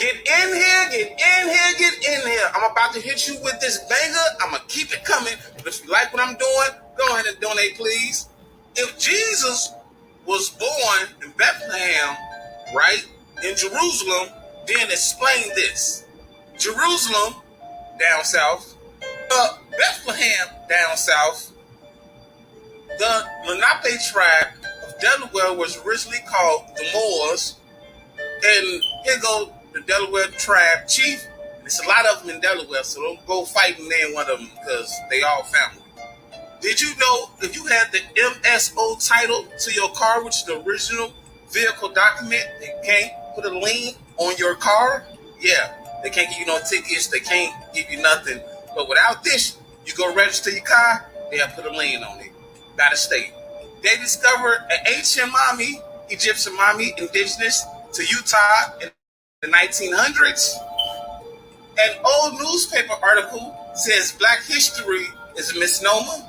Get in here, get in here, get in here. I'm about to hit you with this banger. I'm going to keep it coming. But if you like what I'm doing, go ahead and donate, please. If Jesus was born in Bethlehem, right, in Jerusalem, then explain this. Jerusalem, down south. Bethlehem, down south. The Lenape tribe of Delaware was originally called the Moors. And here go the Delaware tribe chief. There's a lot of them in Delaware, so don't go fighting there one of them because they all family. Did you know if you had the MSO title to your car, which is the original vehicle document, they can't put a lien on your car? Yeah, they can't give you no tickets, they can't give you nothing. But without this, you go register your car, they'll put a lien on it by the state. They discovered an ancient mommy, Egyptian mommy, indigenous to Utah in the 1900s. An old newspaper article says Black history is a misnomer.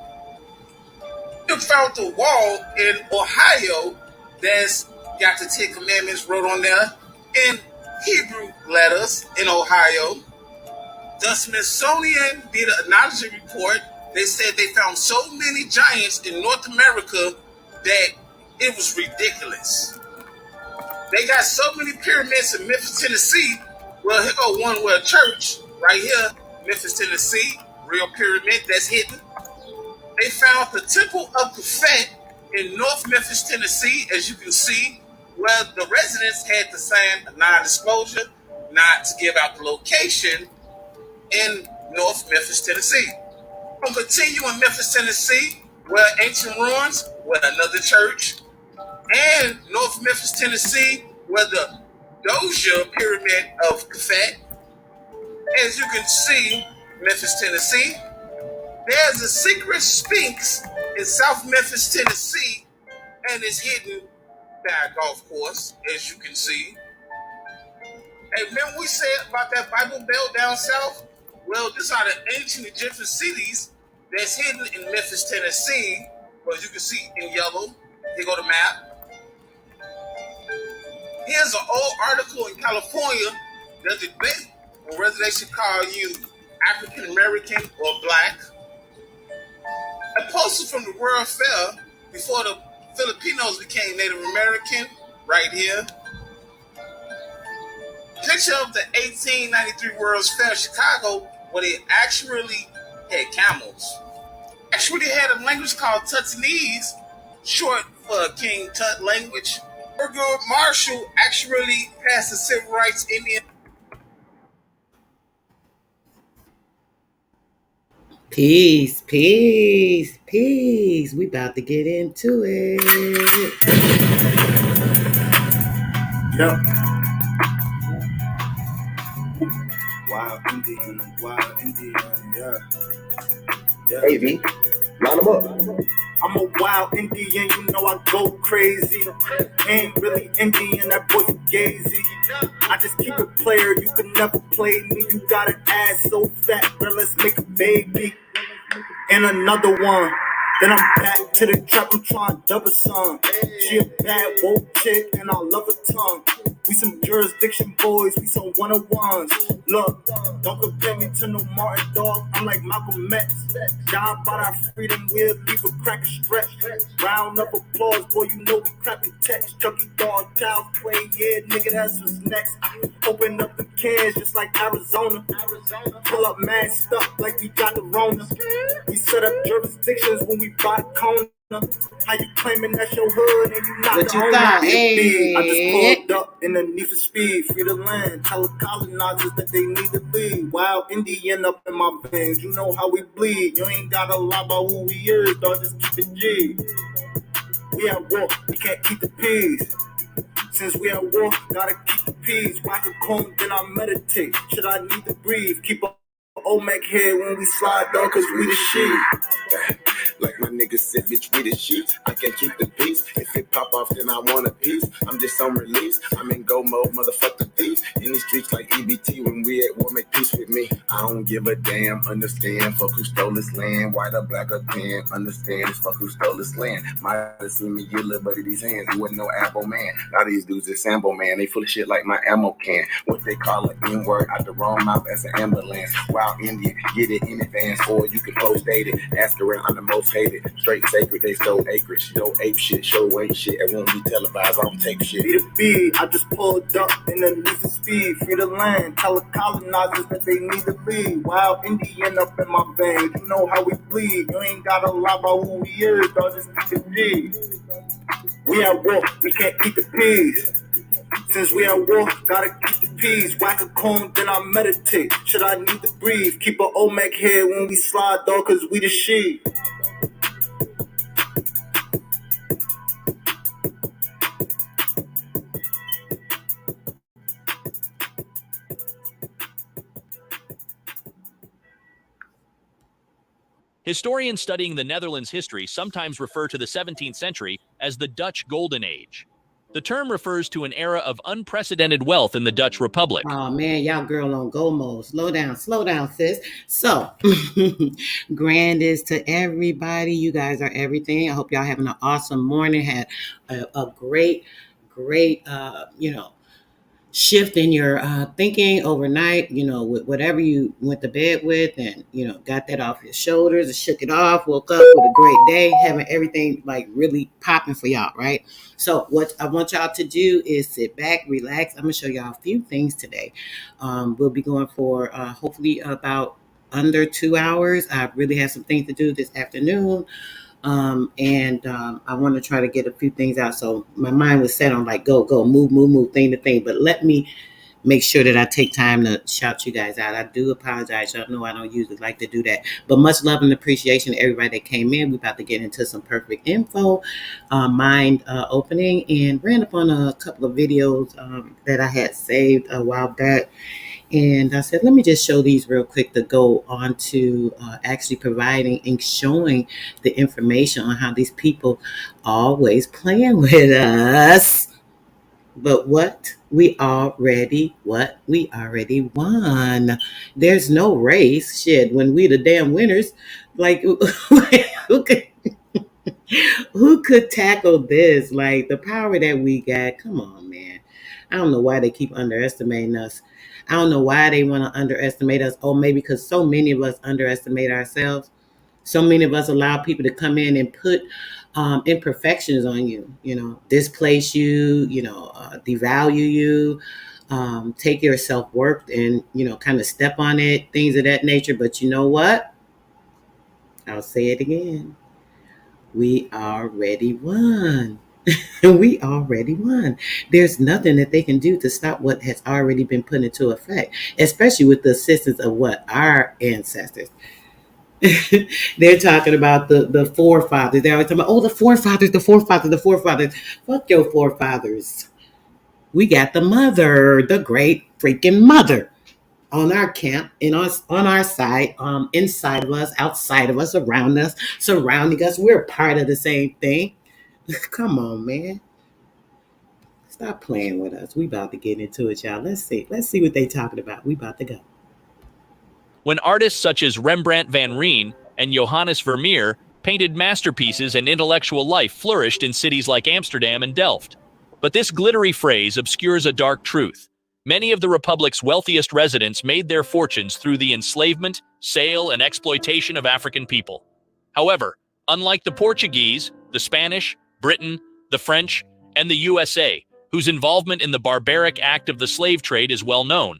You found a wall in Ohio that's got the 10 Commandments wrote on there in Hebrew letters in Ohio. The Smithsonian did an analogy report. They said they found so many giants in North America that it was ridiculous. They got so many pyramids in Memphis, Tennessee. Well, here go one where a church right here, Memphis, Tennessee, real pyramid that's hidden. They found the Temple of Kefet in North Memphis, Tennessee, as you can see, where the residents had to sign a non-disclosure not to give out the location in North Memphis, Tennessee. We'll continue in Memphis, Tennessee, where ancient ruins, where another church, and North Memphis, Tennessee, where the Doja Pyramid of Kefet. As you can see, Memphis, Tennessee. There's a secret Sphinx in South Memphis, Tennessee, and it's hidden by a golf course, as you can see. Hey, remember we said about that Bible Belt down south? Well, these are the ancient Egyptian cities that's hidden in Memphis, Tennessee, as you can see in yellow. Here go the map. Here's an old article in California. There's a debate on whether they should call you African American or Black. A poster from the World Fair before the Filipinos became Native American, right here. Picture of the 1893 World's Fair Chicago, where they actually had camels. Actually had a language called Tuttonese, short for King Tut language. Thurgood Marshall actually passed the Civil Rights Indian. Peace, peace, peace. We about to get into it. Yep. Wild Indian, yeah. Hey, V, line them up. I'm a wild Indian, you know I go crazy. Ain't really Indian, that boy Fugazi. I just keep it player, you can never play me. You got an ass so fat, girl, let's make a baby. And another one. Then I'm back to the trap, I'm trying to double some. She a bad woke chick and I love her tongue. We some jurisdiction boys, we some one-on-ones. Look, don't compare me to no Martin dog, I'm like Malcolm X. Down by our freedom, we'll leave a crack a stretch. Round of applause, boy, you know we clapping text. Chucky dog, cows play, yeah, nigga, that's what's next. Open up the cans just like Arizona. Pull up mad stuff like we got the Rona. We set up jurisdictions when we by the corner. How you claiming that's your hood and you not the owner? Hey. I just pulled up in the need for speed, free the land. Tell the colonizers that they need to leave. Wild Indian up in my veins, you know how we bleed. You ain't gotta lie about who we is, dog, just keep it G. We at war, we can't keep the peace. Since we at war, gotta keep the peace. Rock a cone, then I meditate. Should I need to breathe? Keep up Olmec head when we slide, dog, cause we the shit. Like my nigga said, bitch, we the sheets. I can't keep the peace. If it pop off, then I want a piece. I'm just on release. I'm in go mode, motherfucker thieves. In these streets like EBT, when we at war, make peace with me. I don't give a damn, understand. Fuck who stole this land, white or black or tan. Understand, it's fuck who stole this land. Might have seen me get little buddy these hands. He wasn't no apple man. Now these dudes is sample man. They full of shit like my ammo can. What they call an N-word out the wrong mouth as an ambulance. Wild Indian, get it in advance, or you can post date it. Ask around, I'm the most hated. Straight sacred, they stole acreage. Yo, ape shit, show weight shit. It won't be televised, I don't take shit. Be the beat, I just pulled up in the need for speed. Free the land, tell the colonizers that they need to leave. Wild Indian up in my veins, you know how we bleed. You ain't gotta lie about who we is, dog, just keep the G. We at war, we can't eat the peas. Since we at war, gotta keep the peas. Whack a cone, then I meditate. Should I need to breathe? Keep an Olmec head when we slide, dog, cause we the sheep. Historians studying the Netherlands' history sometimes refer to the 17th century as the Dutch Golden Age. The term refers to an era of unprecedented wealth in the Dutch Republic. Oh man, y'all girl on go mode. Slow down, sis. So, grandest to everybody. You guys are everything. I hope y'all having an awesome morning. Had a great, shift in your thinking overnight, with whatever you went to bed with, and got that off your shoulders and shook it off, woke up with a great day, having everything like really popping for y'all, right? So what I want y'all to do is sit back, relax. I'm gonna show y'all a few things today. We'll be going for hopefully about under 2 hours. I really have some things to do this afternoon. I want to try to get a few things out. So my mind was set on like, go, move, thing to thing. But let me make sure that I take time to shout you guys out. I do apologize. Y'all know I don't usually like to do that. But much love and appreciation to everybody that came in. We're about to get into some perfect info, mind opening, and ran up on a couple of videos that I had saved a while back. And I said, let me just show these real quick to go on to actually providing and showing the information on how these people always playing with us. But we already won. There's no race. Shit, when we the damn winners, like who could tackle this? Like the power that we got. Come on, man. I don't know why they keep underestimating us. I don't know why they want to underestimate us. Oh, maybe because so many of us underestimate ourselves. So many of us allow people to come in and put imperfections on you, displace you, devalue you, take your self-worth and, kind of step on it, things of that nature. But you know what? I'll say it again. We already won. We already won. There's nothing that they can do to stop what has already been put into effect, especially with the assistance of our ancestors. They're talking about the forefathers. They're always talking about, the forefathers. Fuck your forefathers. We got the mother, the great freaking mother on our camp, on our side, inside of us, outside of us, around us, surrounding us. We're part of the same thing. Come on, man. Stop playing with us. We about to get into it, y'all. Let's see what they talking about. We about to go. When artists such as Rembrandt van Rijn and Johannes Vermeer painted masterpieces and intellectual life flourished in cities like Amsterdam and Delft. But this glittery phrase obscures a dark truth. Many of the Republic's wealthiest residents made their fortunes through the enslavement, sale, and exploitation of African people. However, unlike the Portuguese, the Spanish, Britain, the French, and the USA, whose involvement in the barbaric act of the slave trade is well known,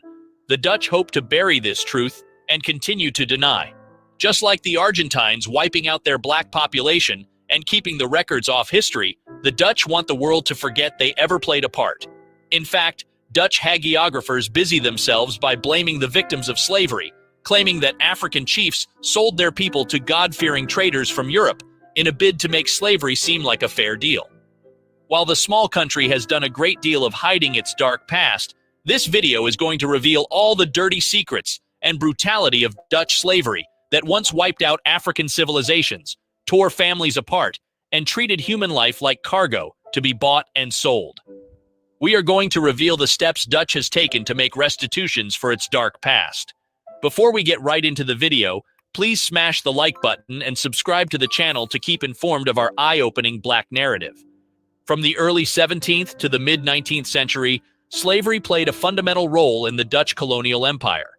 the Dutch hope to bury this truth and continue to deny. Just like the Argentines wiping out their black population and keeping the records off history, the Dutch want the world to forget they ever played a part. In fact, Dutch hagiographers busy themselves by blaming the victims of slavery, claiming that African chiefs sold their people to God-fearing traders from Europe in a bid to make slavery seem like a fair deal. While the small country has done a great deal of hiding its dark past, this video is going to reveal all the dirty secrets and brutality of Dutch slavery that once wiped out African civilizations, tore families apart, and treated human life like cargo to be bought and sold. We are going to reveal the steps Dutch has taken to make restitutions for its dark past. Before we get right into the video, please smash the like button and subscribe to the channel to keep informed of our eye-opening Black narrative. From the early 17th to the mid-19th century, slavery played a fundamental role in the Dutch colonial empire.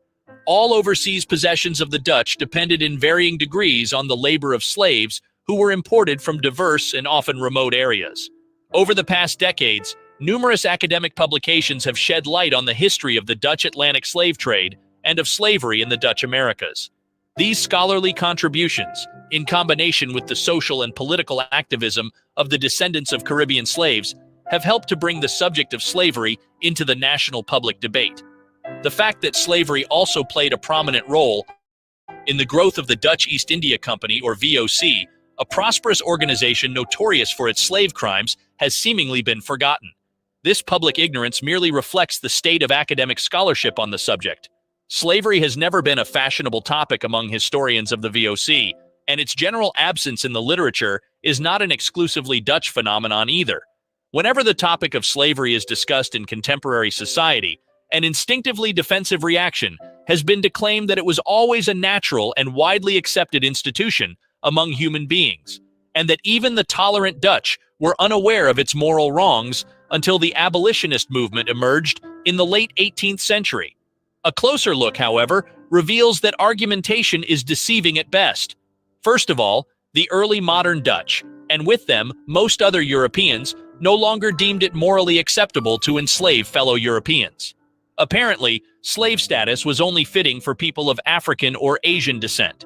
All overseas possessions of the Dutch depended in varying degrees on the labor of slaves who were imported from diverse and often remote areas. Over the past decades, numerous academic publications have shed light on the history of the Dutch Atlantic slave trade and of slavery in the Dutch Americas. These scholarly contributions, in combination with the social and political activism of the descendants of Caribbean slaves, have helped to bring the subject of slavery into the national public debate. The fact that slavery also played a prominent role in the growth of the Dutch East India Company, or VOC, a prosperous organization notorious for its slave crimes, has seemingly been forgotten. This public ignorance merely reflects the state of academic scholarship on the subject. Slavery has never been a fashionable topic among historians of the VOC, and its general absence in the literature is not an exclusively Dutch phenomenon either. Whenever the topic of slavery is discussed in contemporary society, an instinctively defensive reaction has been to claim that it was always a natural and widely accepted institution among human beings, and that even the tolerant Dutch were unaware of its moral wrongs until the abolitionist movement emerged in the late 18th century. A closer look, however, reveals that argumentation is deceiving at best. First of all, the early modern Dutch, and with them most other Europeans, no longer deemed it morally acceptable to enslave fellow Europeans. Apparently, slave status was only fitting for people of African or Asian descent.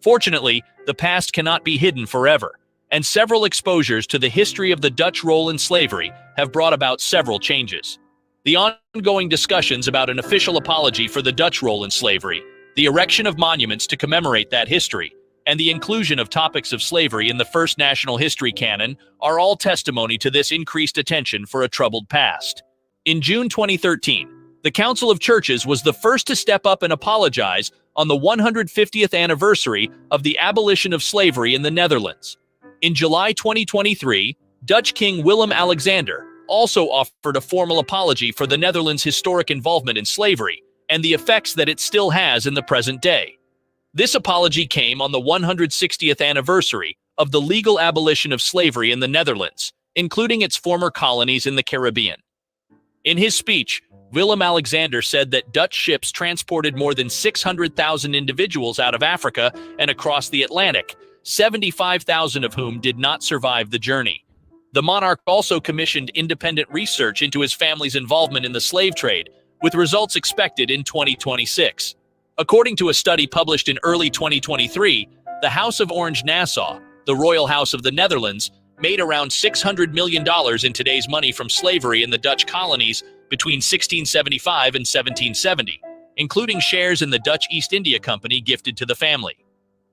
Fortunately, the past cannot be hidden forever, and several exposures to the history of the Dutch role in slavery have brought about several changes. The ongoing discussions about an official apology for the Dutch role in slavery, the erection of monuments to commemorate that history, and the inclusion of topics of slavery in the first national history canon are all testimony to this increased attention for a troubled past. In June 2013, the Council of Churches was the first to step up and apologize on the 150th anniversary of the abolition of slavery in the Netherlands. In July 2023, Dutch King Willem-Alexander also offered a formal apology for the Netherlands' historic involvement in slavery and the effects that it still has in the present day. This apology came on the 160th anniversary of the legal abolition of slavery in the Netherlands, including its former colonies in the Caribbean. In his speech, Willem-Alexander said that Dutch ships transported more than 600,000 individuals out of Africa and across the Atlantic, 75,000 of whom did not survive the journey. The monarch also commissioned independent research into his family's involvement in the slave trade, with results expected in 2026. According to a study published in early 2023, the House of Orange-Nassau, the royal house of the Netherlands, made around $600 million in today's money from slavery in the Dutch colonies between 1675 and 1770, including shares in the Dutch East India Company gifted to the family.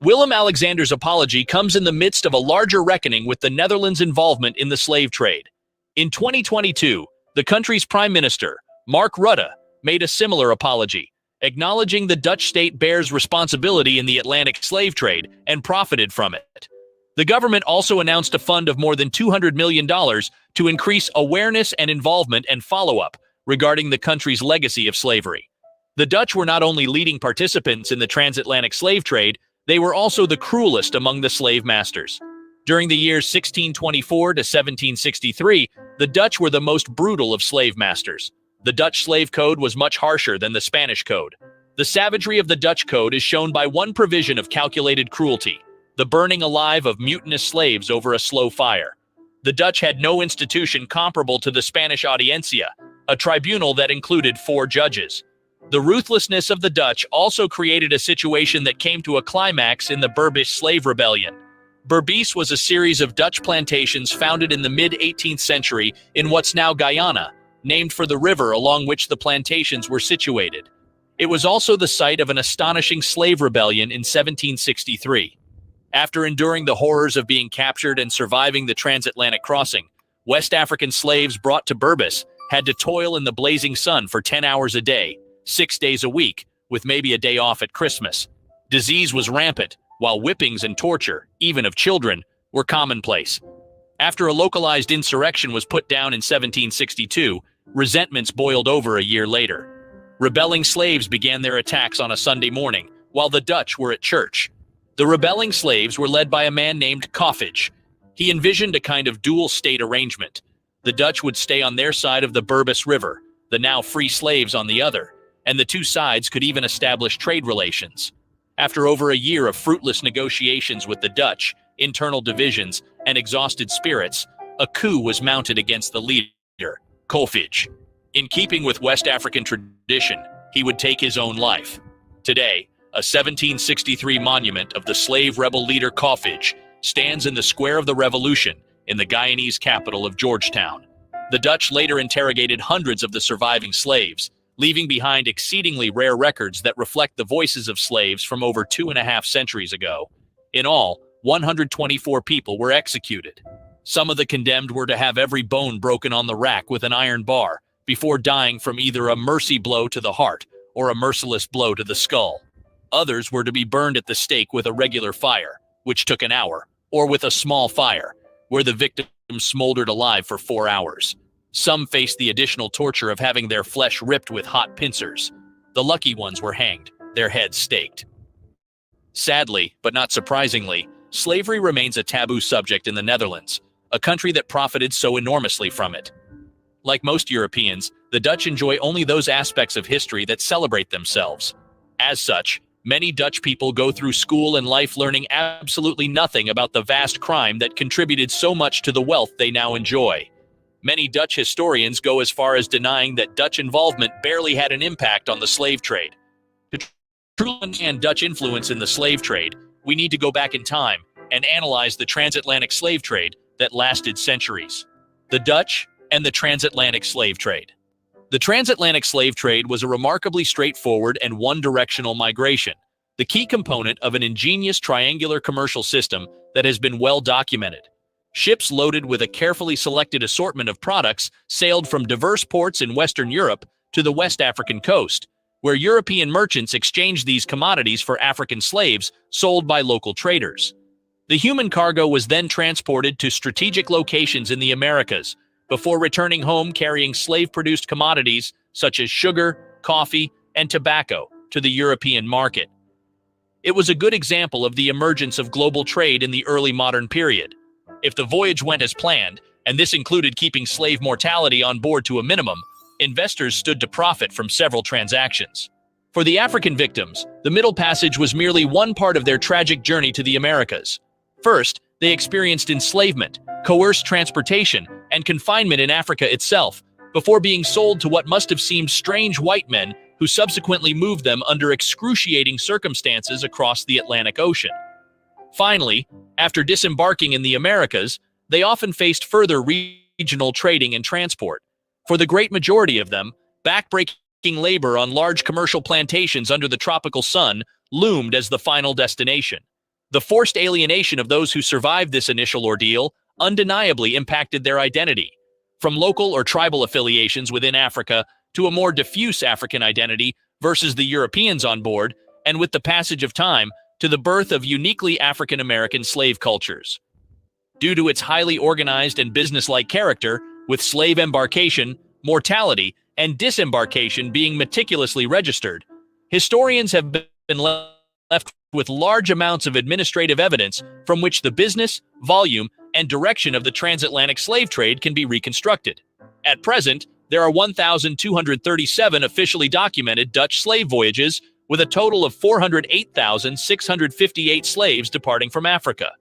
Willem-Alexander's apology comes in the midst of a larger reckoning with the Netherlands' involvement in the slave trade. In 2022, the country's Prime Minister, Mark Rutte, made a similar apology, acknowledging the Dutch state bears responsibility in the Atlantic slave trade and profited from it. The government also announced a fund of more than $200 million to increase awareness and involvement and follow-up regarding the country's legacy of slavery. The Dutch were not only leading participants in the transatlantic slave trade, they were also the cruelest among the slave masters. During the years 1624 to 1763, the Dutch were the most brutal of slave masters. The Dutch slave code was much harsher than the Spanish code. The savagery of the Dutch code is shown by one provision of calculated cruelty: the burning alive of mutinous slaves over a slow fire. The Dutch had no institution comparable to the Spanish audiencia, a tribunal that included 4 judges. The ruthlessness of the Dutch also created a situation that came to a climax in the Berbice slave rebellion. Berbice was a series of Dutch plantations founded in the mid-18th century in what's now Guyana, named for the river along which the plantations were situated. It was also the site of an astonishing slave rebellion in 1763. After enduring the horrors of being captured and surviving the transatlantic crossing, West African slaves brought to Berbice had to toil in the blazing sun for 10 hours a day, 6 days a week, with maybe a day off at Christmas. Disease was rampant, while whippings and torture, even of children, were commonplace. After a localized insurrection was put down in 1762, resentments boiled over a year later. Rebelling slaves began their attacks on a Sunday morning, while the Dutch were at church. The rebelling slaves were led by a man named Coffage. He envisioned a kind of dual state arrangement. The Dutch would stay on their side of the Bourbous River, the now free slaves on the other, and the two sides could even establish trade relations. After over a year of fruitless negotiations with the Dutch, internal divisions, and exhausted spirits, a coup was mounted against the leader, Coffage. In keeping with West African tradition, he would take his own life. Today, a 1763 monument of the slave rebel leader Coffage stands in the Square of the Revolution in the Guyanese capital of Georgetown. The Dutch later interrogated hundreds of the surviving slaves, leaving behind exceedingly rare records that reflect the voices of slaves from over 2.5 centuries ago. In all, 124 people were executed. Some of the condemned were to have every bone broken on the rack with an iron bar before dying from either a mercy blow to the heart or a merciless blow to the skull. Others were to be burned at the stake with a regular fire, which took an hour, or with a small fire, where the victim smoldered alive for 4 hours. Some faced the additional torture of having their flesh ripped with hot pincers. The lucky ones were hanged, their heads staked. Sadly, but not surprisingly, slavery remains a taboo subject in the Netherlands, a country that profited so enormously from it. Like most Europeans, the Dutch enjoy only those aspects of history that celebrate themselves. As such, many Dutch people go through school and life learning absolutely nothing about the vast crime that contributed so much to the wealth they now enjoy. Many Dutch historians go as far as denying that Dutch involvement barely had an impact on the slave trade. To truly understand Dutch influence in the slave trade, we need to go back in time and analyze the transatlantic slave trade that lasted centuries. The Dutch and the transatlantic slave trade. The transatlantic slave trade was a remarkably straightforward and one-directional migration, the key component of an ingenious triangular commercial system that has been well documented. Ships loaded with a carefully selected assortment of products sailed from diverse ports in Western Europe to the West African coast, where European merchants exchanged these commodities for African slaves sold by local traders. The human cargo was then transported to strategic locations in the Americas, before returning home carrying slave-produced commodities such as sugar, coffee, and tobacco to the European market. It was a good example of the emergence of global trade in the early modern period. If the voyage went as planned, and this included keeping slave mortality on board to a minimum, investors stood to profit from several transactions. For the African victims, the Middle Passage was merely one part of their tragic journey to the Americas. First, they experienced enslavement, coerced transportation, and confinement in Africa itself, before being sold to what must have seemed strange white men who subsequently moved them under excruciating circumstances across the Atlantic Ocean. Finally, after disembarking in the Americas, they often faced further regional trading and transport. For the great majority of them, backbreaking labor on large commercial plantations under the tropical sun loomed as the final destination. The forced alienation of those who survived this initial ordeal undeniably impacted their identity, from local or tribal affiliations within Africa to a more diffuse African identity versus the Europeans on board, and with the passage of time, to the birth of uniquely African-American slave cultures. Due to its highly organized and business-like character, with slave embarkation, mortality, and disembarkation being meticulously registered, historians have been left with large amounts of administrative evidence from which the business, volume, and direction of the transatlantic slave trade can be reconstructed. At present, there are 1,237 officially documented Dutch slave voyages, with a total of 408,658 slaves departing from Africa.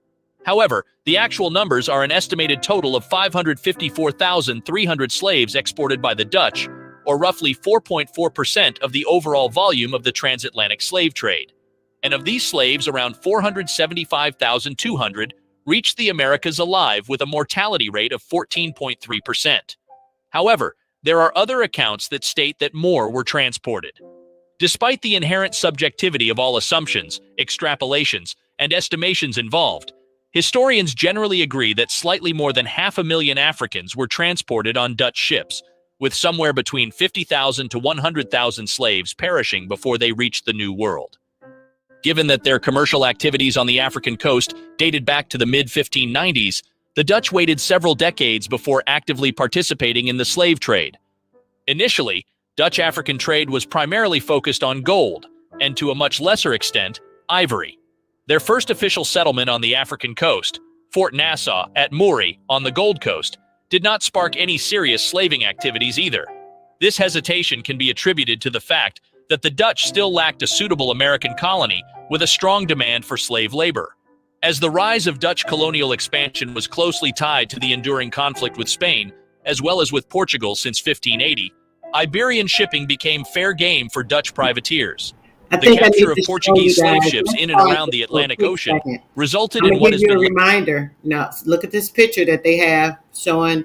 However, the actual numbers are an estimated total of 554,300 slaves exported by the Dutch, or roughly 4.4% of the overall volume of the transatlantic slave trade. And of these slaves, around 475,200 reached the Americas alive with a mortality rate of 14.3%. However, there are other accounts that state that more were transported. Despite the inherent subjectivity of all assumptions, extrapolations, and estimations involved, historians generally agree that slightly more than 500,000 Africans were transported on Dutch ships, with somewhere between 50,000 to 100,000 slaves perishing before they reached the New World. Given that their commercial activities on the African coast dated back to the mid-1590s, the Dutch waited several decades before actively participating in the slave trade. Initially, Dutch African trade was primarily focused on gold, and to a much lesser extent, ivory. Their first official settlement on the African coast, Fort Nassau at Maury on the Gold Coast, did not spark any serious slaving activities either. This hesitation can be attributed to the fact that the Dutch still lacked a suitable American colony with a strong demand for slave labor. As the rise of Dutch colonial expansion was closely tied to the enduring conflict with Spain, as well as with Portugal since 1580, Iberian shipping became fair game for Dutch privateers. The capture of Portuguese slave ships in and around the Atlantic Ocean resulted in what has been... I'm going to give you a reminder. Now, look at this picture that they have showing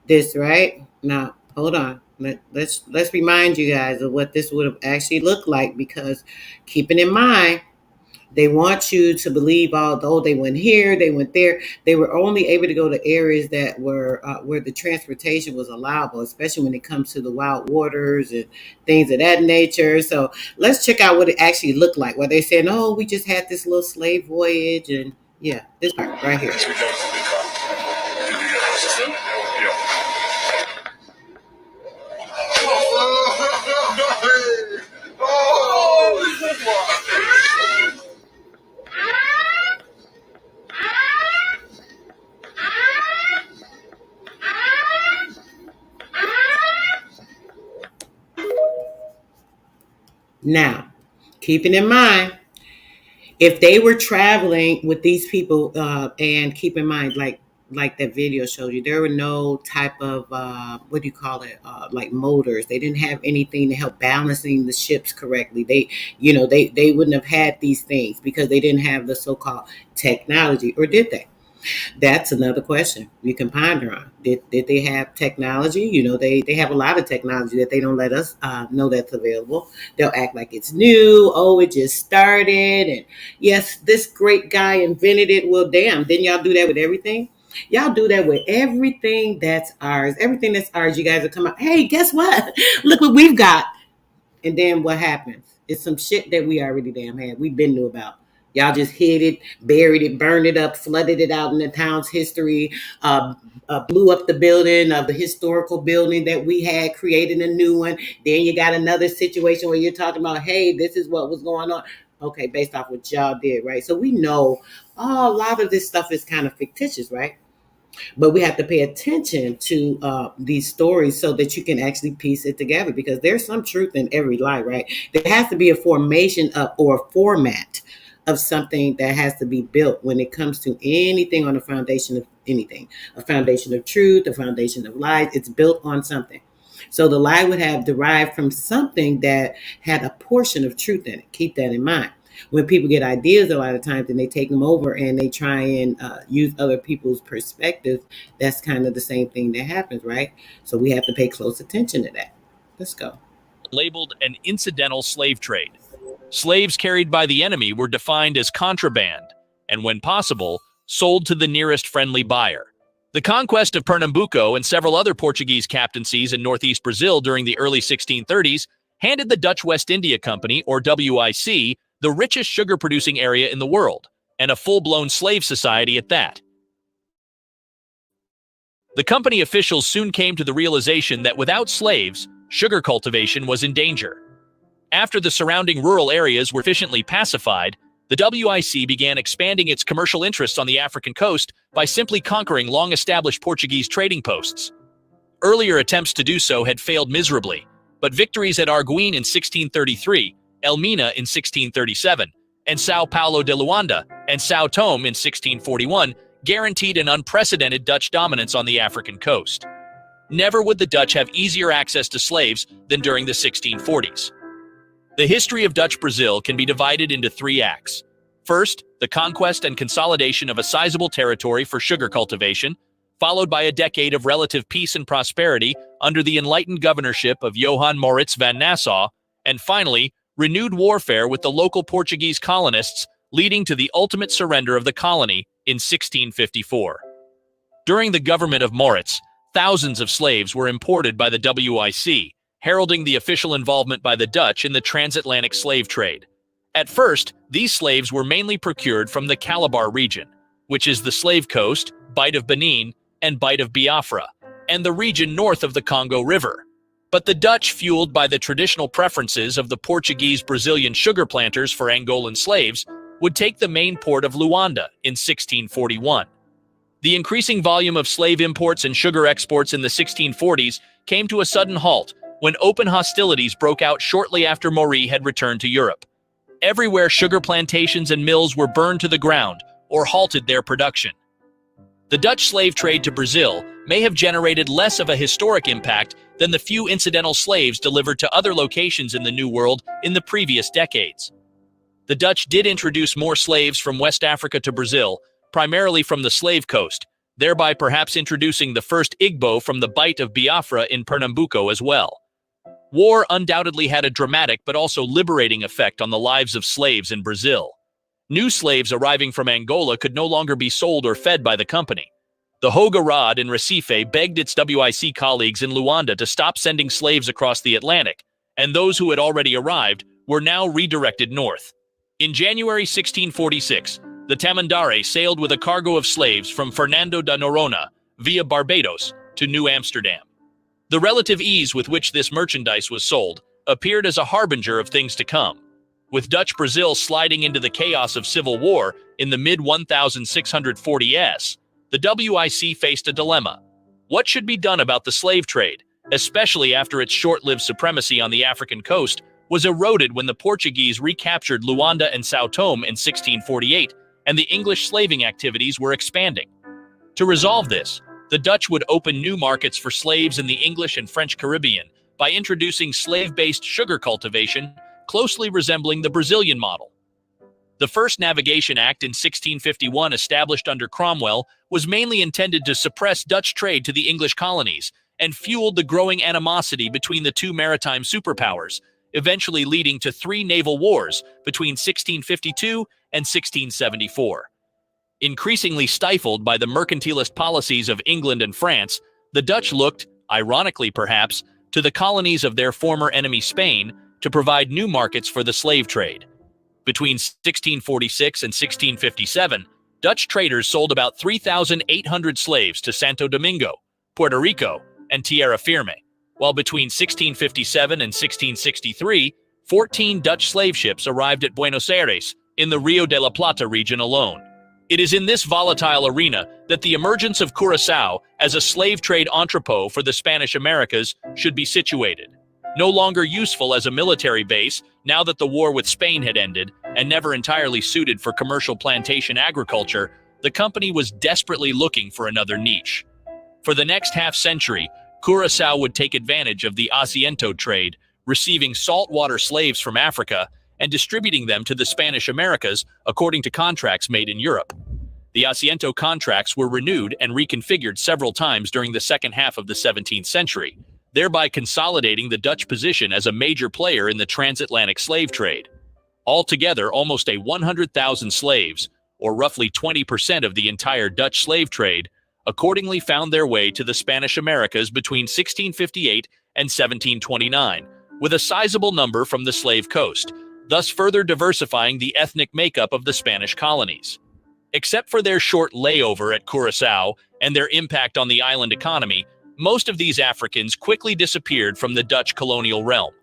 this, right? Now, hold on. Let's remind you guys of what this would have actually looked like, because keeping in mind, they want you to believe, although they went here, they went there, they were only able to go to areas that were where the transportation was allowable, especially when it comes to the wild waters and things of that nature. So let's check out what it actually looked like. Where they said, "Oh, we just had this little slave voyage," and yeah, this part right here. Now, keeping in mind, if they were traveling with these people, and keep in mind, like that video showed you, there were no type of what do you call it, like motors. They didn't have anything to help balancing the ships correctly. They wouldn't have had these things because they didn't have the so-called technology, or did they? That's another question you can ponder on. Did they have technology? They have a lot of technology that they don't let us know that's available. They'll act like it's new. Oh, it just started. And yes, this great guy invented it. Well, damn, didn't y'all do that with everything? Y'all do that with everything that's ours. Everything that's ours, you guys will come out, hey, guess what? Look what we've got. And then what happens? It's some shit that we already damn had. We've been knew about. Y'all just hid it, buried it, burned it up, flooded it out in the town's history, blew up the building of the historical building that we had, created a new one. Then you got another situation where you're talking about, hey, this is what was going on. Okay, based off what y'all did, right? So we know a lot of this stuff is kind of fictitious, right? But we have to pay attention to these stories so that you can actually piece it together, because there's some truth in every lie, right? There has to be a formation of, or a format of something that has to be built when it comes to anything on the foundation of anything. A foundation of truth, a foundation of lies. It's built on something. So the lie would have derived from something that had a portion of truth in it. Keep that in mind. When people get ideas a lot of times and they take them over and they try and use other people's perspectives, that's kind of the same thing that happens, right? So we have to pay close attention to that. Let's go. Labeled an incidental slave trade. Slaves carried by the enemy were defined as contraband, and when possible, sold to the nearest friendly buyer. The conquest of Pernambuco and several other Portuguese captaincies in northeast Brazil during the early 1630s handed the Dutch West India Company, or WIC, the richest sugar-producing area in the world, and a full-blown slave society at that. The company officials soon came to the realization that without slaves, sugar cultivation was in danger. After the surrounding rural areas were efficiently pacified, the WIC began expanding its commercial interests on the African coast by simply conquering long-established Portuguese trading posts. Earlier attempts to do so had failed miserably, but victories at Arguin in 1633, Elmina in 1637, and São Paulo de Luanda and São Tomé in 1641 guaranteed an unprecedented Dutch dominance on the African coast. Never would the Dutch have easier access to slaves than during the 1640s. The history of Dutch Brazil can be divided into three acts. First, the conquest and consolidation of a sizable territory for sugar cultivation, followed by a decade of relative peace and prosperity under the enlightened governorship of Johann Maurits van Nassau, and finally, renewed warfare with the local Portuguese colonists, leading to the ultimate surrender of the colony in 1654. During the government of Maurits, thousands of slaves were imported by the WIC, heralding the official involvement by the Dutch in the transatlantic slave trade. At first, these slaves were mainly procured from the Calabar region, which is the Slave Coast, Bight of Benin, and Bight of Biafra, and the region north of the Congo River. But the Dutch, fueled by the traditional preferences of the Portuguese Brazilian sugar planters for Angolan slaves, would take the main port of Luanda in 1641. The increasing volume of slave imports and sugar exports in the 1640s came to a sudden halt when open hostilities broke out shortly after Maurice had returned to Europe. Everywhere sugar plantations and mills were burned to the ground or halted their production. The Dutch slave trade to Brazil may have generated less of a historic impact than the few incidental slaves delivered to other locations in the New World in the previous decades. The Dutch did introduce more slaves from West Africa to Brazil, primarily from the Slave Coast, thereby perhaps introducing the first Igbo from the Bight of Biafra in Pernambuco as well. War undoubtedly had a dramatic but also liberating effect on the lives of slaves in Brazil. New slaves arriving from Angola could no longer be sold or fed by the company. The Hoga Rod in Recife begged its WIC colleagues in Luanda to stop sending slaves across the Atlantic, and those who had already arrived were now redirected north. In January 1646, the Tamandare sailed with a cargo of slaves from Fernando da Noronha via Barbados to New Amsterdam. The relative ease with which this merchandise was sold appeared as a harbinger of things to come. With Dutch Brazil sliding into the chaos of civil war in the mid-1640s, the WIC faced a dilemma. What should be done about the slave trade, especially after its short-lived supremacy on the African coast was eroded when the Portuguese recaptured Luanda and Sao Tome in 1648 and the English slaving activities were expanding? To resolve this, the Dutch would open new markets for slaves in the English and French Caribbean by introducing slave-based sugar cultivation closely resembling the Brazilian model. The first Navigation Act in 1651, established under Cromwell, was mainly intended to suppress Dutch trade to the English colonies and fueled the growing animosity between the two maritime superpowers, eventually leading to 3 naval wars between 1652 and 1674. Increasingly stifled by the mercantilist policies of England and France, the Dutch looked, ironically perhaps, to the colonies of their former enemy Spain to provide new markets for the slave trade. Between 1646 and 1657, Dutch traders sold about 3,800 slaves to Santo Domingo, Puerto Rico, and Tierra Firme, while between 1657 and 1663, 14 Dutch slave ships arrived at Buenos Aires in the Rio de la Plata region alone. It is in this volatile arena that the emergence of Curaçao as a slave trade entrepot for the Spanish Americas should be situated. No longer useful as a military base now that the war with Spain had ended and never entirely suited for commercial plantation agriculture, the company was desperately looking for another niche. For the next half-century, Curaçao would take advantage of the Asiento trade, receiving saltwater slaves from Africa and distributing them to the Spanish Americas according to contracts made in Europe. The Asiento contracts were renewed and reconfigured several times during the second half of the 17th century, thereby consolidating the Dutch position as a major player in the transatlantic slave trade. Altogether, almost 100,000 slaves, or roughly 20% of the entire Dutch slave trade, accordingly found their way to the Spanish Americas between 1658 and 1729, with a sizable number from the Slave Coast, thus further diversifying the ethnic makeup of the Spanish colonies. Except for their short layover at Curaçao and their impact on the island economy, most of these Africans quickly disappeared from the Dutch colonial realm.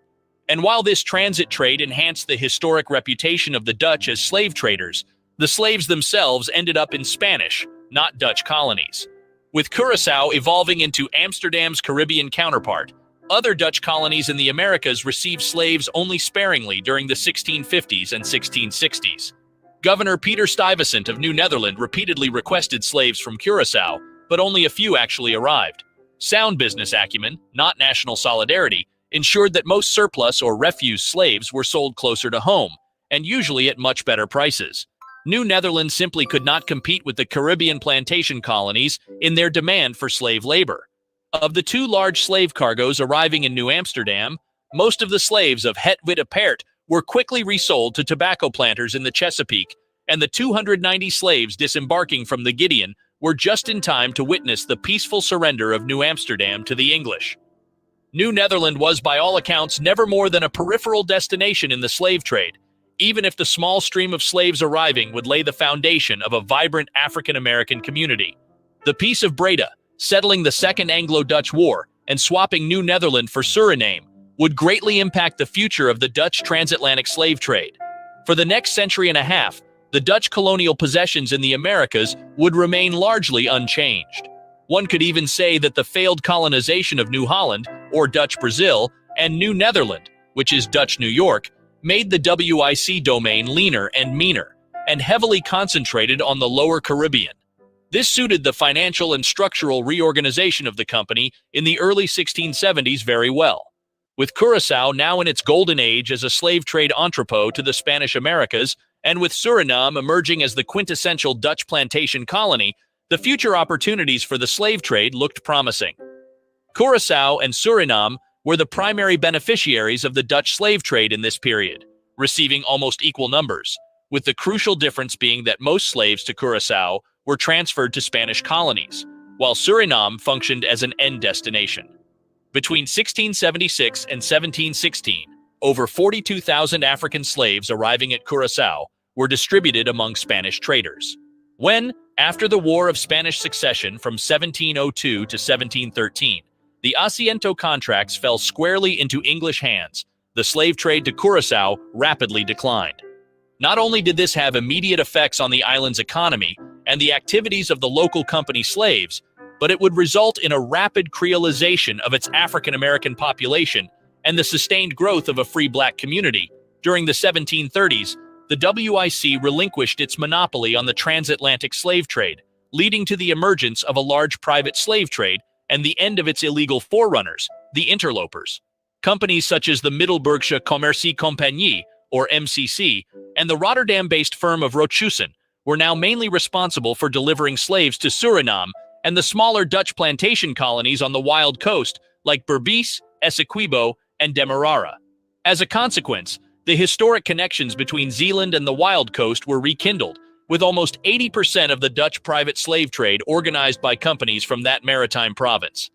And while this transit trade enhanced the historic reputation of the Dutch as slave traders, the slaves themselves ended up in Spanish, not Dutch colonies. With Curaçao evolving into Amsterdam's Caribbean counterpart, other Dutch colonies in the Americas received slaves only sparingly during the 1650s and 1660s. Governor Peter Stuyvesant of New Netherland repeatedly requested slaves from Curaçao, but only a few actually arrived. Sound business acumen, not national solidarity, ensured that most surplus or refuse slaves were sold closer to home, and usually at much better prices. New Netherland simply could not compete with the Caribbean plantation colonies in their demand for slave labor. Of the 2 large slave cargoes arriving in New Amsterdam, most of the slaves of Het Witte Paard were quickly resold to tobacco planters in the Chesapeake, and the 290 slaves disembarking from the Gideon were just in time to witness the peaceful surrender of New Amsterdam to the English. New Netherland was, by all accounts, never more than a peripheral destination in the slave trade. even if the small stream of slaves arriving would lay the foundation of a vibrant African American community. The Peace of Breda, settling the Second Anglo-Dutch War and swapping New Netherland for Suriname, would greatly impact the future of the Dutch transatlantic slave trade. For the next century and a half, the Dutch colonial possessions in the Americas would remain largely unchanged. One could even say that the failed colonization of New Holland, or Dutch Brazil, and New Netherland, which is Dutch New York, made the WIC domain leaner and meaner, and heavily concentrated on the lower Caribbean. This suited the financial and structural reorganization of the company in the early 1670s very well. With Curaçao now in its golden age as a slave trade entrepot to the Spanish Americas, and with Suriname emerging as the quintessential Dutch plantation colony, the future opportunities for the slave trade looked promising. Curaçao and Suriname were the primary beneficiaries of the Dutch slave trade in this period, receiving almost equal numbers, with the crucial difference being that most slaves to Curaçao were transferred to Spanish colonies, while Suriname functioned as an end destination. Between 1676 and 1716, over 42,000 African slaves arriving at Curaçao were distributed among Spanish traders. When, after the War of Spanish Succession from 1702 to 1713, the Asiento contracts fell squarely into English hands, the slave trade to Curaçao rapidly declined. Not only did this have immediate effects on the island's economy and the activities of the local company slaves, but it would result in a rapid creolization of its African American population and the sustained growth of a free black community. During the 1730s, the WIC relinquished its monopoly on the transatlantic slave trade, leading to the emergence of a large private slave trade and the end of its illegal forerunners, the interlopers. Companies such as the Middelburgse Commercie Compagnie, or MCC, and the Rotterdam-based firm of Rochussen were now mainly responsible for delivering slaves to Suriname and the smaller Dutch plantation colonies on the wild coast like Berbice, Essequibo, and Demerara. As a consequence, the historic connections between Zeeland and the wild coast were rekindled, with almost 80% of the Dutch private slave trade organized by companies from that maritime province.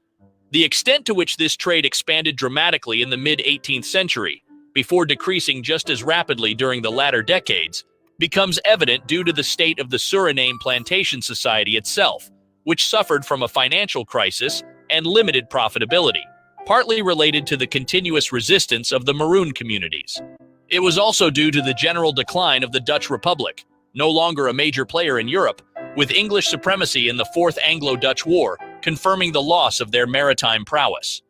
The extent to which this trade expanded dramatically in the mid-18th century, before decreasing just as rapidly during the latter decades, becomes evident due to the state of the Suriname Plantation Society itself, which suffered from a financial crisis and limited profitability, partly related to the continuous resistance of the Maroon communities. It was also due to the general decline of the Dutch Republic, no longer a major player in Europe, with English supremacy in the Fourth Anglo-Dutch War confirming the loss of their maritime prowess.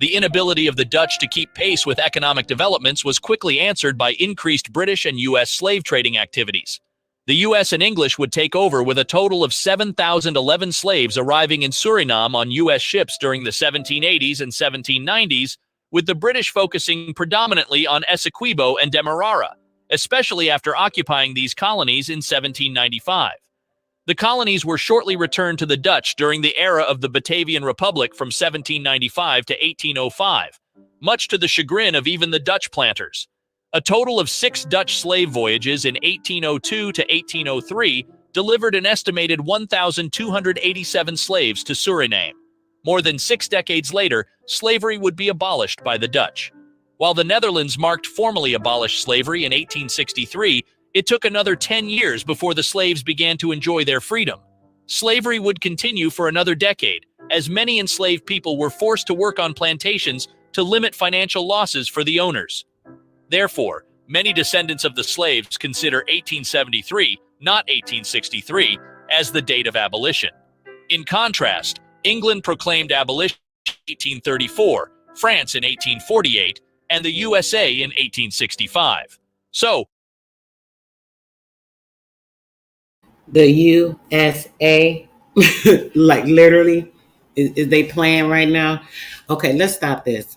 The inability of the Dutch to keep pace with economic developments was quickly answered by increased British and U.S. slave trading activities. The U.S. and English would take over with a total of 7,011 slaves arriving in Suriname on U.S. ships during the 1780s and 1790s, with the British focusing predominantly on Essequibo and Demerara, especially after occupying these colonies in 1795. The colonies were shortly returned to the Dutch during the era of the Batavian Republic from 1795 to 1805, much to the chagrin of even the Dutch planters. A total of 6 Dutch slave voyages in 1802 to 1803 delivered an estimated 1,287 slaves to Suriname. More than 6 decades later, slavery would be abolished by the Dutch. While the Netherlands marked formally abolished slavery in 1863, it took another 10 years before the slaves began to enjoy their freedom. Slavery would continue for another decade, as many enslaved people were forced to work on plantations to limit financial losses for the owners. Therefore, many descendants of the slaves consider 1873, not 1863, as the date of abolition. In contrast, England proclaimed abolition in 1834, France in 1848, and the USA in 1865. So, The USA, like literally, is they playing right now? Okay, let's stop this.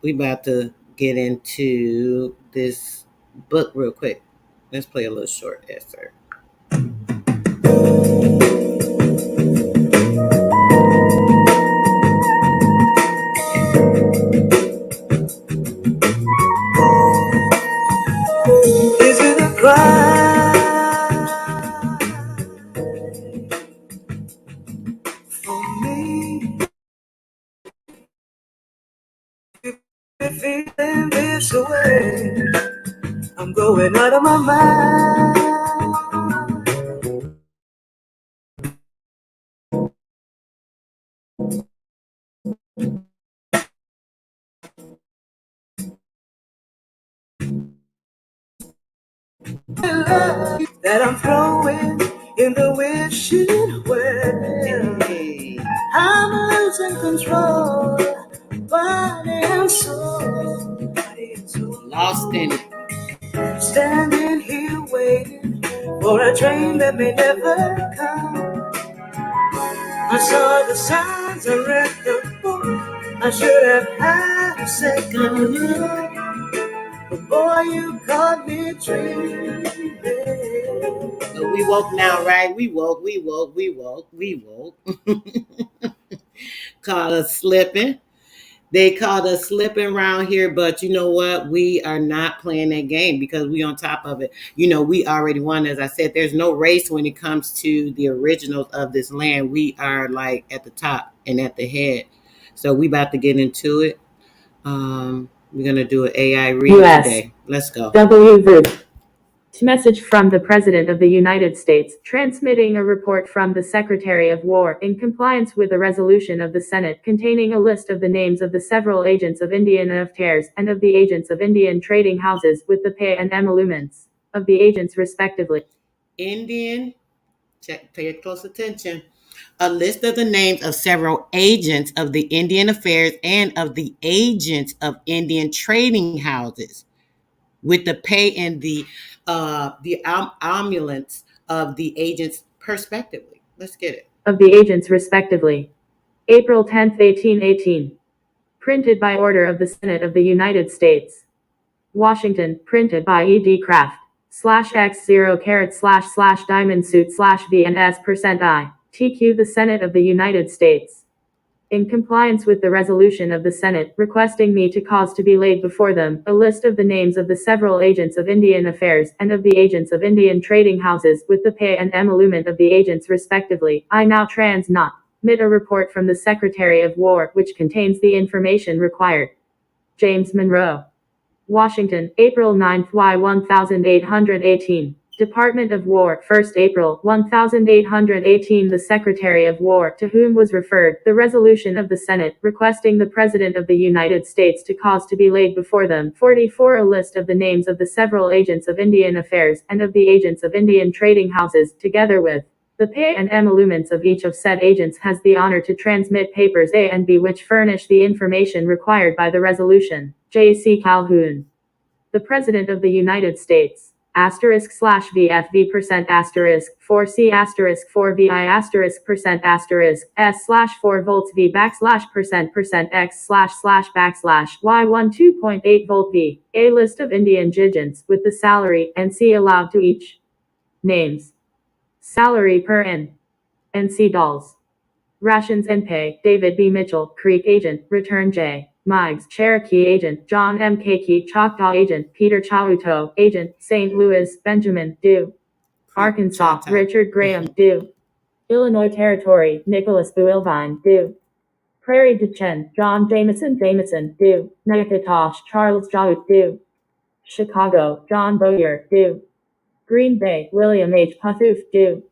We about to get into this book real quick. Let's play a little short excerpt. Is it a crime for me to be feeling this way? I'm going out of my mind. That I'm throwing in the wishing well. Hey. I'm losing control, body and soul. Lost in it. Standing here waiting for a train that may never come. I saw the signs, I read the book. I should have had a second look. But boy, you caught me dreaming. But we woke now, right? We woke. Caught us slipping. They caught us slipping around here, but you know what? We are not playing that game because we on top of it. You know, we already won. As I said, there's no race when it comes to the originals of this land. We are like at the top and at the head. So we about to get into it. We're gonna do an AI reading today. Let's go. Message from the President of the United States, transmitting a report from the Secretary of War in compliance with a resolution of the Senate containing a list of the names of the several agents of Indian affairs and of the agents of Indian trading houses with the pay and emoluments of the agents respectively. Indian, pay close attention. A list of the names of several agents of the Indian affairs and of the agents of Indian trading houses with the pay and the emoluments of the agents respectively. Let's get it. Of the agents respectively. April 10th, 1818. Printed by order of the Senate of the United States. Washington, printed by E.D. Kraft. /X0 / diamond suit /VNS%I. TQ the Senate of the United States. In compliance with the resolution of the Senate requesting me to cause to be laid before them a list of the names of the several agents of Indian affairs and of the agents of Indian trading houses with the pay and emolument of the agents respectively, I now transmit a report from the Secretary of War which contains the information required. James Monroe. Washington, April 9th, Y 1818. Department of War, 1st April 1818. The Secretary of War, to whom was referred the resolution of the Senate requesting the President of the United States to cause to be laid before them 44 a list of the names of the several agents of Indian affairs and of the agents of Indian trading houses, together with the pay and emoluments of each of said agents, has the honor to transmit papers A and B which furnish the information required by the resolution. J.C. Calhoun. The President of the United States. */VFV% *4C *4VI %S/4 volts V \% X // Y1 2.8 volt V. A list of Indian agents with the salary and C allowed to each. Names. Salary per N.C. Dolls. Rations and pay. David B. Mitchell, Creek agent. Return J. Meigs, Cherokee agent. John M. Keiki, Choctaw agent. Peter Chauto, agent. St. Louis, Benjamin, do. Arkansas, Choctaw. Richard Graham, do. Illinois Territory, Nicholas Builvine, do. Prairie du Chien, John Jameson, do. Natchitoches, Charles Jaut, do. Chicago, John Bowyer, do. Green Bay, William H. Puthoff, do.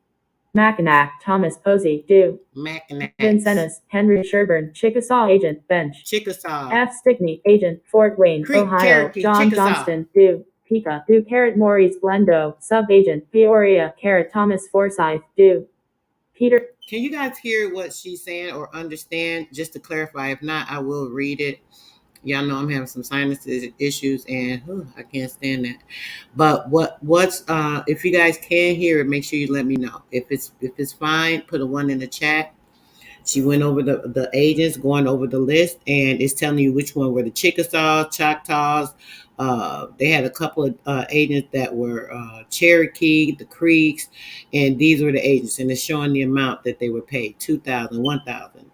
Mackinac, Thomas Posey, do. Mackinac. Vincennes, Henry Sherburne, Chickasaw agent, bench. Chickasaw. F. Stickney, agent, Fort Wayne, Creek, Ohio. Cherokee, John Chickasaw. Johnston, do. Pika, do. Maurice Blendo, sub-agent. Peoria, Thomas Forsyth, do. Peter. Can you guys hear what she's saying or understand? Just to clarify, if not, I will read it. Y'all know I'm having some sinus issues and I can't stand that. But what's if you guys can hear it, make sure you let me know. If it's fine, put a 1 in the chat. She went over the agents, going over the list, and it's telling you which one were the Chickasaws, Choctaws. They had a couple of agents that were Cherokee, the Creeks, and these were the agents, and it's showing the amount that they were paid: 2,000, 1,000.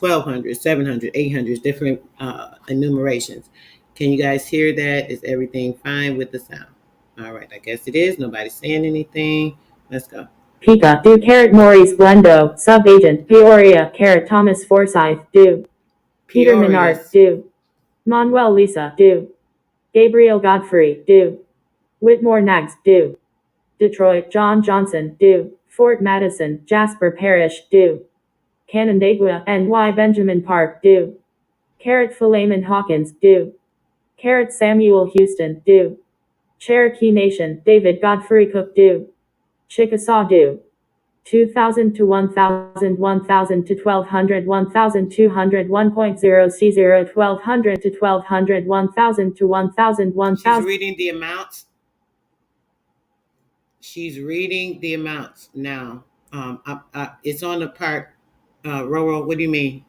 1,200, 700, 800, different enumerations. Can you guys hear that? Is everything fine with the sound? All right, I guess it is. Nobody's saying anything. Let's go. Pika, do. Maurice Blendo, sub-agent. Peoria, Thomas Forsyth, do. Peter Menard, do. Manuel Lisa, do. Gabriel Godfrey, do. Whitmore Nags, do. Detroit, John Johnson, do. Fort Madison, Jasper Parish, do. Canandaigua, NY Benjamin Park, do. Philemon Hawkins, do. Samuel Houston, do. Cherokee Nation, David Godfrey Cook, do. Chickasaw, do. 2000 to 1000, 1000 to 1200, 1200, 1.0 C0, 1200 to 1200, 1000 to 1000, 1000. She's reading the amounts. She's reading the amounts now. It's on the part. Roro, what do you mean?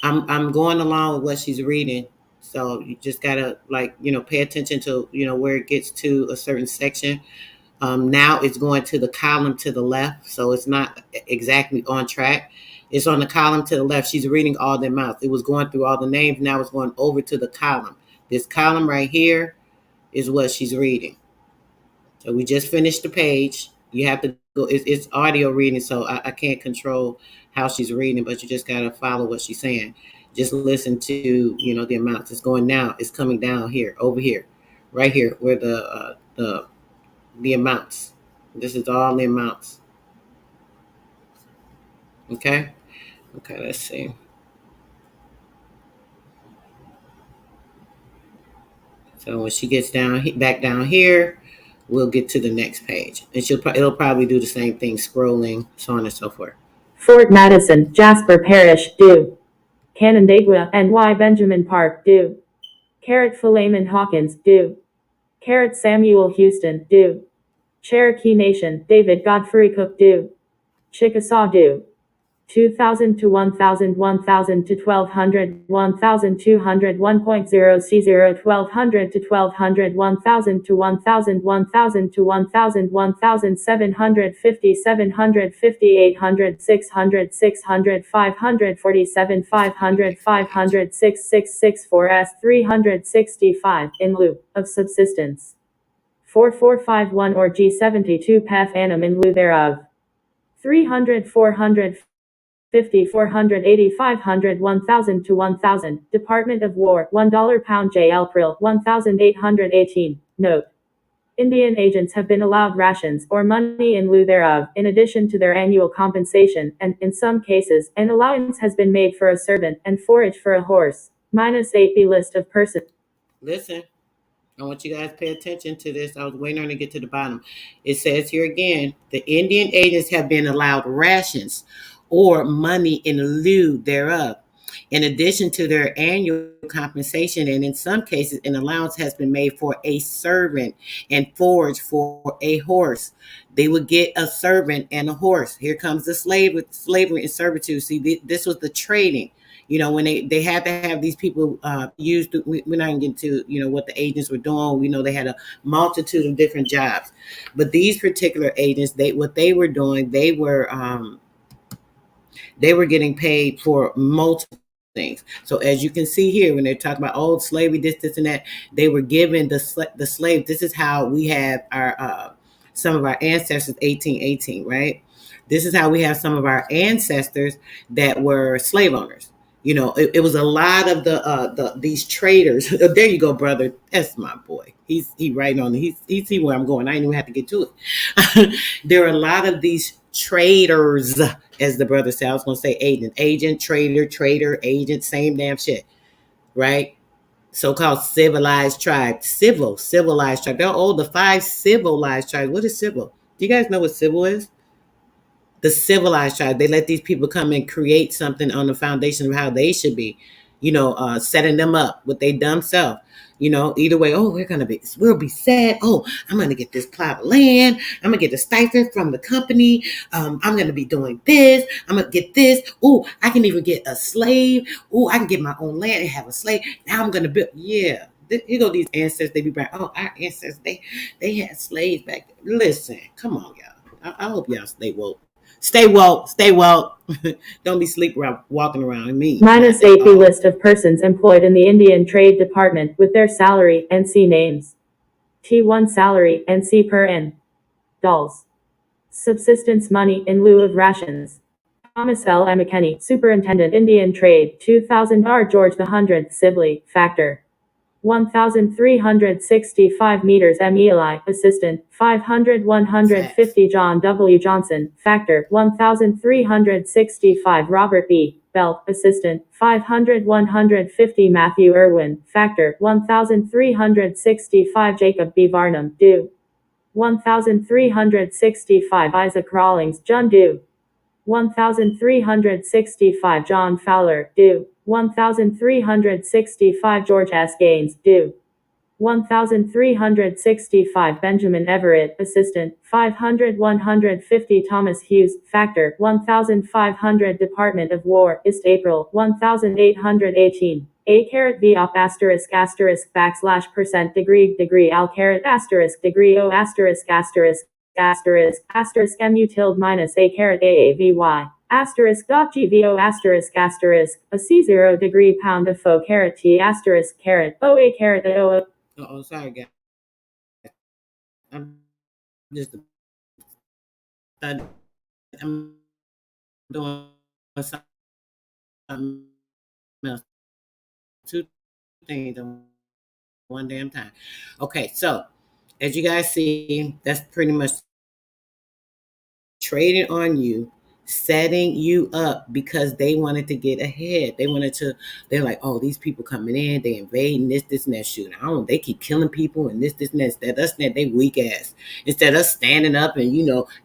I'm going along with what she's reading. So you just gotta pay attention to where it gets to a certain section. Now it's going to the column to the left, so it's not exactly on track. It's on the column to the left. She's reading all the amounts. It was going through all the names. Now it's going over to the column. This column right here is what she's reading. So we just finished the page. You have to go. It's audio reading, so I can't control how she's reading, but you just got to follow what she's saying. Just listen to the amounts. It's going now. It's coming down here, over here, right here, where the amounts. This is all the amounts. Okay, let's see. So when she gets back down here, we'll get to the next page, and it'll probably do the same thing, scrolling, so on and so forth. Fort Madison, Jasper Parish, do. Canandaigua, NY Benjamin Park, do. Philemon Hawkins, do. Samuel Houston, do. Cherokee Nation, David Godfrey Cook, do. Chickasaw, do. 2000 to 1000, 1000 to 1200, 1200, 1.0 C0, 1200 to 1200, 1000 to 1000, 1000 to 1000, 1750, 750, 800, 600, 600, 547, 500, 500, 6664S, 365, in lieu of subsistence. 4451 or G72 pef annum in lieu thereof. 300, 400, 50, 480, 500, 1000 to 1000. Department of War, $1 pound J. April, 1818. Note: Indian agents have been allowed rations or money in lieu thereof, in addition to their annual compensation, and, in some cases, an allowance has been made for a servant and forage for a horse. -8B list of persons. Listen, I want you guys to pay attention to this. I was waiting on to get to the bottom. It says here again, the Indian agents have been allowed rations or money in lieu thereof, in addition to their annual compensation, and in some cases, an allowance has been made for a servant and forage for a horse. They would get a servant and a horse. Here comes the slavery and servitude. See, this was the trading. When they had to have these people used. We're not going to get to, what the agents were doing. We know they had a multitude of different jobs. But these particular agents, what they were doing, they were getting paid for multiple things. So as you can see here, when they're talking about old slavery, this, and that, they were given the slave. This is how we have our some of our ancestors, 1818, right? This is how we have some of our ancestors that were slave owners. It was a lot of these traders. There you go, brother. That's my boy. He's right on. He's see where I'm going. I didn't even have to get to it. There are a lot of these traders, as the brother said. I was going to say agent, trader, agent, same damn shit, right? So-called civilized tribes, civilized tribes. They're all the 5 civilized tribes. What is civil? Do you guys know what civil is? The civilized tribe. They let these people come and create something on the foundation of how they should be, setting them up with their dumb self. Either way, we'll be sad. Oh, I'm going to get this plot of land. I'm going to get a stipend from the company. I'm going to be doing this. I'm going to get this. Oh, I can even get a slave. Oh, I can get my own land and have a slave. Now I'm going to build. Yeah. Here go these ancestors. They be back. Oh, our ancestors, they had slaves back there. Listen, come on, y'all. I hope y'all stay woke. Stay woke. Don't be walking around me. -8B list of persons employed in the Indian Trade Department with their salary and C names. T1 salary and C per N. Dolls. Subsistence money in lieu of rations. Thomas L. M. McKinney, Superintendent Indian Trade, 2000 R. George the 100th Sibley, Factor. 1,365 meters. M. Eli, assistant. 500 150 John W. Johnson, factor. 1,365 Robert B. Belt, assistant. 500 150 Matthew Irwin, factor. 1,365 Jacob B. Varnum, do. 1,365 Isaac Rawlings, John, do. 1,365 John Fowler, do. 1,365 George S. Gaines, do. 1,365 Benjamin Everett, assistant. 500 150 Thomas Hughes, factor. 1,500 Department of War, East April. 1,818. A caret V op asterisk asterisk backslash percent degree al caret asterisk degree o asterisk asterisk asterisk asterisk mu tilde minus a caret aavy asterisk dot gvo asterisk asterisk a c0 degree pound of faux caret t asterisk caret o a caret o. Oh, sorry, guys. I'm just I'm doing something else. Two things at one damn time. Okay, so as you guys see, that's pretty much trading on you, setting you up because they wanted to get ahead. They're like, oh, these people coming in, they invading this and that shooting. They keep killing people and this and that. They weak ass. Instead of us standing up and,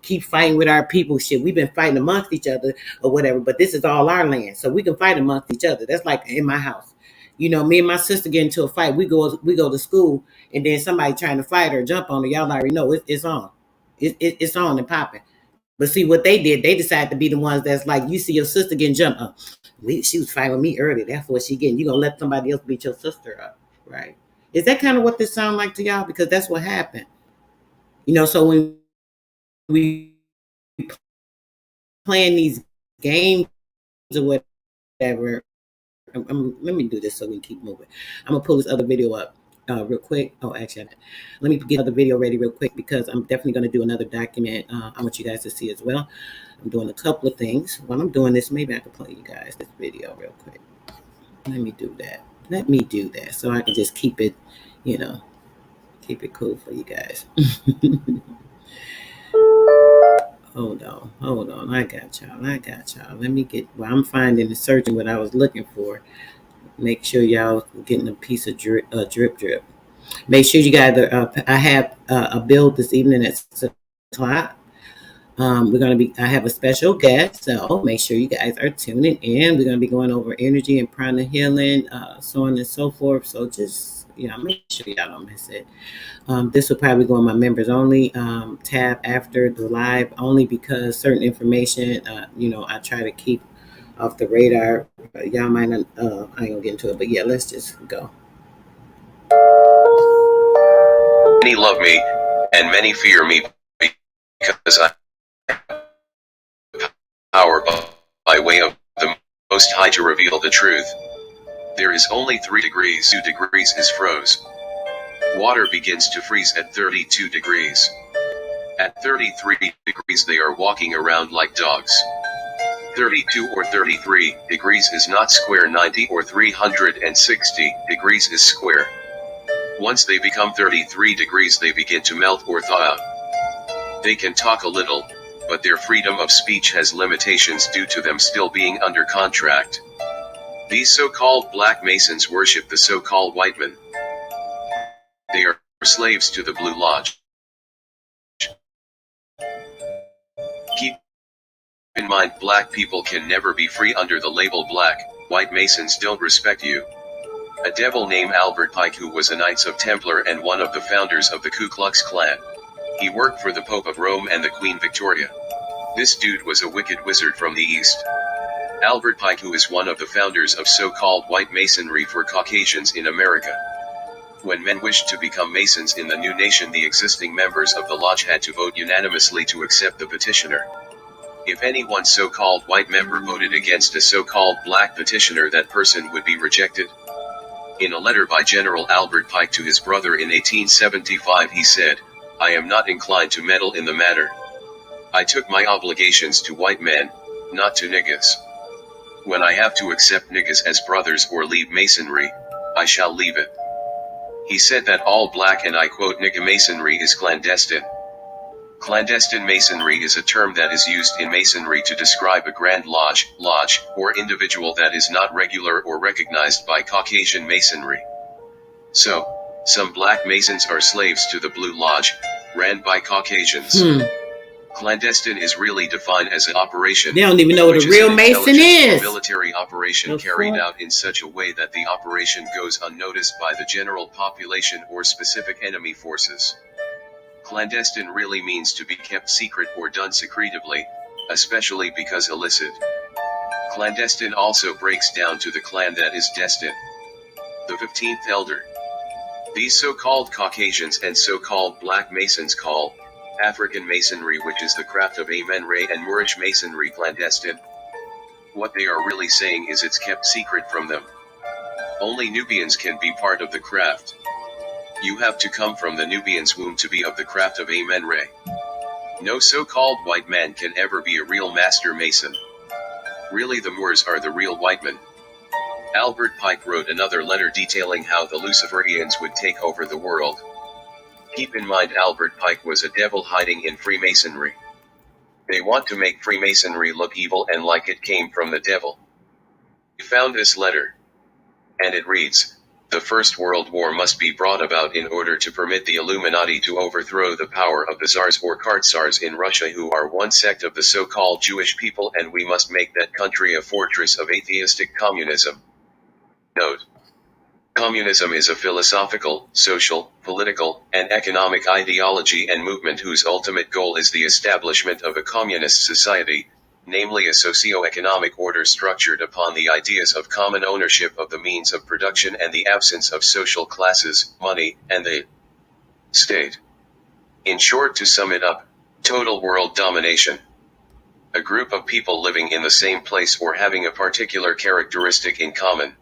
keep fighting with our people, shit, we've been fighting amongst each other or whatever, but this is all our land. So we can fight amongst each other. That's like in my house. Me and my sister get into a fight. We go to school and then somebody trying to fight or jump on her. Y'all already know it's on. It's on and popping. But see what they did, they decided to be the ones that's like, you see your sister getting jumped up. She was fighting with me earlier. That's what she getting. You're going to let somebody else beat your sister up, right? Is that kind of what this sound like to y'all? Because that's what happened. So when we playing these games or whatever, let me do this so we can keep moving. I'm going to pull this other video up. Real quick. Oh, actually, let me get another video ready real quick because I'm definitely going to do another document. I want you guys to see as well. I'm doing a couple of things. While I'm doing this, maybe I can play you guys this video real quick. Let me do that so I can just keep it, keep it cool for you guys. Hold on. I got y'all. Let me get, I'm finding and searching what I was looking for. Make sure y'all getting a piece of drip. Make sure you guys I have a build this evening at 6 o'clock. I have a special guest, so make sure you guys are tuning in. We're going to be going over energy and prana healing, so on and so forth. So just, make sure y'all don't miss it. This will probably go on my members only tab after the live, only because certain information, I try to keep off the radar. Y'all might not, I ain't gonna get into it, but yeah, let's just go. Many love me, and many fear me, because I have power by way of the Most High to reveal the truth. There is only 3 degrees. 2 degrees is froze. Water begins to freeze at 32 degrees. At 33 degrees they are walking around like dogs. 32 or 33 degrees is not square. 90 or 360 degrees is square. Once they become 33 degrees they begin to melt or thaw out. They can talk a little, but their freedom of speech has limitations due to them still being under contract. These so-called black Masons worship the so-called white men. They are slaves to the Blue Lodge. Keep in mind, black people can never be free under the label black. White Masons don't respect you. A devil named Albert Pike, who was a Knights of Templar and one of the founders of the Ku Klux Klan. He worked for the Pope of Rome and the Queen Victoria. This dude was a wicked wizard from the East. Albert Pike, who is one of the founders of so-called white Masonry for Caucasians in America. When men wished to become Masons in the new nation, the existing members of the lodge had to vote unanimously to accept the petitioner. If any one so-called white member voted against a so-called black petitioner, that person would be rejected. In a letter by General Albert Pike to his brother in 1875, he said, "I am not inclined to meddle in the matter. I took my obligations to white men, not to niggas. When I have to accept niggas as brothers or leave Masonry, I shall leave it. He said that all black, and I quote, nigga masonry is clandestine. Clandestine masonry is a term that is used in masonry to describe a grand lodge, or individual that is not regular or recognized by Caucasian masonry. So, some black masons are slaves to the Blue Lodge, ran by Caucasians. Clandestine is really defined as an operation. They don't even know what a real mason is. Military operation carried out in such a way that the operation goes unnoticed by the general population or specific enemy forces. Clandestine really means to be kept secret or done secretively, especially because illicit. Clandestine also breaks down to the clan that is destined. The 15th elder. These so-called Caucasians and so-called black masons call African masonry, which is the craft of Amen Ray, and Moorish masonry, clandestine. What they are really saying is it's kept secret from them. Only Nubians can be part of the craft. You have to come from the Nubian's womb to be of the craft of Amen Ray. No so-called white man can ever be a real master mason. Really, the Moors are the real white men. Albert Pike wrote another letter detailing how the Luciferians would take over the world. Keep in mind, Albert Pike was a devil hiding in Freemasonry. They want to make Freemasonry look evil and like it came from the devil. He found this letter, and it reads, "The First World War must be brought about in order to permit the Illuminati to overthrow the power of the Tsars or Kartsars in Russia, who are one sect of the so-called Jewish people, and we must make that country a fortress of atheistic communism." Note: communism is a philosophical, social, political, and economic ideology and movement whose ultimate goal is the establishment of a communist society, namely a socio-economic order structured upon the ideas of common ownership of the means of production and the absence of social classes, money, and the state. In short, to sum it up, total world domination. A group of people living in the same place or having a particular characteristic in common.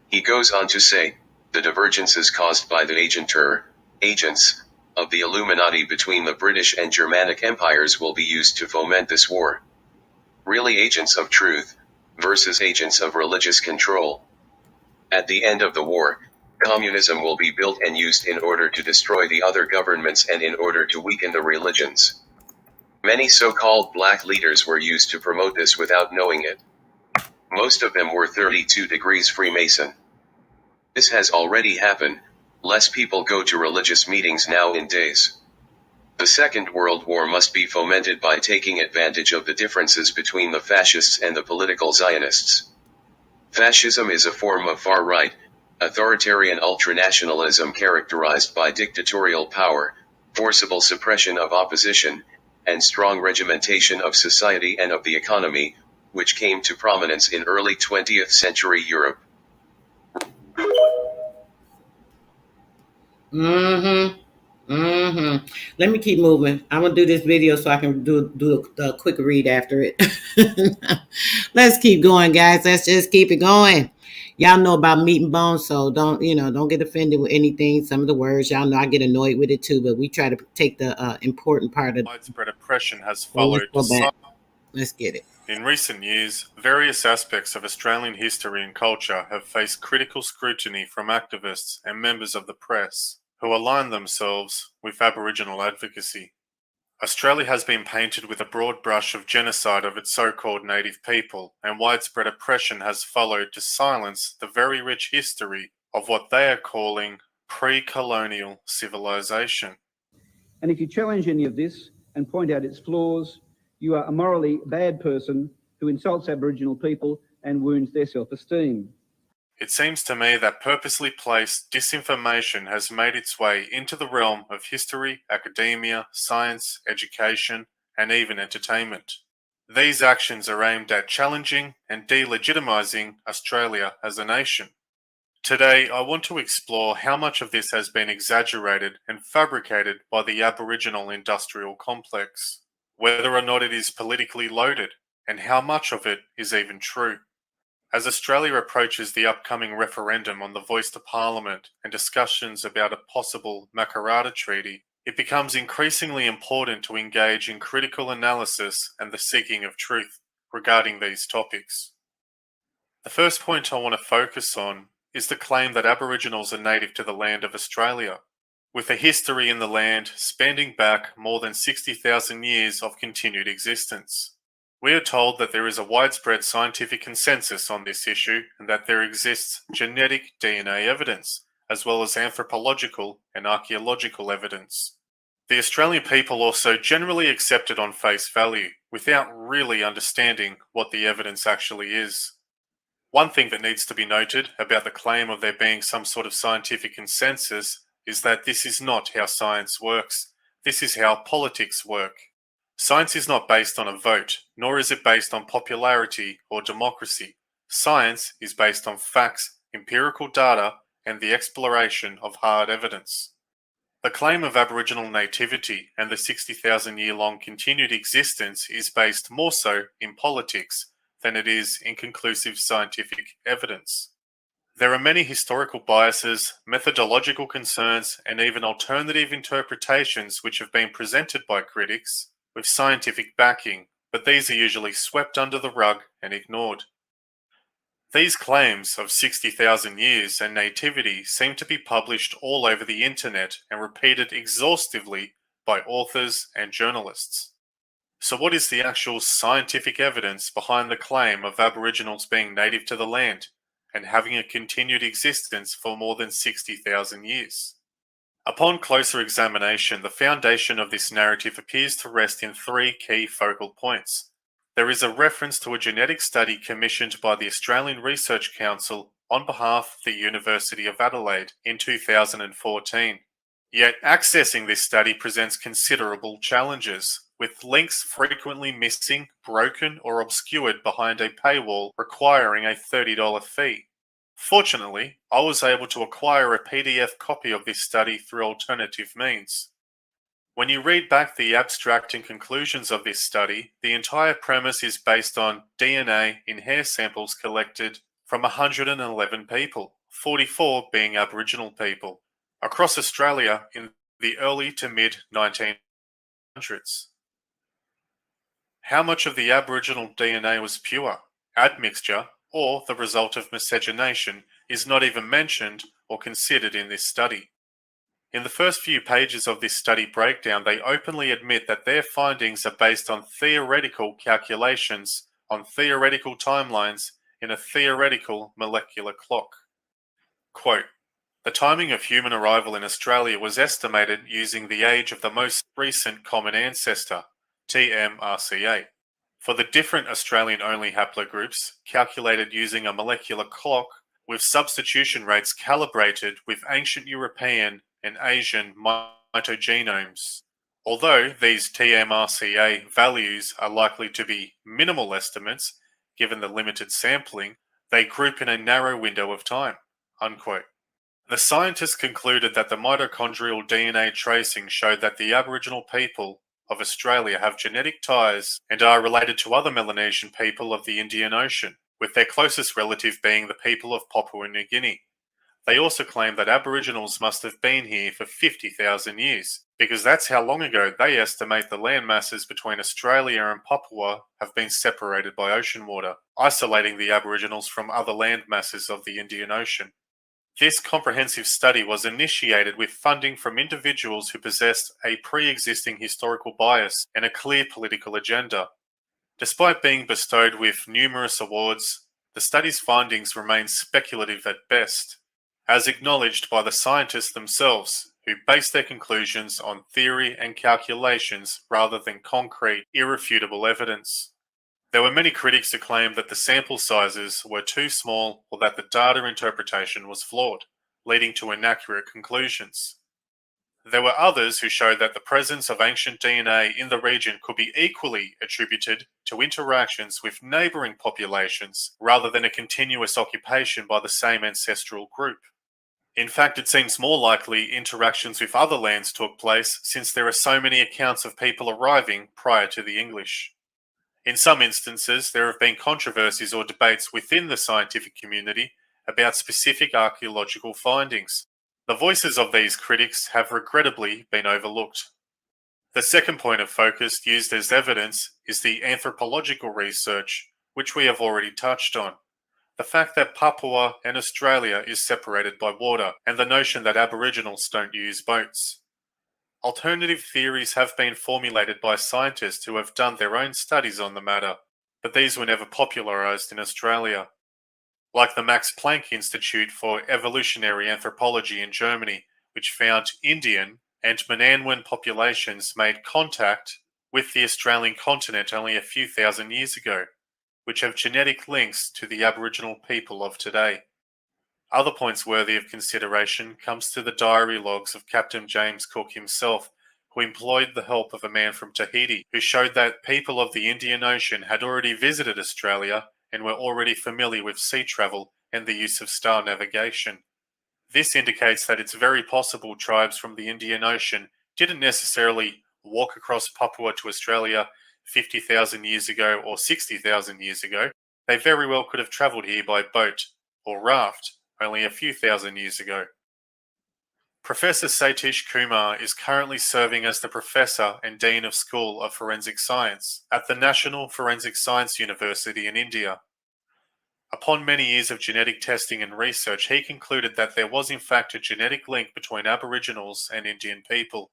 He goes on to say, the divergences caused by the agents of the Illuminati between the British and Germanic empires will be used to foment this war. Really, agents of truth versus agents of religious control. At the end of the war, communism will be built and used in order to destroy the other governments and in order to weaken the religions. Many so-called black leaders were used to promote this without knowing it. Most of them were 32 degrees Freemason. This has already happened. Less people go to religious meetings nowadays. The Second World War must be fomented by taking advantage of the differences between the fascists and the political Zionists. Fascism is a form of far-right, authoritarian ultranationalism characterized by dictatorial power, forcible suppression of opposition, and strong regimentation of society and of the economy, which came to prominence in early 20th century Europe. Let me keep moving. I'm gonna do this video so I can do a quick read after it. Let's keep going, guys. Let's just keep it going. Y'all know about meat and bones, so don't get offended with anything. Some of the words, y'all know I get annoyed with it too, but we try to take the important part of widespread oppression has followed. Let's get it. In recent years, various aspects of Australian history and culture have faced critical scrutiny from activists and members of the press who align themselves with Aboriginal advocacy. Australia has been painted with a broad brush of genocide of its so-called native people, and widespread oppression has followed to silence the very rich history of what they are calling pre-colonial civilization. And if you challenge any of this and point out its flaws, you are a morally bad person who insults Aboriginal people and wounds their self-esteem. It seems to me that purposely placed disinformation has made its way into the realm of history, academia, science, education, and even entertainment. These actions are aimed at challenging and delegitimizing Australia as a nation. Today, I want to explore how much of this has been exaggerated and fabricated by the Aboriginal industrial complex, whether or not it is politically loaded, and how much of it is even true. As Australia approaches the upcoming referendum on the voice to Parliament and discussions about a possible Makarrata Treaty, it becomes increasingly important to engage in critical analysis and the seeking of truth regarding these topics. The first point I want to focus on is the claim that Aboriginals are native to the land of Australia, with a history in the land spanning back more than 60,000 years of continued existence. We are told that there is a widespread scientific consensus on this issue and that there exists genetic DNA evidence, as well as anthropological and archaeological evidence. The Australian people also generally accept it on face value, without really understanding what the evidence actually is. One thing that needs to be noted about the claim of there being some sort of scientific consensus is that this is not how science works. This is how politics work. Science is not based on a vote, nor is it based on popularity or democracy. Science is based on facts, empirical data, and the exploration of hard evidence. The claim of Aboriginal nativity and the 60,000-year-long continued existence is based more so in politics than it is in conclusive scientific evidence. There are many historical biases, methodological concerns, and even alternative interpretations which have been presented by critics with scientific backing, but these are usually swept under the rug and ignored. These claims of 60,000 years and nativity seem to be published all over the internet and repeated exhaustively by authors and journalists. So what is the actual scientific evidence behind the claim of Aboriginals being native to the land and having a continued existence for more than 60,000 years? Upon closer examination, the foundation of this narrative appears to rest in three key focal points. There is a reference to a genetic study commissioned by the Australian Research Council on behalf of the University of Adelaide in 2014. Yet accessing this study presents considerable challenges, with links frequently missing, broken, or obscured behind a paywall requiring a $30 fee. Fortunately, I was able to acquire a PDF copy of this study through alternative means. When you read back the abstract and conclusions of this study, the entire premise is based on DNA in hair samples collected from 111 people, 44 being Aboriginal people, across Australia in the early to mid-1900s. How much of the Aboriginal DNA was pure, admixture, or the result of miscegenation is not even mentioned or considered in this study. In the first few pages of this study breakdown, they openly admit that their findings are based on theoretical calculations, on theoretical timelines, in a theoretical molecular clock. Quote, "The timing of human arrival in Australia was estimated using the age of the most recent common ancestor, TMRCA. For the different Australian-only haplogroups, calculated using a molecular clock with substitution rates calibrated with ancient European and Asian mitogenomes. Although these TMRCA values are likely to be minimal estimates, given the limited sampling, they group in a narrow window of time." Unquote. The scientists concluded that the mitochondrial DNA tracing showed that the Aboriginal people of Australia have genetic ties and are related to other Melanesian people of the Indian Ocean, with their closest relative being the people of Papua New Guinea. They also claim that Aboriginals must have been here for 50,000 years, because that's how long ago they estimate the land masses between Australia and Papua have been separated by ocean water, isolating the Aboriginals from other land masses of the Indian Ocean. This comprehensive study was initiated with funding from individuals who possessed a pre-existing historical bias and a clear political agenda. Despite being bestowed with numerous awards, the study's findings remain speculative at best, as acknowledged by the scientists themselves, who based their conclusions on theory and calculations rather than concrete, irrefutable evidence. There were many critics who claimed that the sample sizes were too small or that the data interpretation was flawed, leading to inaccurate conclusions. There were others who showed that the presence of ancient DNA in the region could be equally attributed to interactions with neighbouring populations rather than a continuous occupation by the same ancestral group. In fact, it seems more likely interactions with other lands took place since there are so many accounts of people arriving prior to the English. In some instances, there have been controversies or debates within the scientific community about specific archaeological findings. The voices of these critics have regrettably been overlooked. The second point of focus used as evidence is the anthropological research, which we have already touched on. The fact that Papua and Australia is separated by water, and the notion that Aboriginals don't use boats. Alternative theories have been formulated by scientists who have done their own studies on the matter, but these were never popularized in Australia. Like the Max Planck Institute for Evolutionary Anthropology in Germany, which found Indian and Mananwan populations made contact with the Australian continent only a few thousand years ago, which have genetic links to the Aboriginal people of today. Other points worthy of consideration comes to the diary logs of Captain James Cook himself, who employed the help of a man from Tahiti, who showed that people of the Indian Ocean had already visited Australia and were already familiar with sea travel and the use of star navigation. This indicates that it's very possible tribes from the Indian Ocean didn't necessarily walk across Papua to Australia 50,000 years ago or 60,000 years ago. They very well could have travelled here by boat or raft only a few thousand years ago. Professor Satish Kumar is currently serving as the Professor and Dean of School of Forensic Science at the National Forensic Science University in India. Upon many years of genetic testing and research, he concluded that there was in fact a genetic link between Aboriginals and Indian people.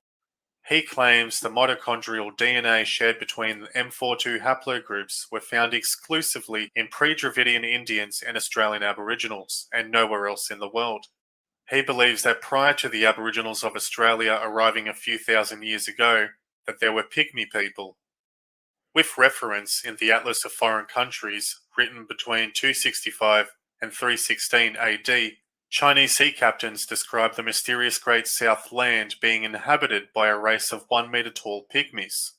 He claims the mitochondrial DNA shared between the M42 haplogroups were found exclusively in pre-Dravidian Indians and Australian Aboriginals, and nowhere else in the world. He believes that prior to the Aboriginals of Australia arriving a few thousand years ago, that there were pygmy people. With reference in the Atlas of Foreign Countries, written between 265 and 316 AD, Chinese sea captains describe the mysterious Great South Land being inhabited by a race of 1 metre tall pygmies.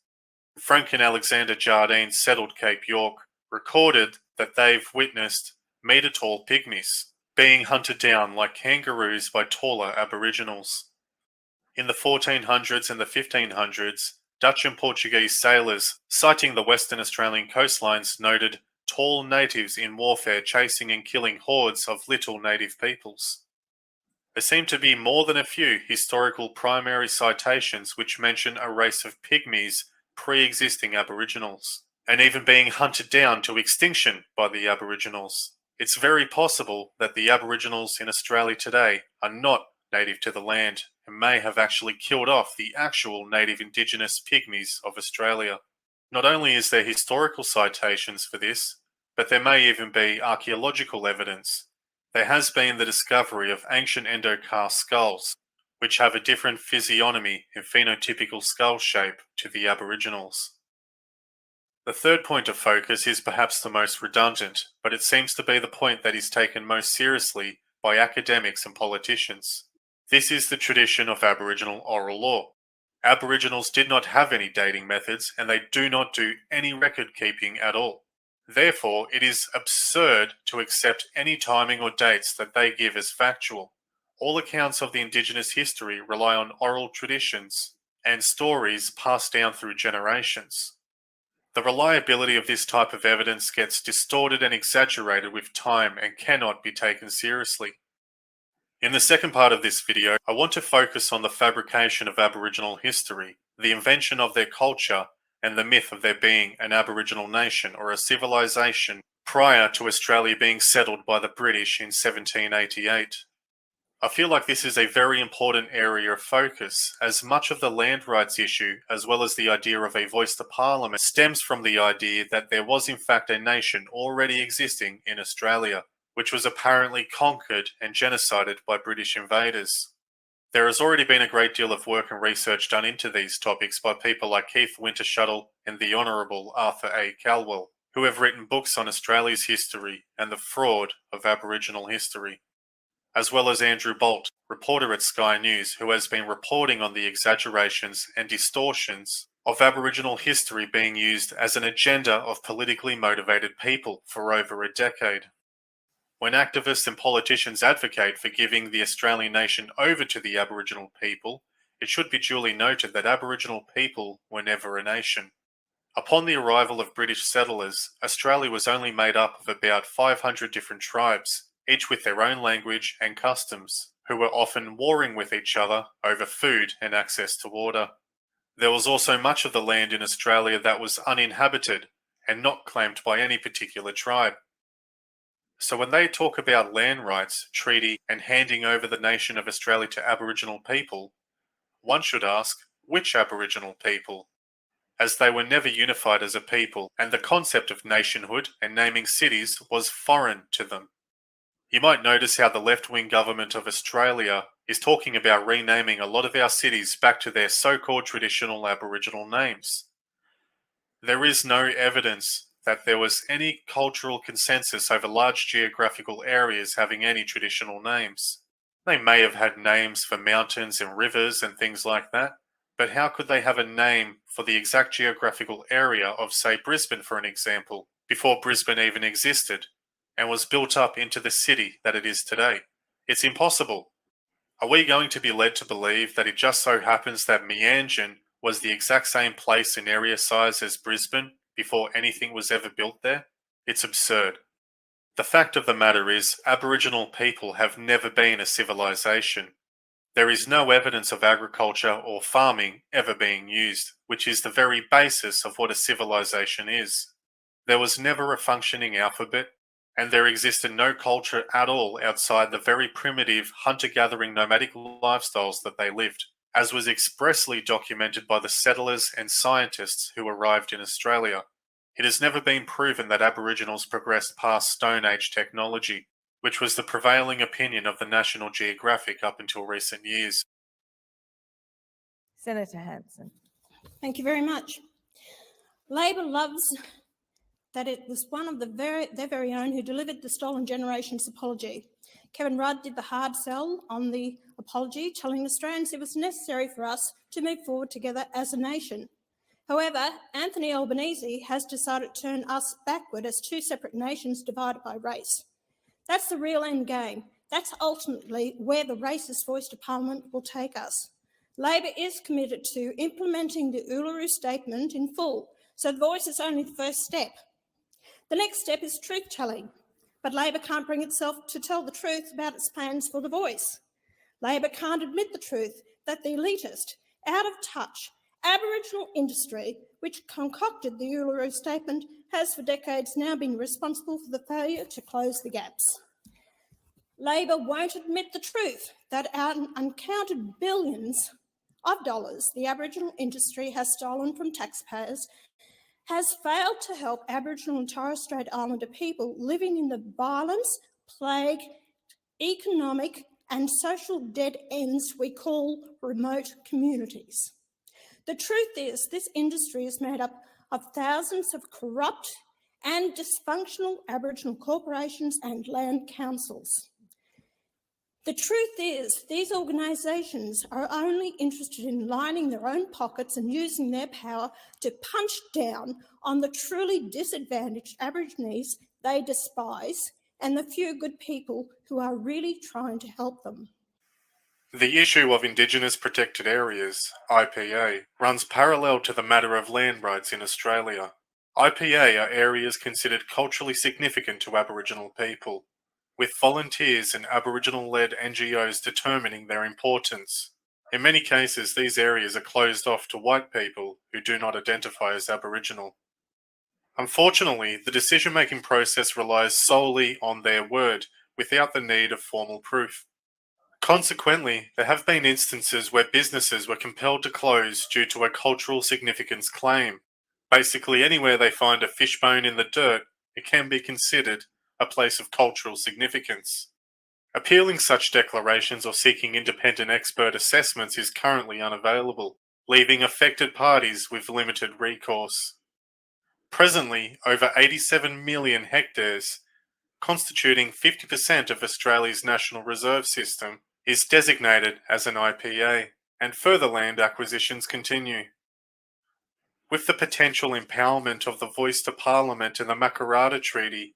Frank and Alexander Jardine settled Cape York, recorded that they've witnessed metre tall pygmies being hunted down like kangaroos by taller Aboriginals. In the 1400s and the 1500s, Dutch and Portuguese sailors, sighting the Western Australian coastlines, noted tall natives in warfare chasing and killing hordes of little native peoples. There seem to be more than a few historical primary citations which mention a race of pygmies pre-existing Aboriginals, and even being hunted down to extinction by the Aboriginals. It's very possible that the Aboriginals in Australia today are not native to the land and may have actually killed off the actual native indigenous pygmies of Australia. Not only is there historical citations for this, but there may even be archaeological evidence. There has been the discovery of ancient endokarst skulls, which have a different physiognomy and phenotypical skull shape to the Aboriginals. The third point of focus is perhaps the most redundant, but it seems to be the point that is taken most seriously by academics and politicians. This is the tradition of Aboriginal oral law. Aboriginals did not have any dating methods, and they do not do any record keeping at all. Therefore, it is absurd to accept any timing or dates that they give as factual. All accounts of the Indigenous history rely on oral traditions and stories passed down through generations. The reliability of this type of evidence gets distorted and exaggerated with time and cannot be taken seriously. In the second part of this video, I want to focus on the fabrication of Aboriginal history, the invention of their culture, and the myth of there being an Aboriginal nation or a civilization prior to Australia being settled by the British in 1788. I feel like this is a very important area of focus, as much of the land rights issue, as well as the idea of a voice to Parliament, stems from the idea that there was in fact a nation already existing in Australia, which was apparently conquered and genocided by British invaders. There has already been a great deal of work and research done into these topics by people like Keith Wintershuttle and the Honourable Arthur A. Calwell, who have written books on Australia's history and the fraud of Aboriginal history, as well as Andrew Bolt, reporter at Sky News, who has been reporting on the exaggerations and distortions of Aboriginal history being used as an agenda of politically motivated people for over a decade. When activists and politicians advocate for giving the Australian nation over to the Aboriginal people, it should be duly noted that Aboriginal people were never a nation. Upon the arrival of British settlers, Australia was only made up of about 500 different tribes, each with their own language and customs, who were often warring with each other over food and access to water. There was also much of the land in Australia that was uninhabited and not claimed by any particular tribe. So when they talk about land rights, treaty, and handing over the nation of Australia to Aboriginal people, one should ask, which Aboriginal people? As they were never unified as a people, and the concept of nationhood and naming cities was foreign to them. You might notice how the left-wing government of Australia is talking about renaming a lot of our cities back to their so-called traditional Aboriginal names. There is no evidence that there was any cultural consensus over large geographical areas having any traditional names. They may have had names for mountains and rivers and things like that, but how could they have a name for the exact geographical area of, say, Brisbane, for an example, before Brisbane even existed and was built up into the city that it is today? It's impossible. Are we going to be led to believe that it just so happens that Meanjin was the exact same place in area size as Brisbane before anything was ever built there? It's absurd. The fact of the matter is, Aboriginal people have never been a civilization. There is no evidence of agriculture or farming ever being used, which is the very basis of what a civilization is. There was never a functioning alphabet, and there existed no culture at all outside the very primitive hunter-gathering nomadic lifestyles that they lived, as was expressly documented by the settlers and scientists who arrived in Australia. It has never been proven that Aboriginals progressed past Stone Age technology, which was the prevailing opinion of the National Geographic up until recent years. Senator Hanson. Thank you very much. Labor loves that it was one of their very own who delivered the Stolen Generations apology. Kevin Rudd did the hard sell on the apology, telling Australians it was necessary for us to move forward together as a nation. However, Anthony Albanese has decided to turn us backward as two separate nations divided by race. That's the real end game. That's ultimately where the racist voice to Parliament will take us. Labor is committed to implementing the Uluru Statement in full, so the voice is only the first step. The next step is truth-telling, but Labor can't bring itself to tell the truth about its plans for the voice. Labor can't admit the truth that the elitist, out-of-touch, Aboriginal industry, which concocted the Uluru Statement, has for decades now been responsible for the failure to close the gaps. Labor won't admit the truth that out of uncounted billions of dollars the Aboriginal industry has stolen from taxpayers has failed to help Aboriginal and Torres Strait Islander people living in the violence, plague, economic and social dead ends we call remote communities. The truth is, this industry is made up of thousands of corrupt and dysfunctional Aboriginal corporations and land councils. The truth is, these organisations are only interested in lining their own pockets and using their power to punch down on the truly disadvantaged Aborigines they despise and the few good people who are really trying to help them. The issue of Indigenous Protected Areas, IPA, runs parallel to the matter of land rights in Australia. IPA are areas considered culturally significant to Aboriginal people, with volunteers and Aboriginal-led NGOs determining their importance. In many cases, these areas are closed off to white people who do not identify as Aboriginal. Unfortunately, the decision-making process relies solely on their word, without the need of formal proof. Consequently, there have been instances where businesses were compelled to close due to a cultural significance claim. Basically, anywhere they find a fishbone in the dirt, it can be considered a place of cultural significance. Appealing such declarations or seeking independent expert assessments is currently unavailable, leaving affected parties with limited recourse. Presently, over 87 million hectares, constituting 50% of Australia's National Reserve System, is designated as an IPA, and further land acquisitions continue. With the potential empowerment of the voice to Parliament in the Makarrata Treaty,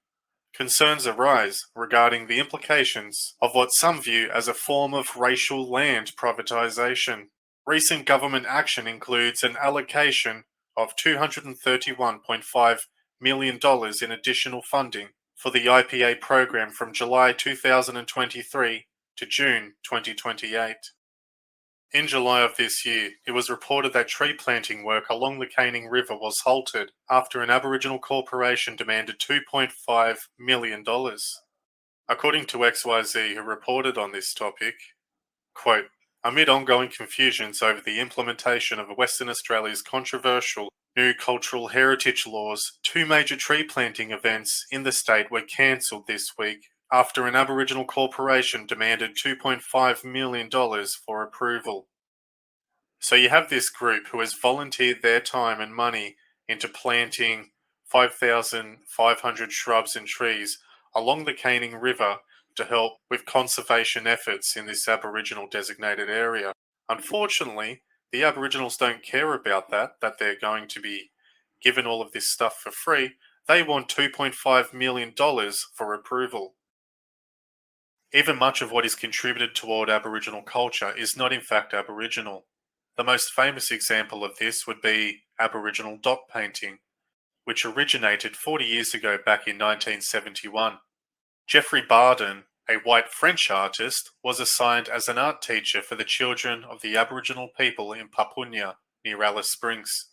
concerns arise regarding the implications of what some view as a form of racial land privatisation. Recent government action includes an allocation of $231.5 million in additional funding for the IPA program from July 2023 to June 2028. In July of this year, it was reported that tree planting work along the Canning River was halted after an Aboriginal corporation demanded $2.5 million. According to XYZ, who reported on this topic, quote, amid ongoing confusions over the implementation of Western Australia's controversial new cultural heritage laws, 2 major tree planting events in the state were cancelled this week after an Aboriginal corporation demanded $2.5 million for approval. So you have this group who has volunteered their time and money into planting 5,500 shrubs and trees along the Canning River to help with conservation efforts in this Aboriginal designated area. Unfortunately, the Aboriginals don't care about that they're going to be given all of this stuff for free. They want $2.5 million for approval. Even much of what is contributed toward Aboriginal culture is not in fact Aboriginal. The most famous example of this would be Aboriginal dot painting, which originated 40 years ago back in 1971. Geoffrey Barden, a white French artist, was assigned as an art teacher for the children of the Aboriginal people in Papunya, near Alice Springs.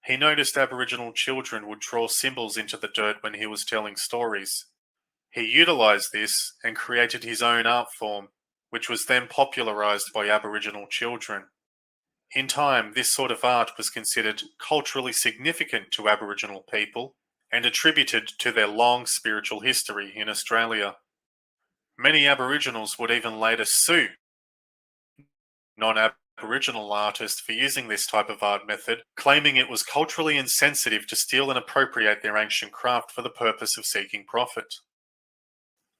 He noticed Aboriginal children would draw symbols into the dirt when he was telling stories. He utilised this and created his own art form, which was then popularised by Aboriginal children. In time, this sort of art was considered culturally significant to Aboriginal people and attributed to their long spiritual history in Australia. Many Aboriginals would even later sue non-Aboriginal artists for using this type of art method, claiming it was culturally insensitive to steal and appropriate their ancient craft for the purpose of seeking profit.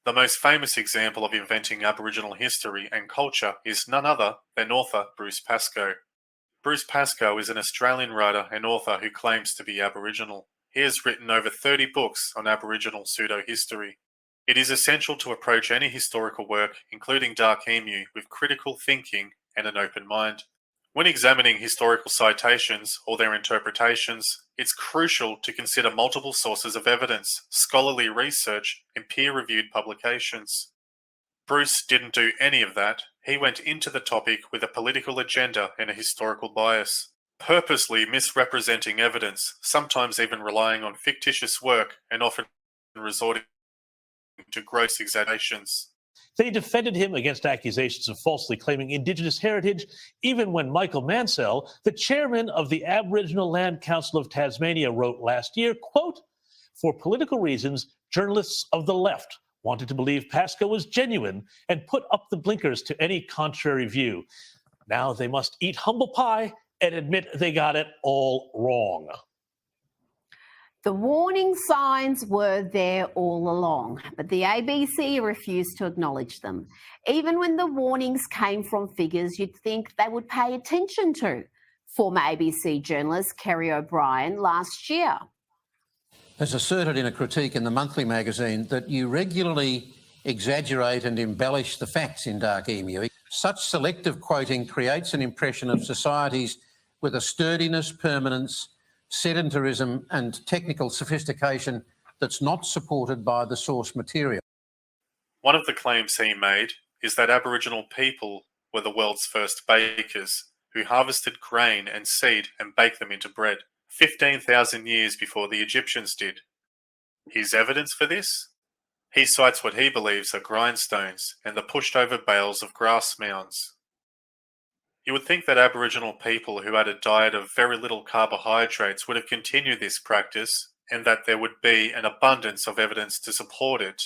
The most famous example of inventing Aboriginal history and culture is none other than author Bruce Pascoe. Bruce Pascoe is an Australian writer and author who claims to be Aboriginal. He has written over 30 books on Aboriginal pseudo-history. It is essential to approach any historical work, including Dark Emu, with critical thinking and an open mind. When examining historical citations or their interpretations, it's crucial to consider multiple sources of evidence, scholarly research, and peer-reviewed publications. Bruce didn't do any of that. He went into the topic with a political agenda and a historical bias, purposely misrepresenting evidence, sometimes even relying on fictitious work and often resorting to gross exaggerations. They defended him against accusations of falsely claiming Indigenous heritage, even when Michael Mansell, the chairman of the Aboriginal Land Council of Tasmania, wrote last year, quote, for political reasons, journalists of the left wanted to believe Pascoe was genuine and put up the blinkers to any contrary view. Now they must eat humble pie and admit they got it all wrong. The warning signs were there all along, but the ABC refused to acknowledge them, even when the warnings came from figures you'd think they would pay attention to. Former ABC journalist Kerry O'Brien last year has asserted in a critique in the monthly magazine that you regularly exaggerate and embellish the facts in Dark Emu. Such selective quoting creates an impression of societies with a sturdiness, permanence, sedentarism and technical sophistication that's not supported by the source material. One of the claims he made is that Aboriginal people were the world's first bakers, who harvested grain and seed and baked them into bread, 15,000 years before the Egyptians did. His evidence for this? He cites what he believes are grindstones and the pushed-over bales of grass mounds. You would think that Aboriginal people who had a diet of very little carbohydrates would have continued this practice and that there would be an abundance of evidence to support it.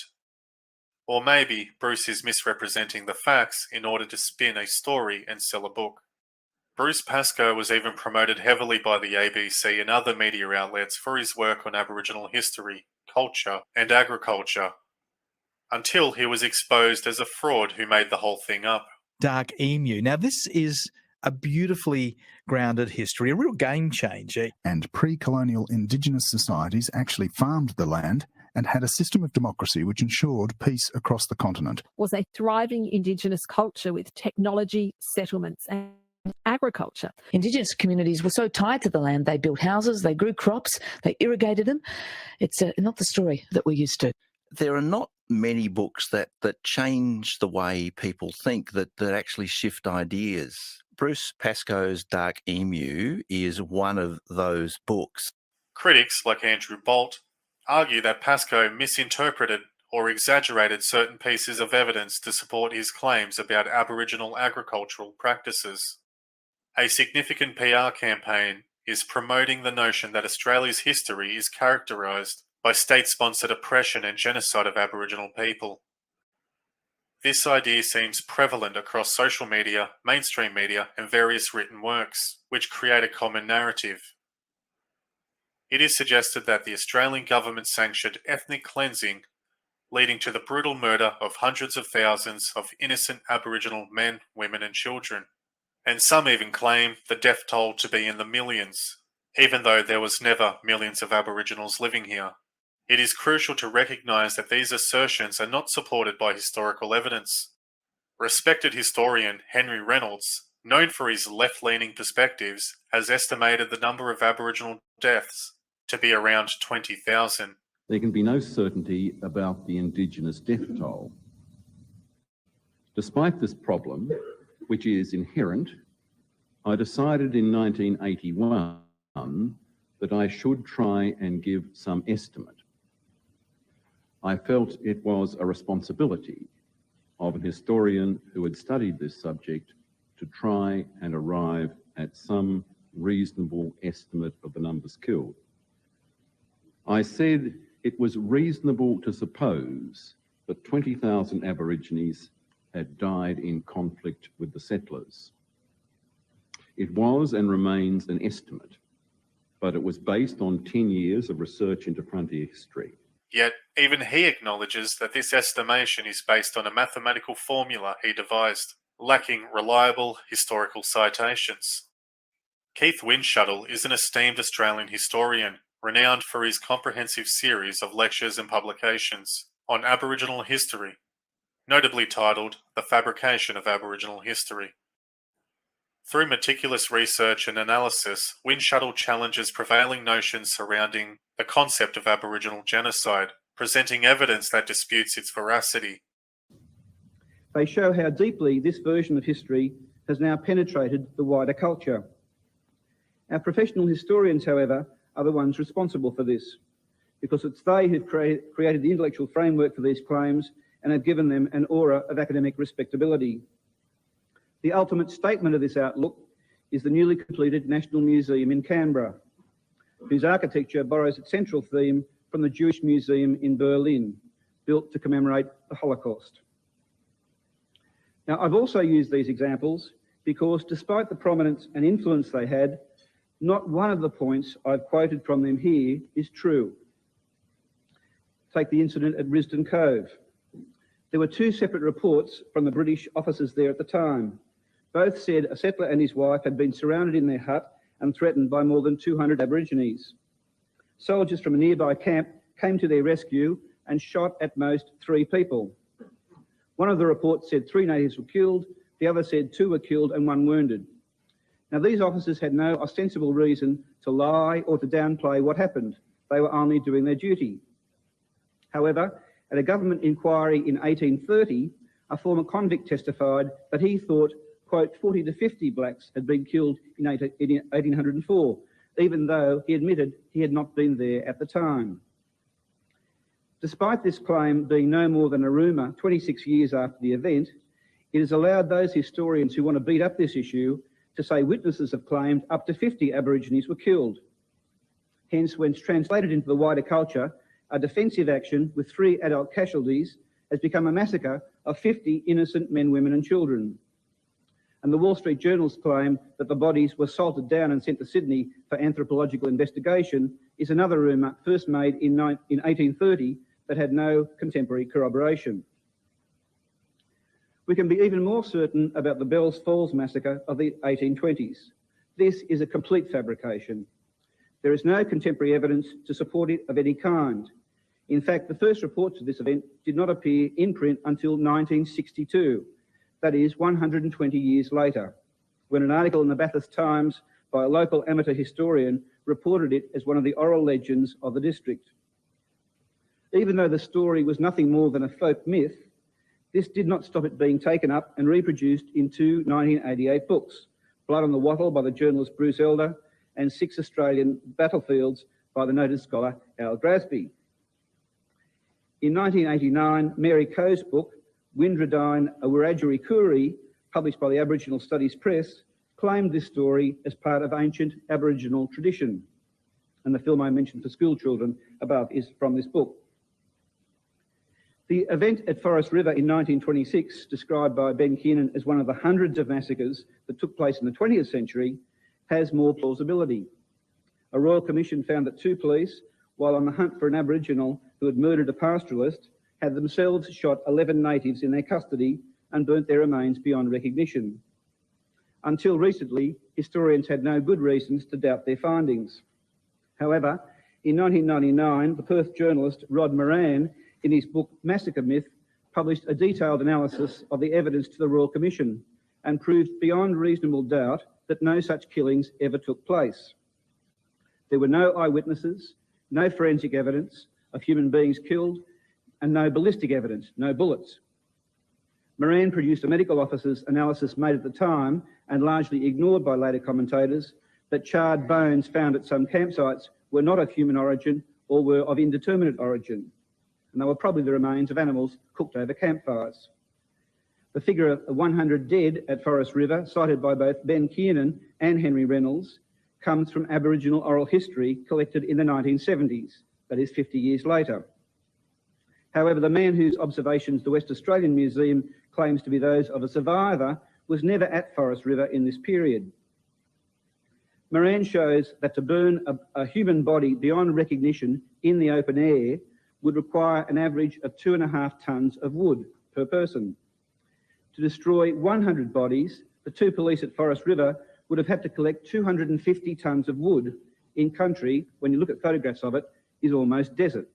Or maybe Bruce is misrepresenting the facts in order to spin a story and sell a book. Bruce Pascoe was even promoted heavily by the ABC and other media outlets for his work on Aboriginal history, culture, and agriculture, until he was exposed as a fraud who made the whole thing up. Dark Emu. Now, this is a beautifully grounded history, a real game changer. And pre-colonial Indigenous societies actually farmed the land and had a system of democracy which ensured peace across the continent. Was a thriving Indigenous culture with technology, settlements and agriculture. Indigenous communities were so tied to the land, they built houses, they grew crops, they irrigated them. It's not the story that we're used to. There are not many books that change the way people think, that actually shift ideas. Bruce Pascoe's Dark Emu is one of those books. Critics, like Andrew Bolt, argue that Pascoe misinterpreted or exaggerated certain pieces of evidence to support his claims about Aboriginal agricultural practices. A significant PR campaign is promoting the notion that Australia's history is characterised by state-sponsored oppression and genocide of Aboriginal people. This idea seems prevalent across social media, mainstream media, and various written works, which create a common narrative. It is suggested that the Australian government sanctioned ethnic cleansing, leading to the brutal murder of hundreds of thousands of innocent Aboriginal men, women, and children. And some even claim the death toll to be in the millions, even though there was never millions of Aboriginals living here. It is crucial to recognise that these assertions are not supported by historical evidence. Respected historian Henry Reynolds, known for his left-leaning perspectives, has estimated the number of Aboriginal deaths to be around 20,000. There can be no certainty about the Indigenous death toll. Despite this problem, which is inherent, I decided in 1981 that I should try and give some estimate. I felt it was a responsibility of an historian who had studied this subject to try and arrive at some reasonable estimate of the numbers killed. I said it was reasonable to suppose that 20,000 Aborigines had died in conflict with the settlers. It was and remains an estimate, but it was based on 10 years of research into frontier history. Yet, even he acknowledges that this estimation is based on a mathematical formula he devised, lacking reliable historical citations. Keith Windschuttle is an esteemed Australian historian, renowned for his comprehensive series of lectures and publications on Aboriginal history, notably titled The Fabrication of Aboriginal History. Through meticulous research and analysis, Windschuttle challenges prevailing notions surrounding the concept of Aboriginal genocide, presenting evidence that disputes its veracity. They show how deeply this version of history has now penetrated the wider culture. Our professional historians, however, are the ones responsible for this, because it's they who've created the intellectual framework for these claims and have given them an aura of academic respectability. The ultimate statement of this outlook is the newly completed National Museum in Canberra, whose architecture borrows its central theme from the Jewish Museum in Berlin, built to commemorate the Holocaust. Now, I've also used these examples because, despite the prominence and influence they had, not one of the points I've quoted from them here is true. Take the incident at Risdon Cove. There were two separate reports from the British officers there at the time. Both said a settler and his wife had been surrounded in their hut and threatened by more than 200 Aborigines. Soldiers from a nearby camp came to their rescue and shot at most 3 people. One of the reports said 3 natives were killed, the other said 2 were killed and 1 wounded. Now, these officers had no ostensible reason to lie or to downplay what happened. They were only doing their duty. However, at a government inquiry in 1830, a former convict testified that he thought, quote, 40 to 50 blacks had been killed in 1804, even though he admitted he had not been there at the time. Despite this claim being no more than a rumour 26 years after the event, it has allowed those historians who want to beat up this issue to say witnesses have claimed up to 50 Aborigines were killed. Hence, when translated into the wider culture, a defensive action with 3 adult casualties has become a massacre of 50 innocent men, women and children. And the Wall Street Journal's claim that the bodies were salted down and sent to Sydney for anthropological investigation is another rumour first made in 1830 that had no contemporary corroboration. We can be even more certain about the Bells Falls massacre of the 1820s. This is a complete fabrication. There is no contemporary evidence to support it of any kind. In fact, the first reports of this event did not appear in print until 1962, that is 120 years later, when an article in the Bathurst Times by a local amateur historian reported it as one of the oral legends of the district. Even though the story was nothing more than a folk myth, this did not stop it being taken up and reproduced in 2 1988 books, Blood on the Wattle by the journalist Bruce Elder and 6 Australian Battlefields by the noted scholar Al Grasby. In 1989, Mary Coe's book, Windradine, a Wiradjuri Koori, published by the Aboriginal Studies Press, claimed this story as part of ancient Aboriginal tradition. And the film I mentioned for school children above is from this book. The event at Forest River in 1926, described by Ben Kiernan as one of the hundreds of massacres that took place in the 20th century, has more plausibility. A Royal Commission found that 2 police, while on the hunt for an Aboriginal who had murdered a pastoralist, had themselves shot 11 natives in their custody and burnt their remains beyond recognition. Until recently, historians had no good reasons to doubt their findings. However, in 1999, the Perth journalist Rod Moran, in his book Massacre Myth, published a detailed analysis of the evidence to the Royal Commission and proved beyond reasonable doubt that no such killings ever took place. There were no eyewitnesses, no forensic evidence of human beings killed, and no ballistic evidence, no bullets. Moran produced a medical officer's analysis made at the time and largely ignored by later commentators that charred bones found at some campsites were not of human origin or were of indeterminate origin, and they were probably the remains of animals cooked over campfires. The figure of 100 dead at Forest River, cited by both Ben Kiernan and Henry Reynolds, comes from Aboriginal oral history collected in the 1970s, that is 50 years later. However, the man whose observations the West Australian Museum claims to be those of a survivor was never at Forest River in this period. Moran shows that to burn a human body beyond recognition in the open air would require an average of 2.5 tonnes of wood per person. To destroy 100 bodies, the 2 police at Forest River would have had to collect 250 tonnes of wood in country, when you look at photographs of it, is almost desert.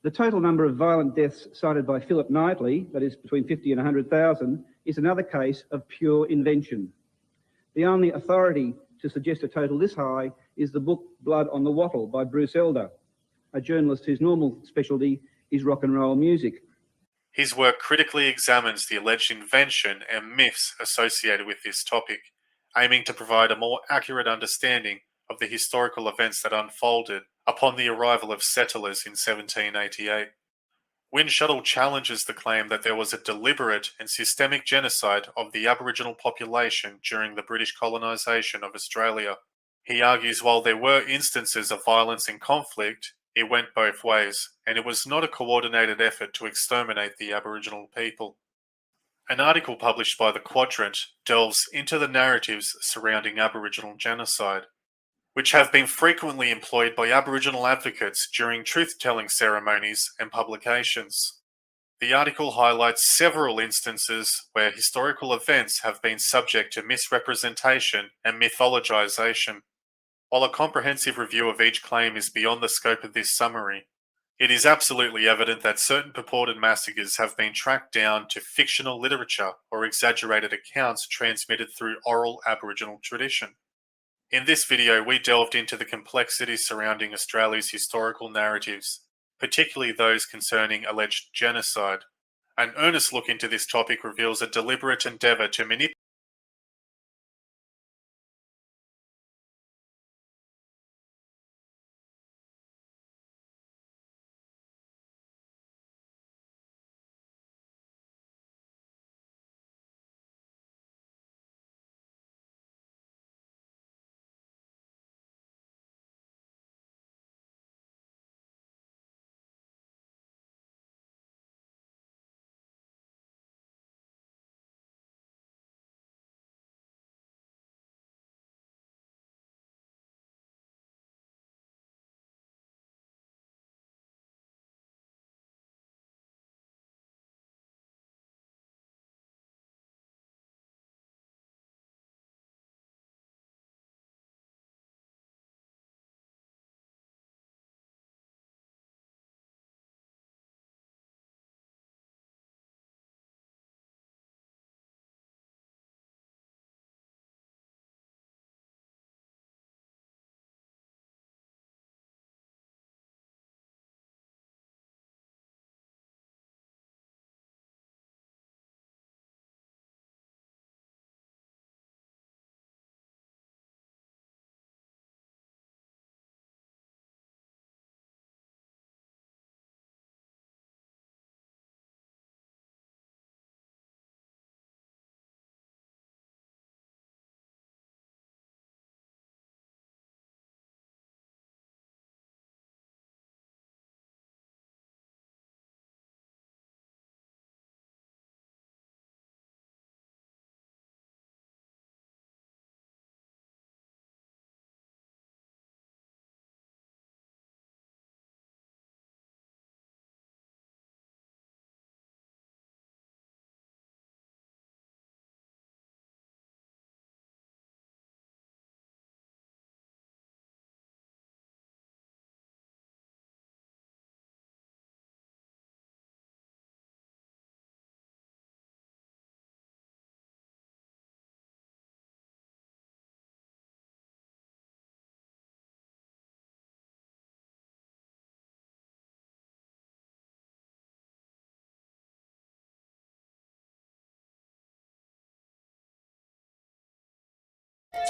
The total number of violent deaths cited by Philip Knightley, that is between 50 and 100,000, is another case of pure invention. The only authority to suggest a total this high is the book Blood on the Wattle by Bruce Elder, a journalist whose normal specialty is rock and roll music. His work critically examines the alleged invention and myths associated with this topic, aiming to provide a more accurate understanding of the historical events that unfolded upon the arrival of settlers in 1788. Windshuttle challenges the claim that there was a deliberate and systemic genocide of the Aboriginal population during the British colonisation of Australia. He argues while there were instances of violence and conflict, it went both ways, and it was not a coordinated effort to exterminate the Aboriginal people. An article published by The Quadrant delves into the narratives surrounding Aboriginal genocide, which have been frequently employed by Aboriginal advocates during truth-telling ceremonies and publications. The article highlights several instances where historical events have been subject to misrepresentation and mythologization. While a comprehensive review of each claim is beyond the scope of this summary, it is absolutely evident that certain purported massacres have been tracked down to fictional literature or exaggerated accounts transmitted through oral Aboriginal tradition. In this video, we delved into the complexities surrounding Australia's historical narratives, particularly those concerning alleged genocide. An earnest look into this topic reveals a deliberate endeavour to manipulate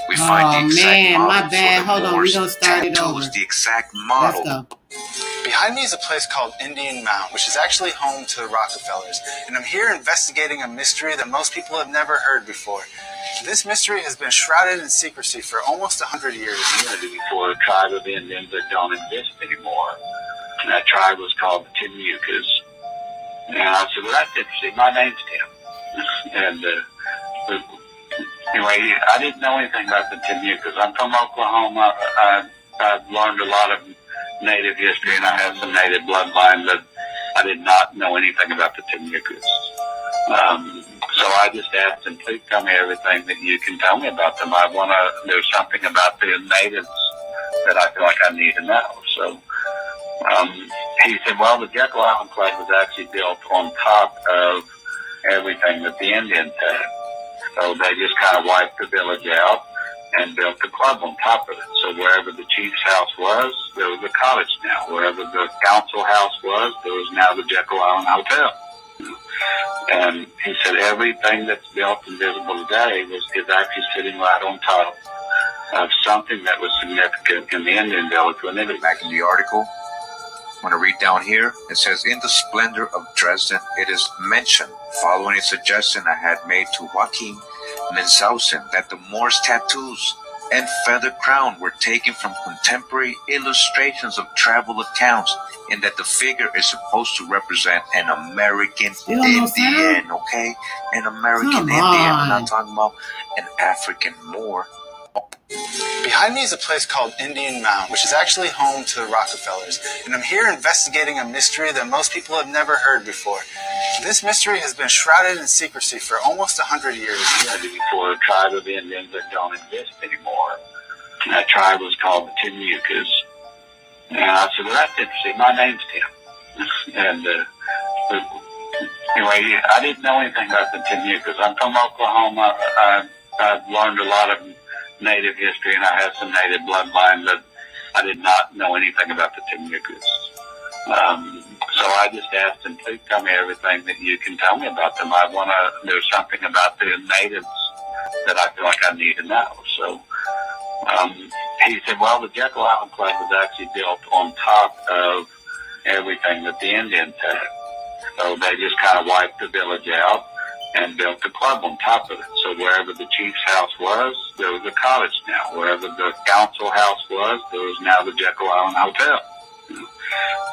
We find the exact model my bad. Hold on, we're gonna start it over. The exact model. Let's go. Behind me is a place called Indian Mound, which is actually home to the Rockefellers, and I'm here investigating a mystery that most people have never heard before. This mystery has been shrouded in secrecy for almost 100 years. Before a tribe of Indians that don't exist anymore. And that tribe was called the Timucas. And I said, well, that's interesting. My name's Tim. And anyway, I didn't know anything about the Timucas. I'm from Oklahoma. I've learned a lot of Native history, and I have some Native bloodline, but I did not know anything about the Timucas. So I just asked him, please tell me everything that you can tell me about them. There's something about the natives that I feel like I need to know. So he said, well, the Jekyll Island Club was actually built on top of everything that the Indians had. So they just kind of wiped the village out and built the club on top of it. So wherever the chief's house was, there was a cottage now. Wherever the council house was, there was now the Jekyll Island Hotel. And he said everything that's built and visible today is actually sitting right on top of something that was significant in the Indian village when they were back in the article. I'm going to read down here. It says, in the splendor of Dresden, it is mentioned, following a suggestion I had made to Joachim Munchausen, that the Moor's tattoos and feather crown were taken from contemporary illustrations of travel accounts, and that the figure is supposed to represent an American Indian, okay? An American Indian. We're not talking about an African Moor. Behind me is a place called Indian Mound, which is actually home to the Rockefellers, and I'm here investigating a mystery that most people have never heard before. This mystery has been shrouded in secrecy for almost 100 years. Before a tribe of Indians that don't exist anymore. And that tribe was called the Timucas. And I said, well, that's interesting. My name's Tim. And anyway, I didn't know anything about the Timucas. I'm from Oklahoma. I've learned a lot of Native history, and I have some Native bloodline, but I did not know anything about the Timucas. So I just asked him, please tell me everything that you can tell me about them. There's something about the natives that I feel like I need to know. So he said, well, the Jekyll Island Club was actually built on top of everything that the Indians had. So they just kind of wiped the village out and built the club on top of it. So wherever the chief's house was, there was a cottage now. Wherever the council house was, there was now the Jekyll Island Hotel.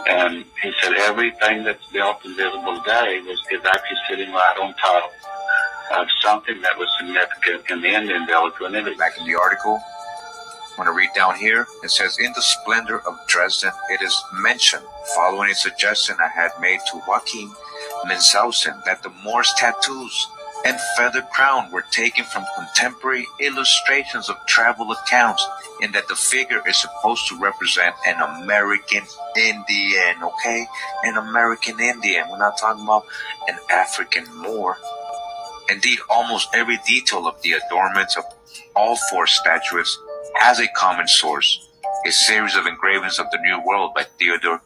And he said everything that's built and visible today is actually sitting right on top of something that was significant in the Indian village when they were back in the article. I'm going to read down here. It says, in the splendor of Dresden, it is mentioned, following a suggestion I had made to Joachim Munchausen, that the Moor's tattoos and feather crown were taken from contemporary illustrations of travel accounts, and that the figure is supposed to represent an American Indian, okay? An American Indian. We're not talking about an African Moor. Indeed, almost every detail of the adornments of all four statuettes has a common source, a series of engravings of the New World by Theodore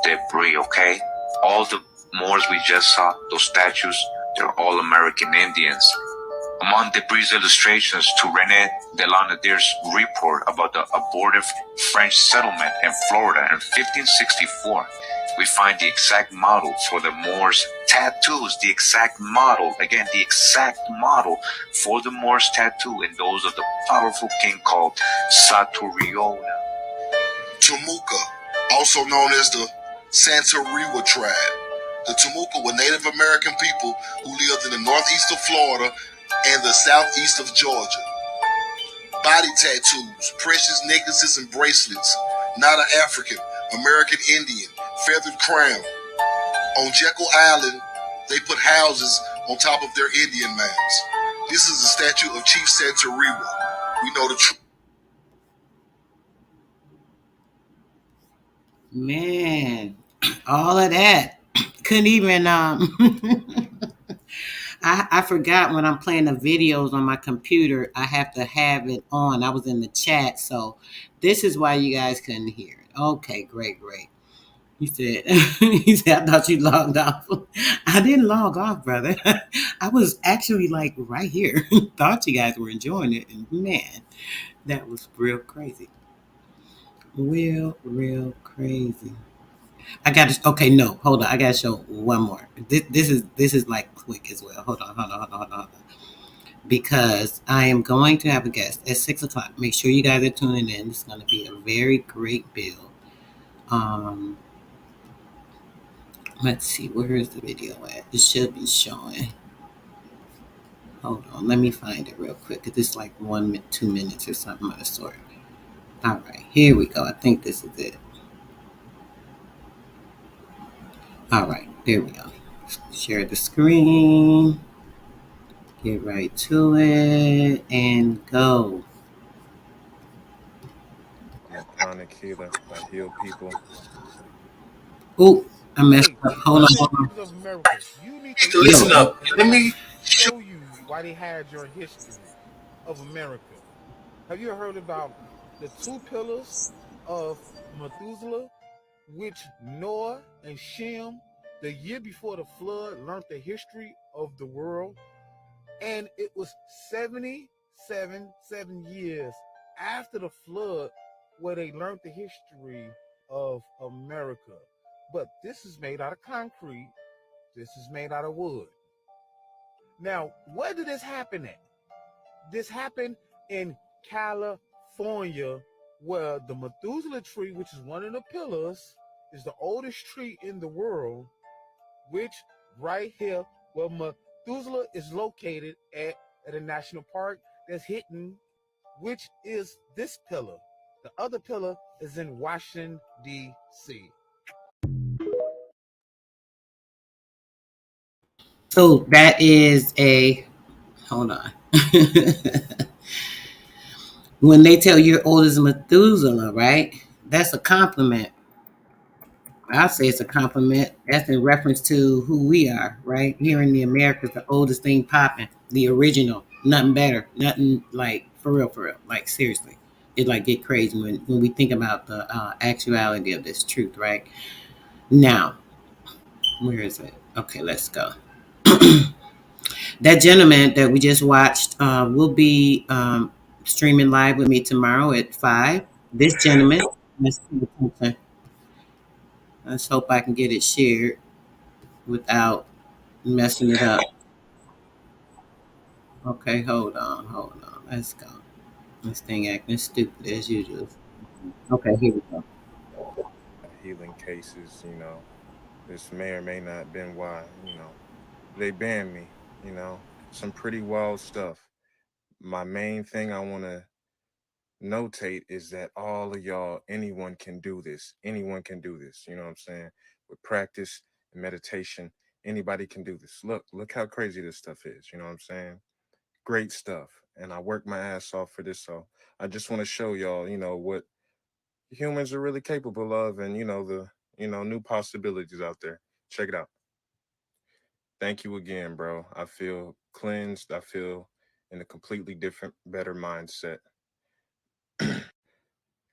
de Brie, okay? All the Moors we just saw, those statues, they're all American Indians. Among Debris' illustrations to René de Lanaudière's report about the abortive French settlement in Florida in 1564, we find the exact model for the Moors' tattoos, the exact model, again, the exact model for the Moors' tattoo in those of the powerful king called Saturiona. Timucua, also known as the Santeria tribe. The Timucua were Native American people who lived in the northeast of Florida and the southeast of Georgia. Body tattoos, precious necklaces and bracelets, not an African, American Indian, feathered crown. On Jekyll Island, they put houses on top of their Indian mounds. This is a statue of Chief Santeria. We know the truth. Man, all of that. Couldn't even I forgot when I'm playing the videos on my computer, I have to have it on. I was in the chat, so this is why you guys couldn't hear it. Okay, great. He said, he said, I thought you logged off. I didn't log off, brother. I was actually like right here. Thought you guys were enjoying it. And man, that was real crazy. Real crazy. I got to, okay, no, hold on. I got to show one more. This is like quick as well. Hold on. Because I am going to have a guest at 6 o'clock. Make sure you guys are tuning in. It's going to be a very great bill. Let's see, where is the video at? It should be showing. Hold on, let me find it real quick because it's like 2 minutes or something of the sort. All right, here we go. I think this is it. All right, there we go. Share the screen. Get right to it and go. I'm a chronic healer. I heal people. Oh, I messed up. Hold on. Of America. You need to listen up. Let me show you why they had your history of America. Have you heard about the two pillars of Methuselah, which Noah and Shem, the year before the flood, learned the history of the world? And it was 77 years after the flood where they learned the history of America. But this is made out of concrete. This is made out of wood. Now, where did this happen at? This happened in California, where the Methuselah tree, which is one of the pillars, is the oldest tree in the world, which right here, where Methuselah is located at a national park that's hidden, which is this pillar. The other pillar is in Washington, D.C. So that is a, hold on. When they tell you're old as Methuselah, right? That's a compliment. I'll say it's a compliment. That's in reference to who we are, right? Here in the Americas, the oldest thing popping, the original, nothing better, nothing like for real, like seriously. It like get crazy when we think about the actuality of this truth, right? Now, where is it? Okay, let's go. That gentleman that we just watched will be streaming live with me tomorrow at 5. This gentleman, let's see attention. Let's hope I can get it shared without messing it up. Okay, hold on. Let's go. This thing acting stupid as usual. Okay, here we go. Healing cases, this may or may not have been why, they banned me, some pretty wild stuff. My main thing I want to notate is that all of y'all, anyone can do this. Anyone can do this. You know what I'm saying? With practice and meditation, anybody can do this. Look how crazy this stuff is. You know what I'm saying? Great stuff. And I work my ass off for this. So I just want to show y'all, what humans are really capable of and, the, new possibilities out there. Check it out. Thank you again, bro. I feel cleansed. I feel in a completely different, better mindset.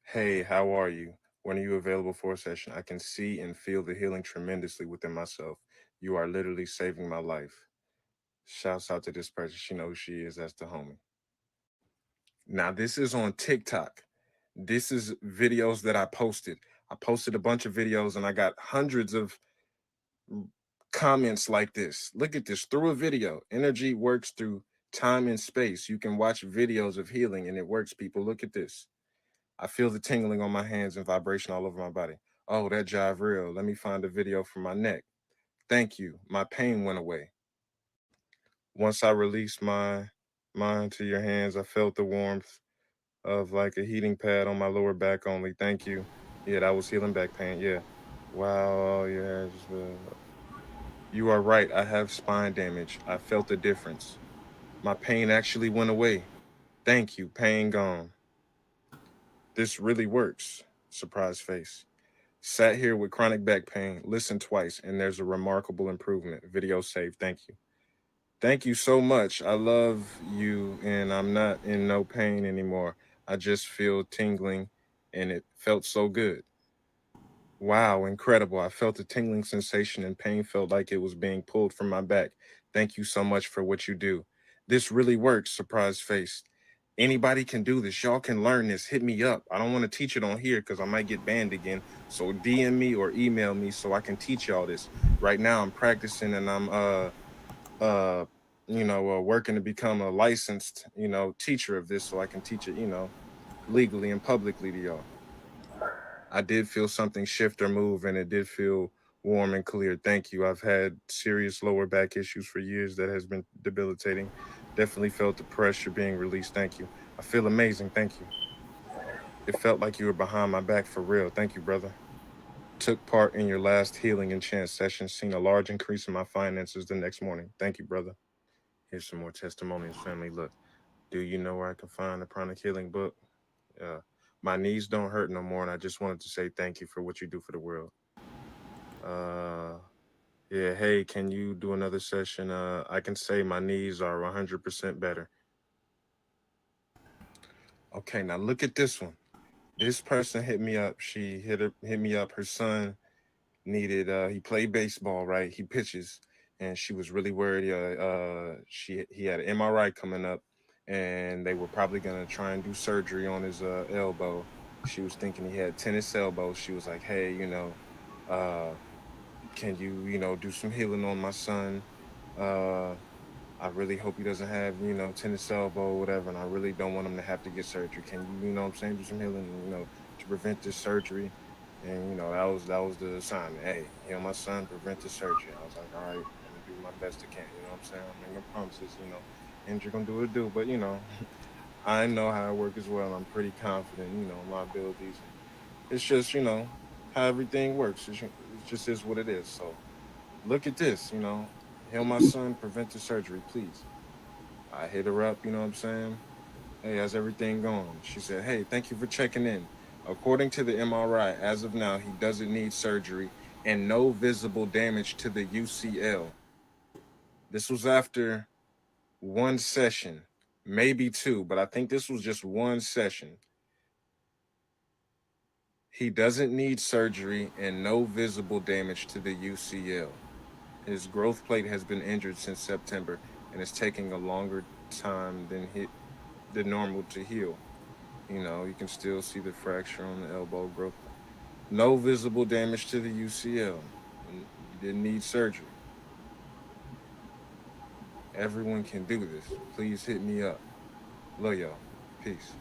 Hey, how are you? When are you available for a session? I can see and feel the healing tremendously within myself. You are literally saving my life. Shouts out to this person. She knows who she is. That's the homie. Now, this is on TikTok. This is videos that I posted. I posted a bunch of videos and I got hundreds of comments like this. Look at this. Through a video. Energy works through time and space. You can watch videos of healing and it works, people. Look at this. I feel the tingling on my hands and vibration all over my body. Oh, that jive real. Let me find a video for my neck. Thank you. My pain went away. Once I released my mind to your hands, I felt the warmth of like a heating pad on my lower back only. Thank you. Yeah, that was healing back pain. Yeah. Wow. Yeah. You are right. I have spine damage. I felt the difference. My pain actually went away. Thank you. Pain gone. This really works. Surprise face. Sat here with chronic back pain, listened twice, and there's a remarkable improvement. Video saved. Thank you. Thank you so much. I love you, and I'm not in no pain anymore. I just feel tingling, and it felt so good. Wow, incredible. I felt a tingling sensation and pain felt like it was being pulled from my back. Thank you so much for what you do. This really works, surprised face. Anybody can do this. Y'all can learn this. Hit me up. I don't want to teach it on here because I might get banned again. So DM me or email me so I can teach y'all this. Right now I'm practicing and I'm uh working to become a licensed, teacher of this so I can teach it, legally and publicly to y'all. I did feel something shift or move, and it did feel warm and clear. Thank you. I've had serious lower back issues for years that has been debilitating. Definitely felt the pressure being released. Thank you. I feel amazing. Thank you. It felt like you were behind my back for real. Thank you, brother. Took part in your last healing and chant session. Seen a large increase in my finances the next morning. Thank you, brother. Here's some more testimonials, family. Look, do you know where I can find the Pranic Healing book? My knees don't hurt no more, and I just wanted to say thank you for what you do for the world. Yeah, hey, can you do another session? I can say my knees are 100% better. Okay, now look at this one. This person hit me up. She hit me up. Her son needed, he played baseball, right? He pitches, and she was really worried. He had an MRI coming up, and they were probably gonna try and do surgery on his elbow. She was thinking he had tennis elbow. She was like, hey, can you, do some healing on my son? I really hope he doesn't have, tennis elbow or whatever, and I really don't want him to have to get surgery. Can you, what I'm saying, do some healing, to prevent this surgery? And, that was the assignment. Hey, my son, prevent the surgery. I was like, all right, I'm gonna do my best I can, what I'm saying? I'm making promises, Andrew gonna do what it do, but, I know how I work as well. I'm pretty confident, in my abilities. It's just, how everything works. It just is what it is. So look at this, heal my son, prevent the surgery, please. I hit her up, what I'm saying? Hey, how's everything going? She said, hey, thank you for checking in. According to the MRI, as of now, he doesn't need surgery and no visible damage to the UCL. This was after one session, maybe two, but I think this was just one session. He doesn't need surgery and no visible damage to the UCL. His growth plate has been injured since September and it's taking a longer time than normal to heal. You can still see the fracture on the elbow growth. No visible damage to the UCL. You didn't need surgery. Everyone can do this. Please hit me up. Love y'all. Peace.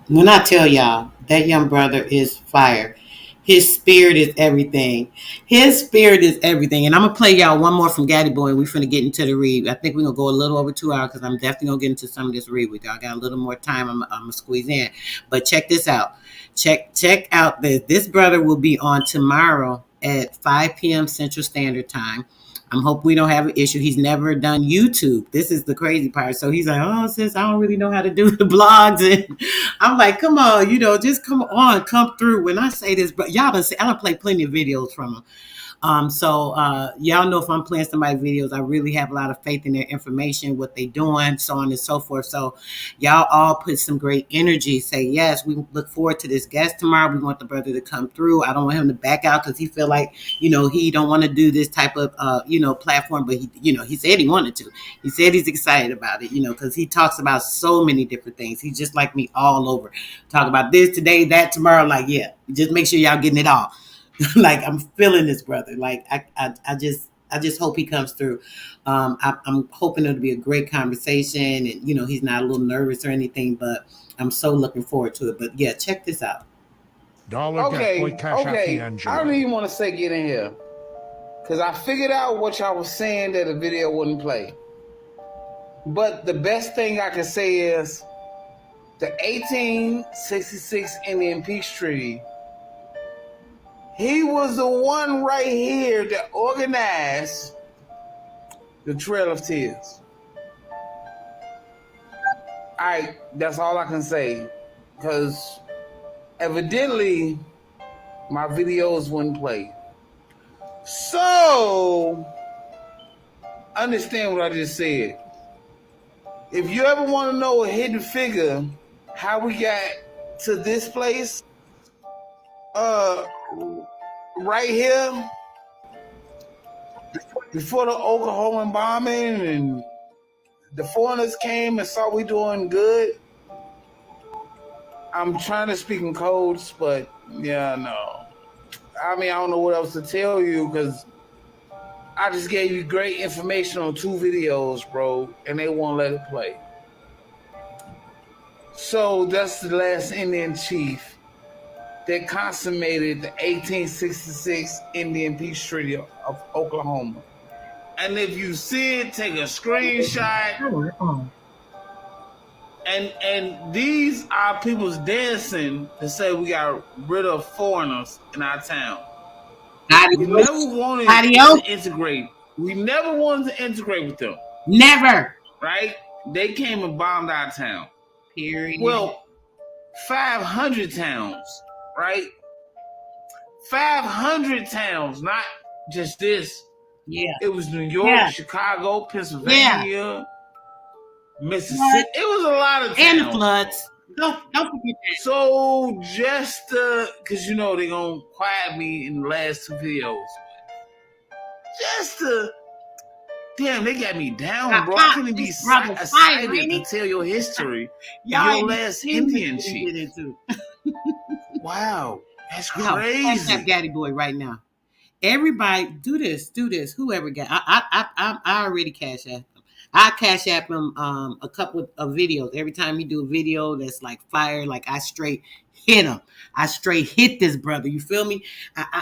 When I tell y'all that young brother is fire, his spirit is everything. His spirit is everything. And I'm gonna play y'all one more from Gaddy Boy, and we're finna get into the read. I think we're gonna go a little over 2 hours because I'm definitely gonna get into some of this read with y'all. I got a little more time. I'm gonna squeeze in. But check this out. Check out this brother will be on tomorrow at 5 p.m. Central Standard Time. I'm hoping we don't have an issue. He's never done YouTube. This is the crazy part. So he's like, oh, sis, I don't really know how to do the blogs. And I'm like, come on, just come on, come through. When I say this, but y'all done see, I done play plenty of videos from him. So y'all know if I'm playing somebody's videos, I really have a lot of faith in their information, what they doing, so on and so forth. So y'all all put some great energy. Say, yes, we look forward to this guest tomorrow. We want the brother to come through. I don't want him to back out because he feel like, he don't want to do this type of, platform. But he said he wanted to. He said he's excited about it, because he talks about so many different things. He's just like me all over. Talk about this today, that tomorrow. Like, yeah, just make sure y'all getting it all. Like, I'm feeling this brother. Like, I just hope he comes through. I'm hoping it'll be a great conversation, and he's not a little nervous or anything, but I'm so looking forward to it. But yeah, check this out. Okay. I don't even want to say get in here, because I figured out what y'all was saying that the video wouldn't play. But the best thing I can say is the 1866 Indian Peace Treaty. He was the one right here that organized the Trail of Tears. All right, that's all I can say, because evidently my videos wouldn't play. So understand what I just said. If you ever want to know a hidden figure, how we got to this place, Right here, before the Oklahoma bombing and the foreigners came and saw we doing good. I'm trying to speak in codes, but yeah, no. I mean, I don't know what else to tell you because I just gave you great information on 2 videos, bro, and they won't let it play. So that's the last Indian chief that consummated the 1866 Indian Peace Treaty of Oklahoma. And if you see it, take a screenshot. And these are people's dancing to say we got rid of foreigners in our town. We never wanted to integrate. We never wanted to integrate with them. Never. Right? They came and bombed our town. Period. Well, 500 towns, right? 500 towns, not just this. Yeah. It was New York, Chicago, Pennsylvania, Mississippi. It was a lot of towns. And the floods. Don't forget that. So just because you know they're gonna quiet me in the last 2 videos. Just damn, they got me down, bro. I couldn't be excited to tell your history. Your last Indian chief. Wow, that's crazy. Cash App Gaddy Boy right now. Everybody, do this. Whoever got, I already cash app him. I cash app him a couple of videos. Every time he do a video that's like fire, like I straight hit him. I straight hit this brother. You feel me?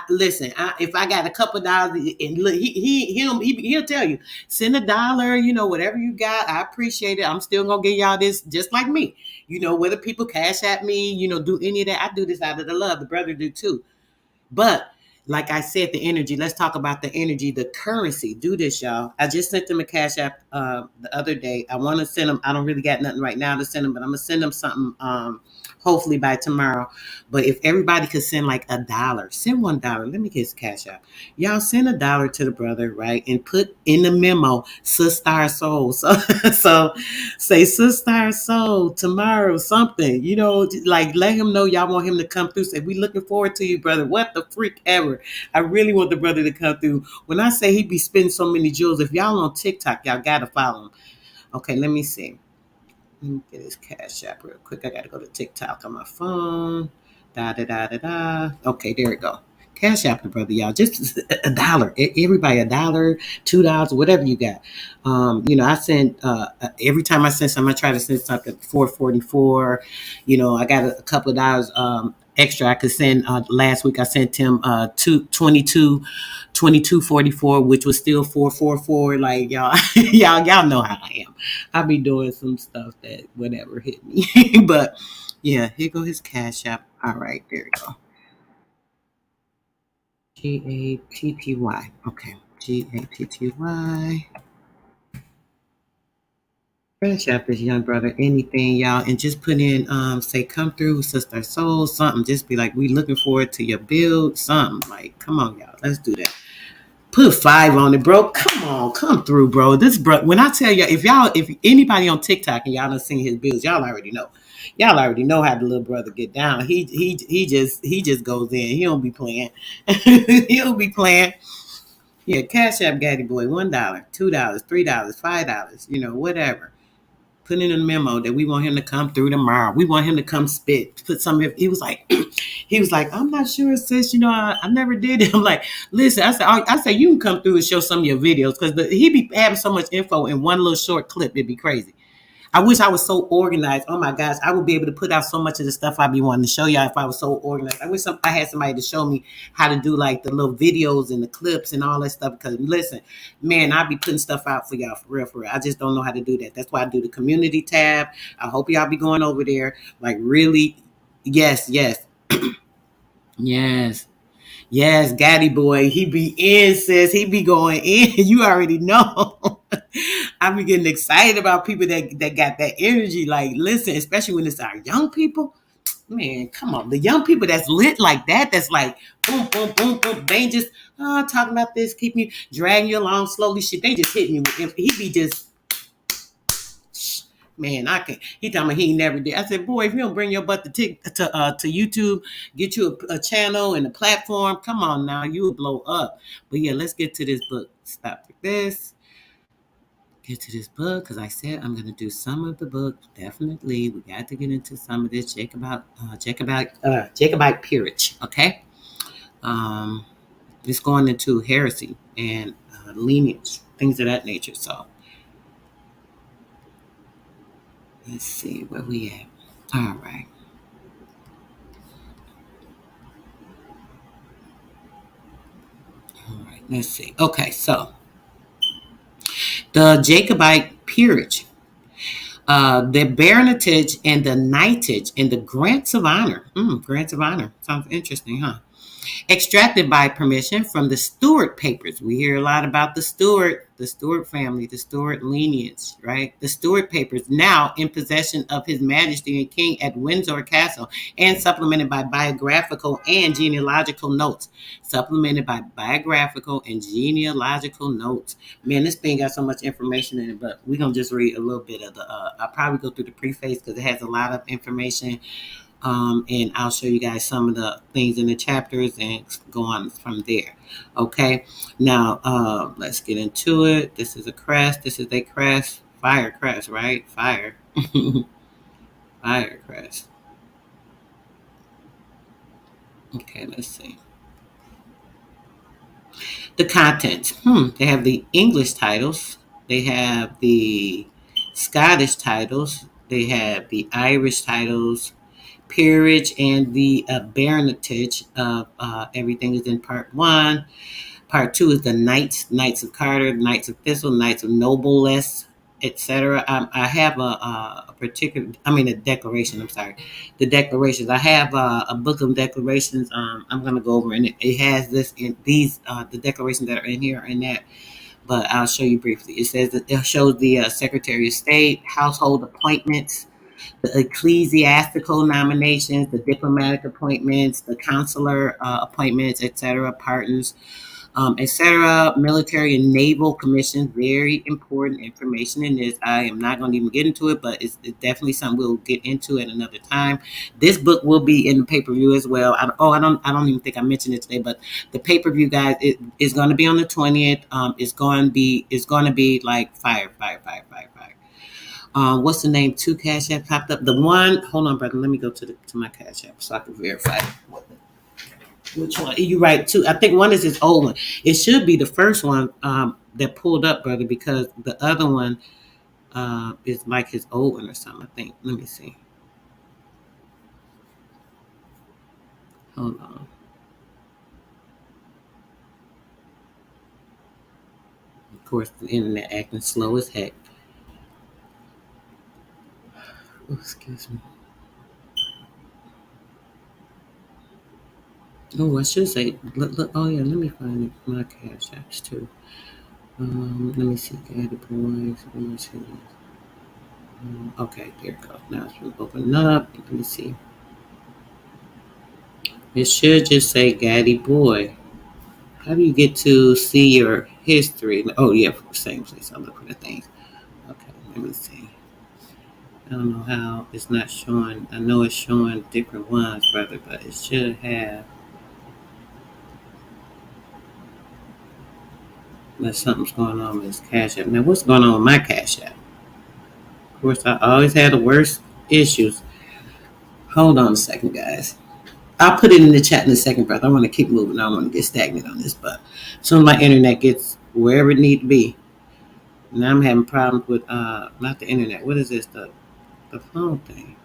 Listen. If I got a couple of dollars, and look, he'll tell you, send $1. You know, whatever you got, I appreciate it. I'm still gonna give y'all this, just like me. You know, whether people cash at me, you know, do any of that, I do this out of the love. The brother do too. But like I said, the energy. Let's talk about the energy, the currency. Do this, y'all. I just sent them a cash app the other day. I want to send them. I don't really got nothing right now to send them, but I'm gonna send them something. Hopefully by tomorrow. But if everybody could send like $1, send $1. Let me get his cash app. Y'all send $1 to the brother, right? And put in the memo, Sistarsoul. So say Sistarsoul tomorrow, something. You know, like let him know y'all want him to come through. Say we looking forward to you, brother. What the freak ever. I really want the brother to come through. When I say he be spending so many jewels, if y'all on TikTok, y'all gotta follow him. Okay, let me see. Let me get his cash app real quick. I got to go to TikTok on my phone. Okay, there we go. Cash app, brother, y'all. Just $1. Everybody $1, $2, whatever you got. You know, I send every time I send something, I try to send something $4.44. You know, I got a couple of dollars extra I could send. Last week I sent him $22.44, which was still $4.44. Like y'all know how I am. I be doing some stuff that whatever hit me. But yeah, here go his cash app. All right, there we go. GATTY. Okay, GATTY. Cash app is young brother. Anything, y'all, and just put in say come through, Sister Soul, something. Just be like, we looking forward to your build, something. Like, come on, y'all, let's do that. Put 5 on it, bro. Come on, come through, bro. This bro, when I tell you, if anybody on TikTok and y'all done seen his builds, y'all already know. Y'all already know how the little brother get down. He just goes in. He don't be playing. He'll be playing. Yeah, Cash App Gaddy Boy, $1, $2, $3, $5, you know, whatever. Put in a memo that we want him to come through tomorrow. We want him to come spit. Put some. He was like, I'm not sure, sis. You know, I never did it. I'm like, listen. I said you can come through and show some of your videos because he be having so much info in one little short clip. It'd be crazy. I wish I was so organized. Oh my gosh, I would be able to put out so much of the stuff I'd be wanting to show y'all if I was so organized. I wish I had somebody to show me how to do like the little videos and the clips and all that stuff. Because listen, man, I'd be putting stuff out for y'all for real. I just don't know how to do that. That's why I do the community tab. I hope y'all be going over there. Like really, yes. Yes, Gaddy Boy, he be in, sis. He be going in. You already know. I be getting excited about people that got that energy. Like, listen, especially when it's our young people. Man, come on. The young people that's lit like that, that's like, boom, boom, boom, boom. They just talking about this, keep me dragging you along slowly. Shit, they just hitting you. He be just, Man, I can. He told me he never did. I said, boy, if you don't bring your butt to YouTube, get you a channel and a platform. Come on now, you will blow up. But yeah, let's get to this book. Stop with this. Get to this book because I said I'm going to do some of the book. Definitely, we got to get into some of this Jacobite peerage. Okay, it's going into heresy and lineage, things of that nature. So let's see where we at. All right. All right, let's see. Okay, so the Jacobite peerage, the baronetage and the knightage and the grants of honor. Grants of honor. Sounds interesting, huh? Extracted by permission from the Stuart papers. We hear a lot about the Stuart family, the Stuart lineage, right? The Stuart papers, now in possession of His Majesty and King at Windsor Castle, and supplemented by biographical and genealogical notes. Supplemented by biographical and genealogical notes. Man, this thing got so much information in it, but we're going to just read a little bit of the, I'll probably go through the preface because it has a lot of information. And I'll show you guys some of the things in the chapters and go on from there. Okay. Now, let's get into it. This is a crest. This is a crest. Fire crest, right? Fire. Fire crest. Okay, let's see. The contents. They have the English titles. They have the Scottish titles. They have the Irish titles. Peerage and the baronetage of everything is in part 1. Part 2 is the Knights of Carter, Knights of Thistle, Knights of Noblesse, etc. I have a declaration. I'm sorry, the declarations. I have a book of declarations. I'm going to go over, and it has this in these the declarations that are in here and that. But I'll show you briefly. It says that it shows the Secretary of State, household appointments, the ecclesiastical nominations, the diplomatic appointments, the consular appointments, etc., pardons, etc., military and naval commissions. Very important information in this. I am not going to even get into it, but it's definitely something we'll get into at another time. This book will be in the pay-per-view as well. I don't even think I mentioned it today, but the pay-per-view, guys, it is going to be on the 20th. It's going to be like fire. What's the name? 2 Cash App popped up. The one, hold on, brother. Let me go to my Cash App so I can verify which one. You right, 2. I think one is his old one. It should be the first one that pulled up, brother, because the other one is like his old one or something, I think. Let me see. Hold on. Of course, the internet acting slow as heck. Oh, excuse me. Oh, I should say, look, oh yeah, let me find it, my Cash Apps too. Let me see, Daddy Boys, let me see. Okay, there it goes. Now it's going to open up. Let me see. It should just say Gaddy Boy. How do you get to see your history? Oh, yeah, same place. I'll look for the things. Okay, let me see. I don't know how it's not showing. I know it's showing different ones, brother, but it should have. Unless something's going on with this Cash App. Now, what's going on with my Cash App? Of course, I always had the worst issues. Hold on a second, guys. I'll put it in the chat in a second, brother. I want to keep moving. I don't want to get stagnant on this, but as soon as my internet gets wherever it needs to be. Now I'm having problems with not the internet. What is this? The phone thing.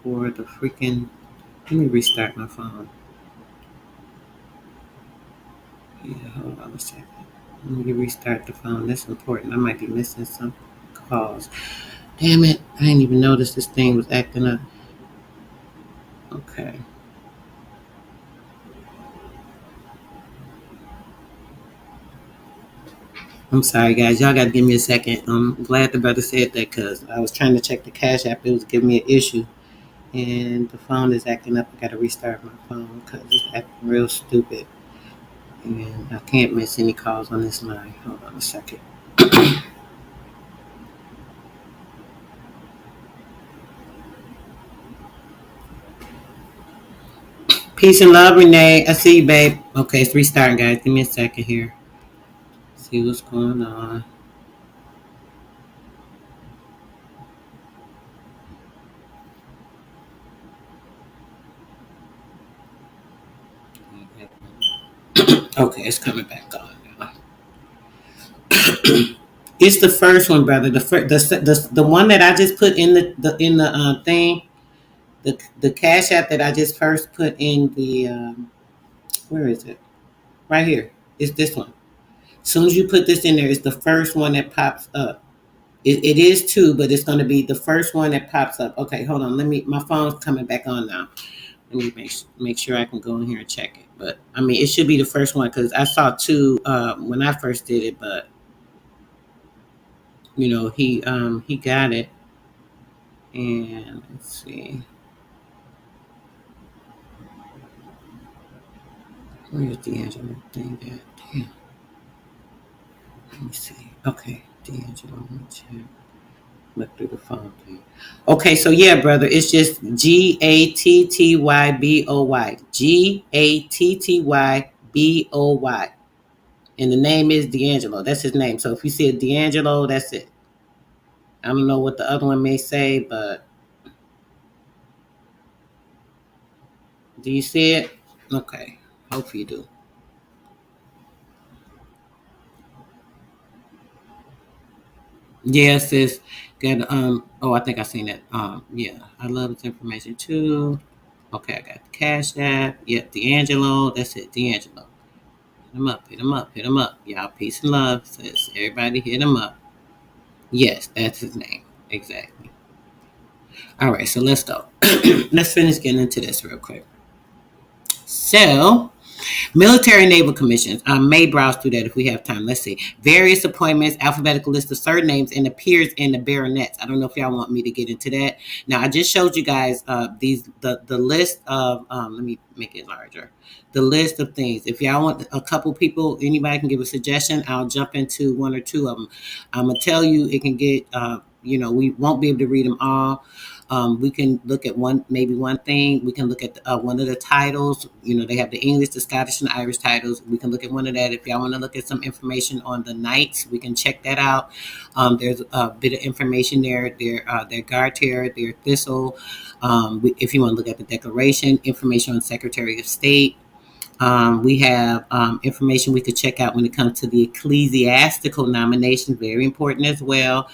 For the freaking. Let me restart my phone. Yeah, hold on a second. Let me restart the phone. That's important. I might be missing some calls. Damn it. I didn't even notice this thing was acting up. Okay. I'm sorry, guys. Y'all got to give me a second. I'm glad the brother said that because I was trying to check the Cash App. It was giving me an issue. And the phone is acting up. I got to restart my phone because it's acting real stupid. And I can't miss any calls on this line. Hold on a second. Peace and love, Renee. I see you, babe. Okay, it's restarting, guys. Give me a second here. See what's going on. Okay, it's coming back on now. It's the first one, brother. The one that I just put in the thing. The Cash App that I just first put in the where is it? Right here. It's this one. As soon as you put this in there, it's the first one that pops up. It is two, but it's going to be the first one that pops up. Okay, hold on. My phone's coming back on now. Let me make sure I can go in here and check it. But I mean, it should be the first one because I saw two when I first did it. But you know, he got it. And let's see. Where's D'Angelo thing at? Damn. Let me see. Okay, D'Angelo. Let me check. Look through the phone thing. Okay, so yeah, brother, it's just GATTYBOY. GATTYBOY. And the name is D'Angelo. That's his name. So if you see a D'Angelo, that's it. I don't know what the other one may say, but do you see it? Okay. Hope you do. Yes, it's got I think I seen that. Yeah, I love this information too. Okay, I got the Cash App. Yep, D'Angelo. That's it, D'Angelo. Hit him up, hit him up, hit him up. Y'all peace and love. Says everybody hit him up. Yes, that's his name. Exactly. All right, so let's go. Let's finish getting into this real quick. So, military and naval commissions. I may browse through that if we have time. Let's see. Various appointments, alphabetical list of surnames, and the peers and the baronets. I don't know if y'all want me to get into that. Now, I just showed you guys the list of, let me make it larger. The list of things. If y'all want a couple people, anybody can give a suggestion. I'll jump into one or two of them. I'm going to tell you it can get, we won't be able to read them all. We can look at maybe one thing. We can look at one of the titles. They have the English, the Scottish, and the Irish titles. We can look at one of that. If y'all want to look at some information on the knights, we can check that out. There's a bit of information there. Their Garter, their Thistle. If you want to look at the Declaration, information on Secretary of State. We have information we could check out when it comes to the ecclesiastical nomination, very important as well.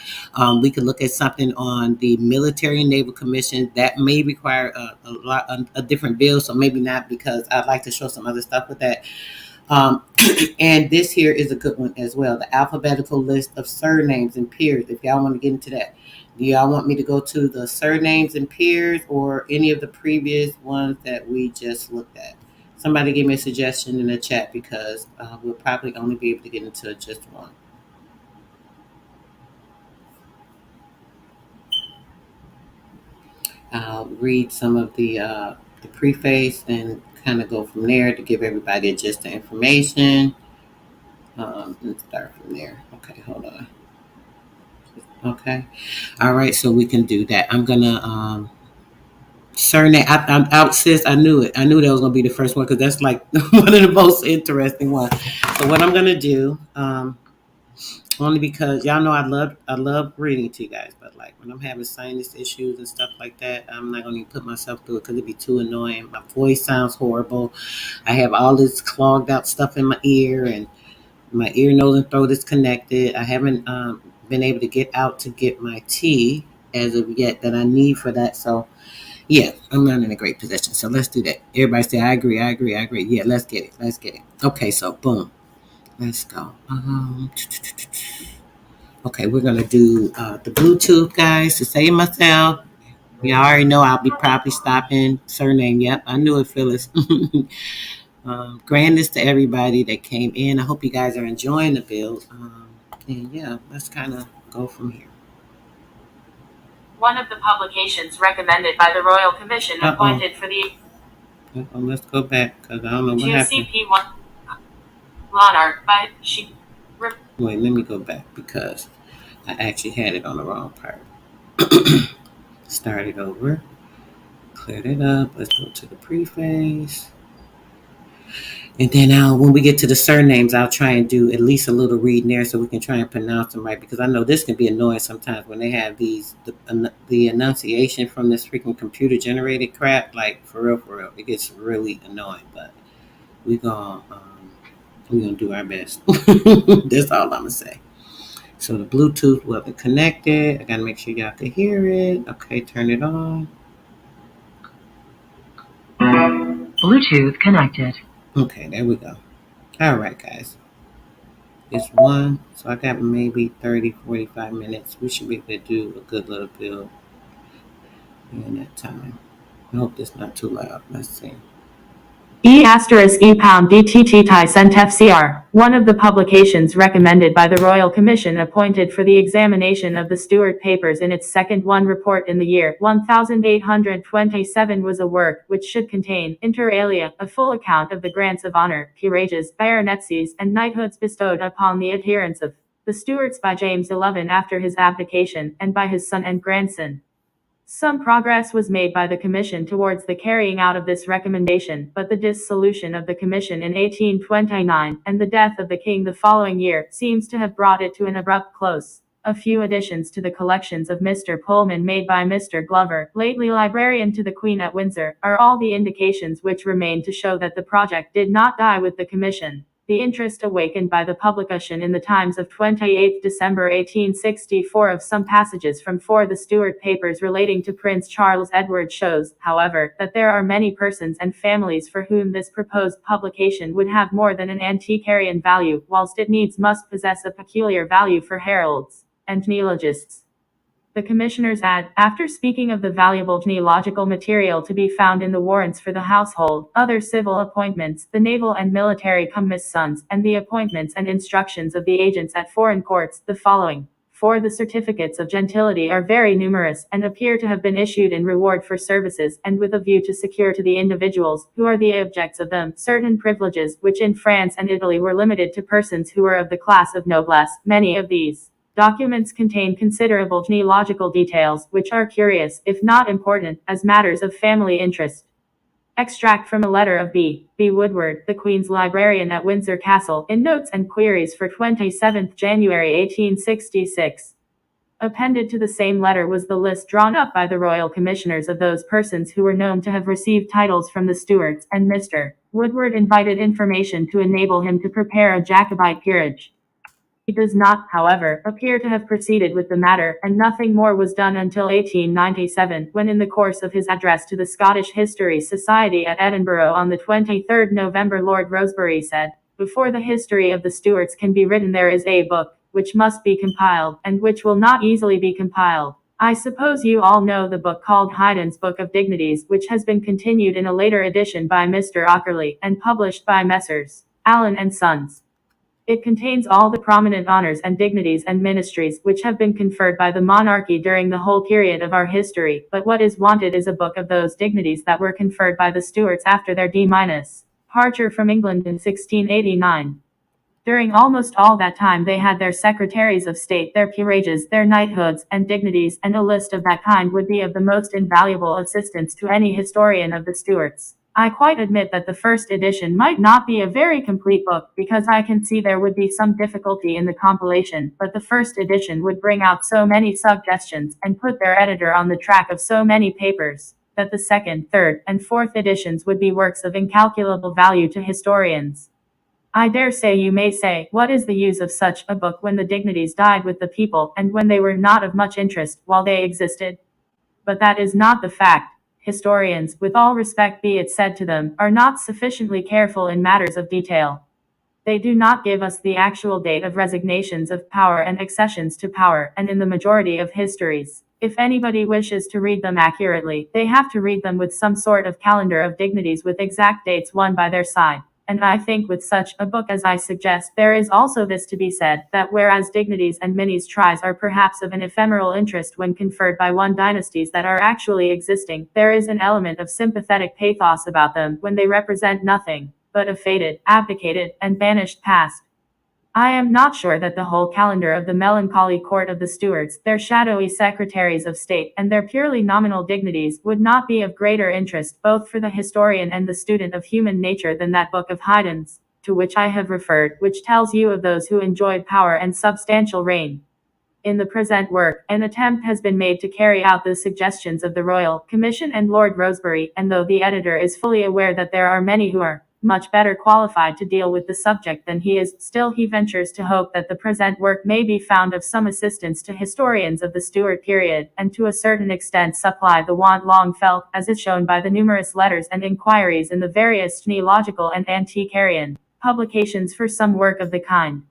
We could look at something on the military and naval commission that may require a different bill, so maybe not, because I'd like to show some other stuff with that. And this here is a good one as well, the alphabetical list of surnames and peers, if y'all want to get into that. Do y'all want me to go to the surnames and peers or any of the previous ones that we just looked at? Somebody give me a suggestion in the chat, because we'll probably only be able to get into just one. I'll read some of the preface and kind of go from there to give everybody just the information. Let's start from there. Okay, hold on. Okay. All right, so we can do that. I'm going to... surname. I'm out, sis. I knew it. I knew that was gonna be the first one because that's like one of the most interesting ones. So what I'm gonna do, only because y'all know I love reading to you guys, but like when I'm having sinus issues and stuff like that, I'm not gonna even put myself through it because it'd be too annoying. My voice sounds horrible. I have all this clogged out stuff in my ear, and my ear, nose, and throat is connected. I haven't been able to get out to get my tea as of yet that I need for that. So. Yeah, I'm not in a great position. So let's do that. Everybody say, I agree. Yeah, let's get it. Okay, so boom. Let's go. Okay, we're going to do the Bluetooth, guys, to save myself. Y'all already know I'll be probably stopping. Surname, yep, I knew it, Phyllis. Grandness to everybody that came in. I hope you guys are enjoying the build. And yeah, let's kind of go from here. One of the publications recommended by the Royal Commission appointed for the... Let's go back, because I don't know what happened. GCP1 Monarch by... Wait, let me go back, because I actually had it on the wrong part. Start it over. Cleared it up. Let's go to the preface. And then when we get to the surnames, I'll try and do at least a little reading there so we can try and pronounce them right. Because I know this can be annoying sometimes when they have the enunciation from this freaking computer generated crap. Like for real, it gets really annoying. But we're gonna do our best. That's all I'm gonna say. So the Bluetooth will be connected. I gotta make sure y'all can hear it. Okay, turn it on. Bluetooth connected. Okay, there we go. All right, guys. It's 1, so I got maybe 30, 45 minutes. We should be able to do a good little build in that time. I hope it's not too loud. Let's see. E*E#DTT-CENT-FCR, one of the publications recommended by the Royal Commission appointed for the examination of the Stuart Papers in its second report in the year 1827 was a work which should contain, inter alia, a full account of the grants of honour, peerages, baronetcies, and knighthoods bestowed upon the adherents of the Stuarts by James XI after his abdication, and by his son and grandson. Some progress was made by the Commission towards the carrying out of this recommendation, but the dissolution of the Commission in 1829, and the death of the King the following year, seems to have brought it to an abrupt close. A few additions to the collections of Mr. Pullman made by Mr. Glover, lately librarian to the Queen at Windsor, are all the indications which remain to show that the project did not die with the Commission. The interest awakened by the publication in the Times of 28 December 1864 of some passages from the Stuart Papers relating to Prince Charles Edward shows, however, that there are many persons and families for whom this proposed publication would have more than an antiquarian value, whilst it needs must possess a peculiar value for heralds and genealogists. The commissioners add, after speaking of the valuable genealogical material to be found in the warrants for the household, other civil appointments, the naval and military commissions, and the appointments and instructions of the agents at foreign courts, the following. For the certificates of gentility are very numerous, and appear to have been issued in reward for services, and with a view to secure to the individuals, who are the objects of them, certain privileges, which in France and Italy were limited to persons who were of the class of noblesse. Many of these documents contain considerable genealogical details, which are curious, if not important, as matters of family interest. Extract from a letter of B. Woodward, the Queen's Librarian at Windsor Castle, in Notes and Queries for 27th January 1866. Appended to the same letter was the list drawn up by the Royal Commissioners of those persons who were known to have received titles from the Stuarts, and Mr. Woodward invited information to enable him to prepare a Jacobite peerage. He does not, however, appear to have proceeded with the matter, and nothing more was done until 1897, when in the course of his address to the Scottish History Society at Edinburgh on the 23rd November, Lord Rosebery said, "Before the history of the Stuarts can be written there is a book, which must be compiled, and which will not easily be compiled. I suppose you all know the book called Haydn's Book of Dignities, which has been continued in a later edition by Mr. Ockerley, and published by Messrs. Allen and Sons. It contains all the prominent honors and dignities and ministries which have been conferred by the monarchy during the whole period of our history, but what is wanted is a book of those dignities that were conferred by the Stuarts after their departure from England in 1689. During almost all that time they had their secretaries of state, their peerages, their knighthoods, and dignities, and a list of that kind would be of the most invaluable assistance to any historian of the Stuarts. I quite admit that the first edition might not be a very complete book, because I can see there would be some difficulty in the compilation, but the first edition would bring out so many suggestions, and put their editor on the track of so many papers, that the second, third, and fourth editions would be works of incalculable value to historians. I dare say you may say, what is the use of such a book when the dignities died with the people, and when they were not of much interest while they existed? But that is not the fact. Historians, with all respect be it said to them, are not sufficiently careful in matters of detail. They do not give us the actual date of resignations of power and accessions to power, and in the majority of histories, if anybody wishes to read them accurately, they have to read them with some sort of calendar of dignities with exact dates won by their side. And I think with such a book as I suggest, there is also this to be said, that whereas dignities and ministries are perhaps of an ephemeral interest when conferred by one dynasties that are actually existing, there is an element of sympathetic pathos about them when they represent nothing but a faded, abdicated, and banished past. I am not sure that the whole calendar of the melancholy court of the Stuarts, their shadowy secretaries of state, and their purely nominal dignities, would not be of greater interest both for the historian and the student of human nature than that book of Haydn's, to which I have referred, which tells you of those who enjoyed power and substantial reign. In the present work, an attempt has been made to carry out the suggestions of the Royal Commission and Lord Rosebery, and though the editor is fully aware that there are many who are much better qualified to deal with the subject than he is, still he ventures to hope that the present work may be found of some assistance to historians of the Stuart period, and to a certain extent supply the want long felt, as is shown by the numerous letters and inquiries in the various genealogical and antiquarian publications for some work of the kind.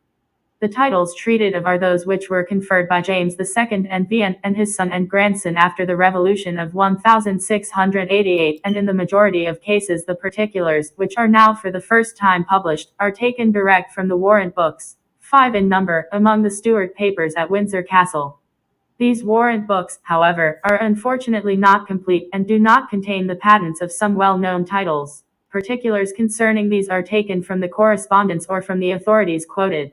The titles treated of are those which were conferred by James II and Vienne and his son and grandson after the Revolution of 1688, and in the majority of cases the particulars, which are now for the first time published, are taken direct from the warrant books, 5 in number, among the Stuart papers at Windsor Castle. These warrant books, however, are unfortunately not complete, and do not contain the patents of some well-known titles. Particulars concerning these are taken from the correspondence or from the authorities quoted.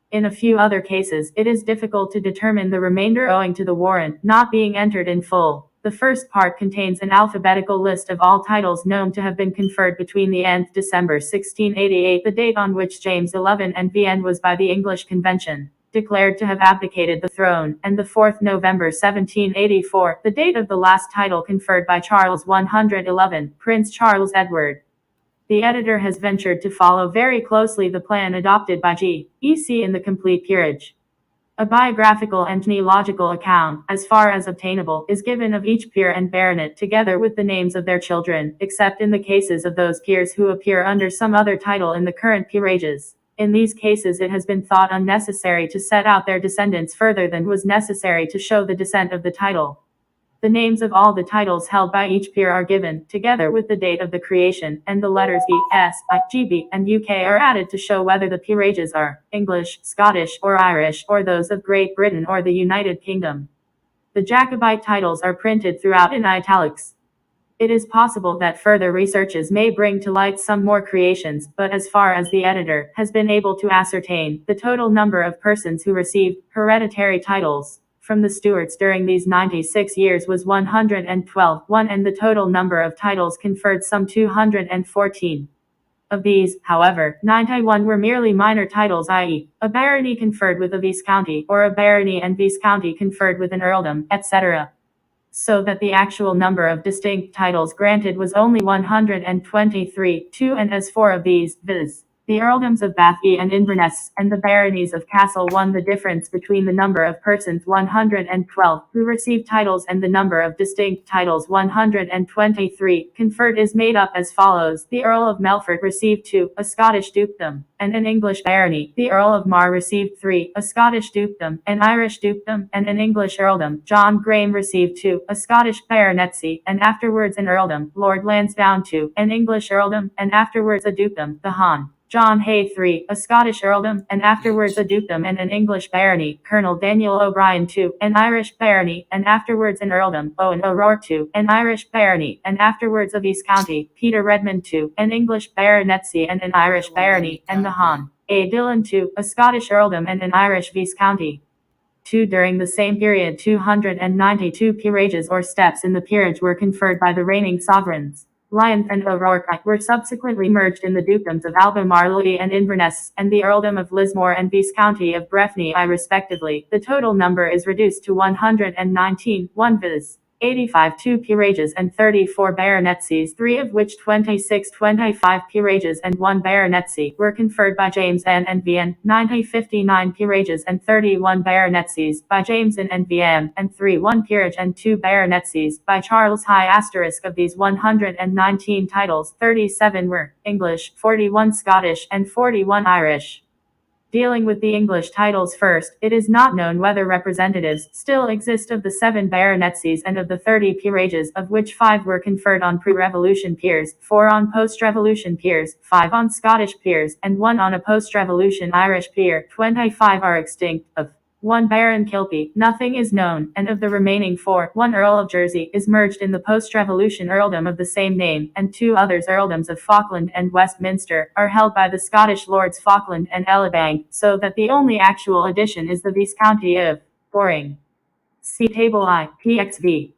In a few other cases, it is difficult to determine the remainder owing to the warrant not being entered in full. The first part contains an alphabetical list of all titles known to have been conferred between the nth December 1688, the date on which James XI and Vienne was by the English Convention declared to have abdicated the throne, and the 4th November 1784, the date of the last title conferred by Charles 111, Prince Charles Edward. The editor has ventured to follow very closely the plan adopted by G.E.C. in the Complete Peerage. A biographical and genealogical account, as far as obtainable, is given of each peer and baronet together with the names of their children, except in the cases of those peers who appear under some other title in the current peerages. In these cases it has been thought unnecessary to set out their descendants further than was necessary to show the descent of the title. The names of all the titles held by each peer are given, together with the date of the creation, and the letters E, S, I, GB, and UK are added to show whether the peerages are English, Scottish, or Irish, or those of Great Britain or the United Kingdom. The Jacobite titles are printed throughout in italics. It is possible that further researches may bring to light some more creations, but as far as the editor has been able to ascertain, the total number of persons who received hereditary titles from the Stuarts during these 96 years was 112, and the total number of titles conferred some 214. Of these, however, 91 were merely minor titles, i.e., a barony conferred with a viscounty, or a barony and viscounty conferred with an earldom, etc. So that the actual number of distinct titles granted was only 123, and as 4 of these, viz. the earldoms of Bathie and Inverness, and the baronies of Castle won the difference between the number of persons 112 who received titles and the number of distinct titles 123 conferred is made up as follows. The Earl of Melfort received 2, a Scottish dukedom, and an English barony. The Earl of Mar received 3, a Scottish dukedom, an Irish dukedom, and an English earldom. John Graham received 2, a Scottish baronetcy, and afterwards an earldom. Lord Lansdowne 2, an English earldom, and afterwards a dukedom. The Hon. John Hay 3, a Scottish earldom, and afterwards a dukedom and an English barony. Colonel Daniel O'Brien 2, an Irish barony, and afterwards an earldom. Owen O'Rourke 2, an Irish barony, and afterwards a viscounty. Peter Redmond 2, an English baronetcy and an Irish barony, and the Hon. A. Dillon 2, a Scottish earldom and an Irish viscounty. 2. During the same period 292 peerages or steps in the peerage were conferred by the reigning sovereigns. Lyons and O'Rourke were subsequently merged in the dukedoms of Albemarle and Inverness, and the earldom of Lismore and viscounty of Breffni respectively. The total number is reduced to 119, viz. 85 peerages and 34 baronetcies, 3 of which 25 peerages and 1 baronetcy were conferred by James N. and Vienne, 59 peerages and 31 baronetcies by James N. and Vienne, and 1 peerage and 2 baronetcies by Charles High. Of these 119 titles, 37 were English, 41 Scottish, and 41 Irish. Dealing with the English titles first, it is not known whether representatives still exist of the 7 baronetcies and of the 30 peerages, of which 5 were conferred on pre-revolution peers, 4 on post-revolution peers, 5 on Scottish peers, and 1 on a post-revolution Irish peer. 25 are extinct. Of 1 Baron Kilpie, nothing is known, and of the remaining 4, 1 Earl of Jersey is merged in the post-revolution earldom of the same name, and 2 others earldoms of Falkland and Westminster are held by the Scottish Lords Falkland and Elibank, so that the only actual addition is the Viscounty of Goring. See Table I, PXV.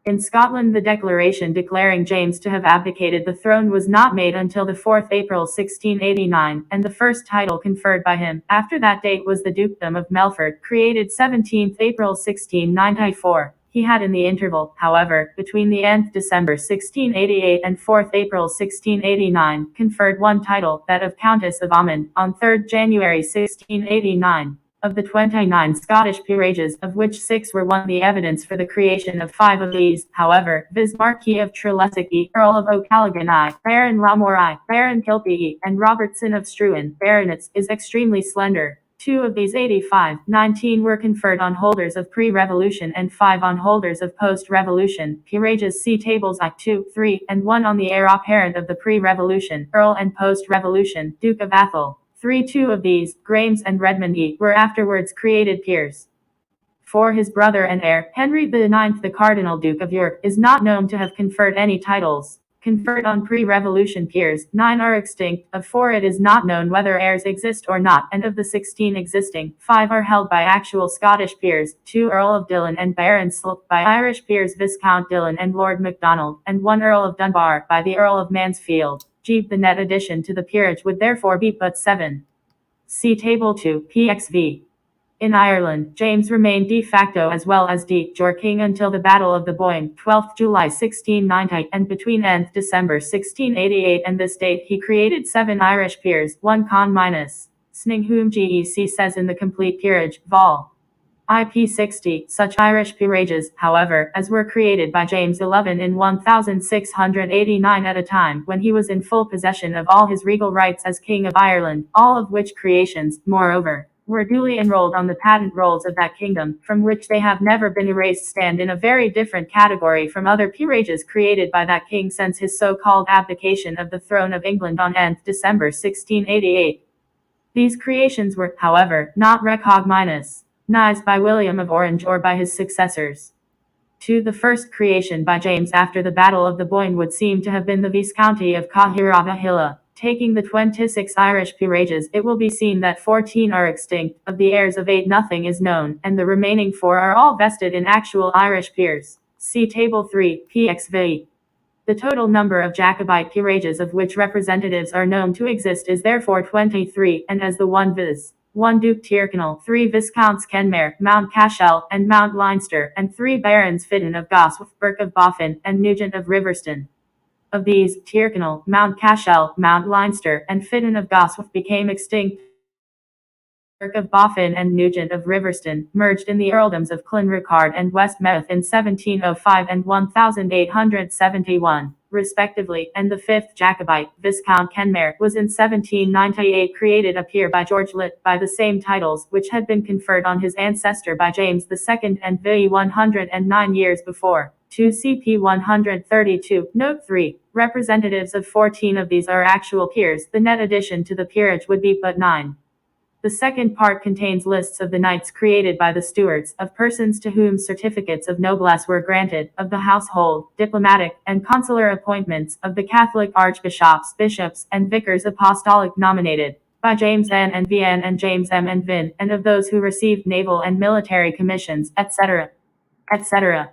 In Scotland, the declaration declaring James to have abdicated the throne was not made until the 4th April 1689, and the first title conferred by him, after that date, was the Dukedom of Melfort, created 17th April 1694. He had in the interval, however, between the nth December 1688 and 4th April 1689, conferred one title, that of Countess of Ormond, on 3rd January 1689. Of the 29 Scottish peerages, of which 6 were won, the evidence for the creation of 5 of these, however, viz. Marquis of Treleasic, Earl of O'Callaghan, Baron Lamore, Baron Kilpie, and Robertson of Struan, Baronets, is extremely slender. 2 of these 85, 19 were conferred on holders of pre-revolution and 5 on holders of post-revolution peerages. See tables I, 2, 3, and 1 on the heir apparent of the pre-revolution, Earl, and post-revolution, Duke of Atholl. 2 of these, Grames and Redmond were afterwards created peers. 4 His brother and heir, Henry IX, the Cardinal Duke of York, is not known to have conferred any titles. Conferred on pre-revolution peers, 9 are extinct, of 4 it is not known whether heirs exist or not, and of the 16 existing, 5 are held by actual Scottish peers, 2 Earl of Dillon and Baron Slope by Irish peers Viscount Dillon and Lord Macdonald, and 1 Earl of Dunbar by the Earl of Mansfield. The net addition to the peerage would therefore be but 7. See Table 2, PXV. In Ireland, James remained de facto as well as de jure king until the Battle of the Boyne, 12th July 1690, and between nth December 1688 and this date he created 7 Irish peers, 1 con minus sning whom GEC says in the Complete Peerage, Vol. IP 60, such Irish peerages, however, as were created by James XI in 1689 at a time when he was in full possession of all his regal rights as King of Ireland, all of which creations, moreover, were duly enrolled on the patent rolls of that kingdom, from which they have never been erased, stand in a very different category from other peerages created by that king since his so-called abdication of the throne of England on nth December 1688. These creations were, however, not recognized by William of Orange or by his successors. The first creation by James after the Battle of the Boyne would seem to have been the Viscounty of Cahiravahilla. Taking the 26 Irish peerages, it will be seen that 14 are extinct, of the heirs of 8 nothing is known, and the remaining 4 are all vested in actual Irish peers. See Table 3, PXV. The total number of Jacobite peerages of which representatives are known to exist is therefore 23, and as the 1 viz. 1 Duke Tyrconnell, 3 Viscounts Kenmare, Mount Cashel, and Mount Leinster, and 3 Barons Fitton of Gosforth, Burke of Boffin, and Nugent of Riverston. Of these, Tyrconnell, Mount Cashel, Mount Leinster, and Fitton of Gosforth became extinct. Burke of Boffin and Nugent of Riverston merged in the earldoms of Clanricarde and Westmeath in 1705 and 1871, respectively, and the 5th Jacobite, Viscount Kenmare, was in 1798 created a peer by George Litt by the same titles which had been conferred on his ancestor by James II and VI 109 years before. 2 CP 132, Note 3. Representatives of 14 of these are actual peers. The net addition to the peerage would be but 9. The second part contains lists of the knights created by the Stuarts, of persons to whom certificates of noblesse were granted, of the household, diplomatic, and consular appointments, of the Catholic archbishops, bishops, and vicars apostolic nominated by James N. and VN and James M. and Vin, and of those who received naval and military commissions, etc., etc.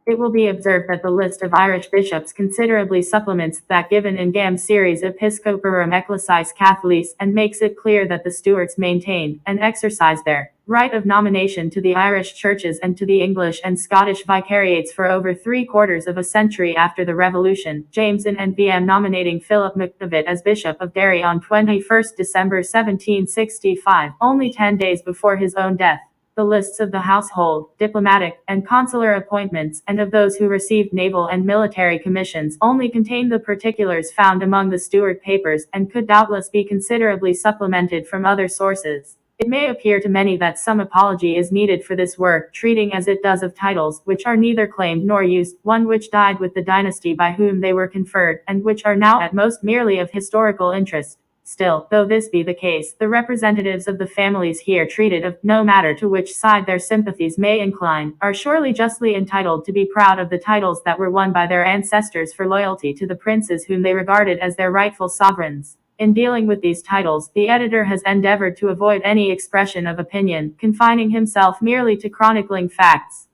It will be observed that the list of Irish bishops considerably supplements that given in Gam's series Episcoparum Ecclesiae Catholis, and makes it clear that the Stuarts maintained and exercised their right of nomination to the Irish churches and to the English and Scottish vicariates for over 3/4 of a century after the Revolution, James and VM nominating Philip McDavid as Bishop of Derry on 21 December 1765, only 10 days before his own death. The lists of the household, diplomatic, and consular appointments, and of those who received naval and military commissions, only contain the particulars found among the Stuart papers, and could doubtless be considerably supplemented from other sources. It may appear to many that some apology is needed for this work, treating as it does of titles, which are neither claimed nor used, one which died with the dynasty by whom they were conferred, and which are now at most merely of historical interest. Still, though this be the case, the representatives of the families here treated of, no matter to which side their sympathies may incline, are surely justly entitled to be proud of the titles that were won by their ancestors for loyalty to the princes whom they regarded as their rightful sovereigns. In dealing with these titles, the editor has endeavored to avoid any expression of opinion, confining himself merely to chronicling facts.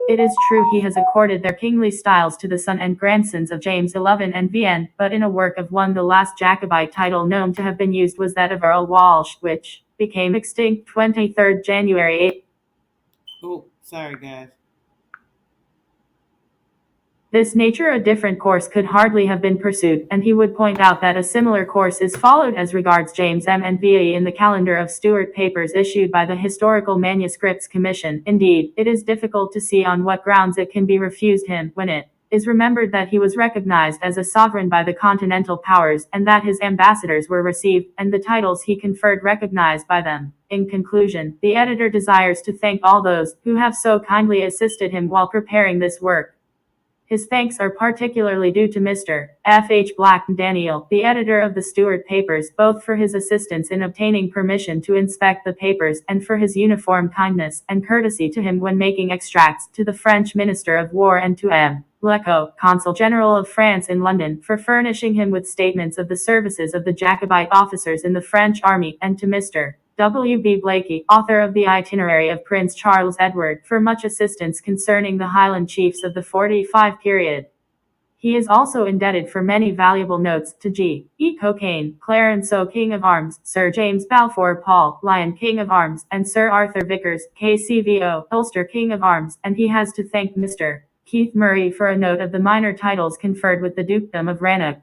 It is true he has accorded their kingly styles to the son and grandsons of James XI and Vienne, but in a work of one the last Jacobite title known to have been used was that of Earl Walsh, which became extinct 23rd January 8. Oh, sorry guys. This nature a different course could hardly have been pursued, and he would point out that a similar course is followed as regards James M. and V. in the calendar of Stuart papers issued by the Historical Manuscripts Commission. Indeed, it is difficult to see on what grounds it can be refused him, when it is remembered that he was recognized as a sovereign by the continental powers, and that his ambassadors were received, and the titles he conferred recognized by them. In conclusion, the editor desires to thank all those who have so kindly assisted him while preparing this work. His thanks are particularly due to Mr. F. H. Black Daniel, the editor of the Stuart papers, both for his assistance in obtaining permission to inspect the papers, and for his uniform kindness and courtesy to him when making extracts, to the French Minister of War, and to M. Leco, Consul General of France in London, for furnishing him with statements of the services of the Jacobite officers in the French army, and to Mr. W. B. Blakey, author of the Itinerary of Prince Charles Edward, for much assistance concerning the Highland chiefs of the 45 period. He is also indebted for many valuable notes to G. E. Cockayne, Clarenceau King of Arms, Sir James Balfour Paul, Lion King of Arms, and Sir Arthur Vickers, KCVO, Ulster King of Arms, and he has to thank Mr. Keith Murray for a note of the minor titles conferred with the Dukedom of Rannoch.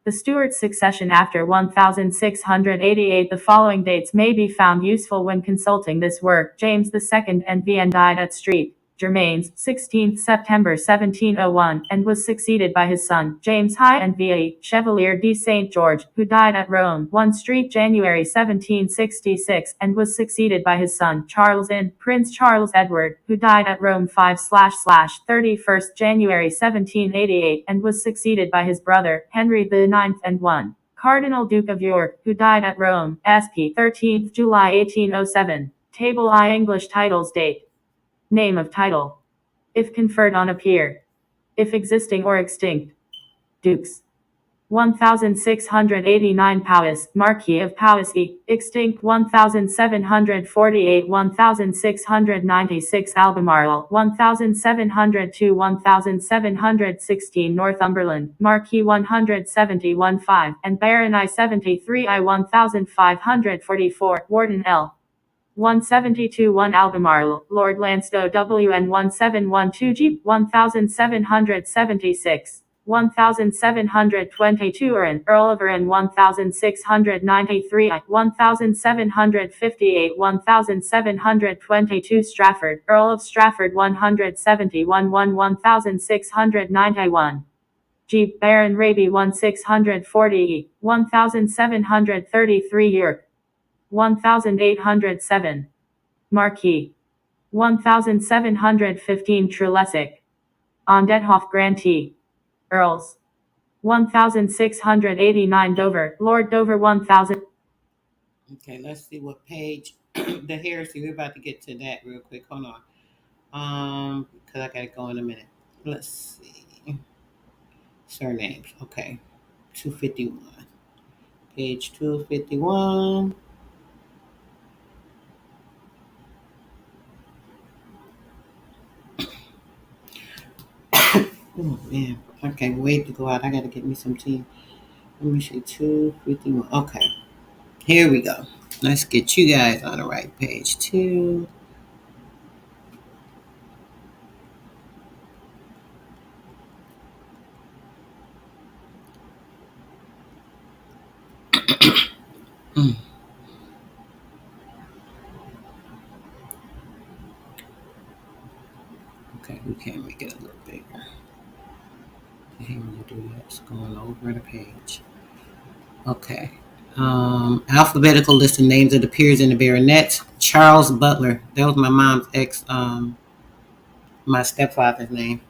The Stuart succession after 1688. The following dates may be found useful when consulting this work. James II and Vienne died at St. Germain's, 16th September 1701, and was succeeded by his son, James High and VA, Chevalier de St. George, who died at Rome, 1 Street, January 1766, and was succeeded by his son, Charles in, Prince Charles Edward, who died at Rome 5/31st January 1788, and was succeeded by his brother, Henry IX and 1. Cardinal Duke of York, who died at Rome, SP 13th July 1807. Table I. English titles. Date. Name of title. If conferred on a peer. If existing or extinct. Dukes. 1689 Powys, Marquis of Powys, extinct 1748, 1696 Albemarle, 1702, 1716 Northumberland, Marquis 171 5, and Baron I 73 I 1544, Warden L. 172 1 Albemarle, Lord Lansdowne WN 1712 G, 1776. 1722 Arran, Earl of Arran 1693 I, 1758 1722 Strafford, Earl of Strafford 171 1 1691 G. Baron Raby 1640 E, 1733 York 1807 Marquis 1715 Trelessic Ondethoff Grantee Earls 1689 Dover, Lord Dover 1000. Okay, let's see what page. The heresy. We're about to get to that real quick. Hold on. Because I gotta go in a minute. Let's see. Surnames. Okay. 251. Page 251. Oh man, I can't wait to go out. I gotta get me some tea. Let me see, 251. Okay, here we go. Let's get you guys on the right page too. Okay, we can make it a little bigger. When you do that, it's going over the page. Okay. Alphabetical list of names of the peers and the baronets. Charles Butler. That was my mom's ex, my stepfather's name.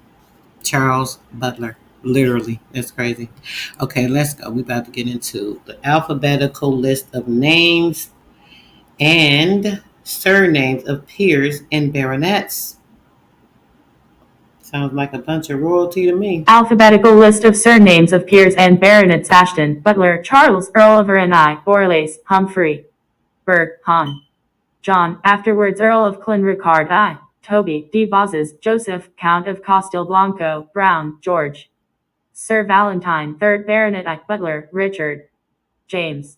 Charles Butler. Literally, that's crazy. Okay, let's go. We about to get into the alphabetical list of names and surnames of peers and baronets. Sounds like a bunch of royalty to me. Alphabetical list of surnames of peers and baronets: Ashton, Butler, Charles, Earl of Ernai, Borlase, Humphrey, Burke, Hahn, John, afterwards Earl of Clanricarde, I, Toby, de Bozes, Joseph, Count of Castelblanco, Brown, George, Sir Valentine, 3rd Baronet, I, Butler, Richard, James,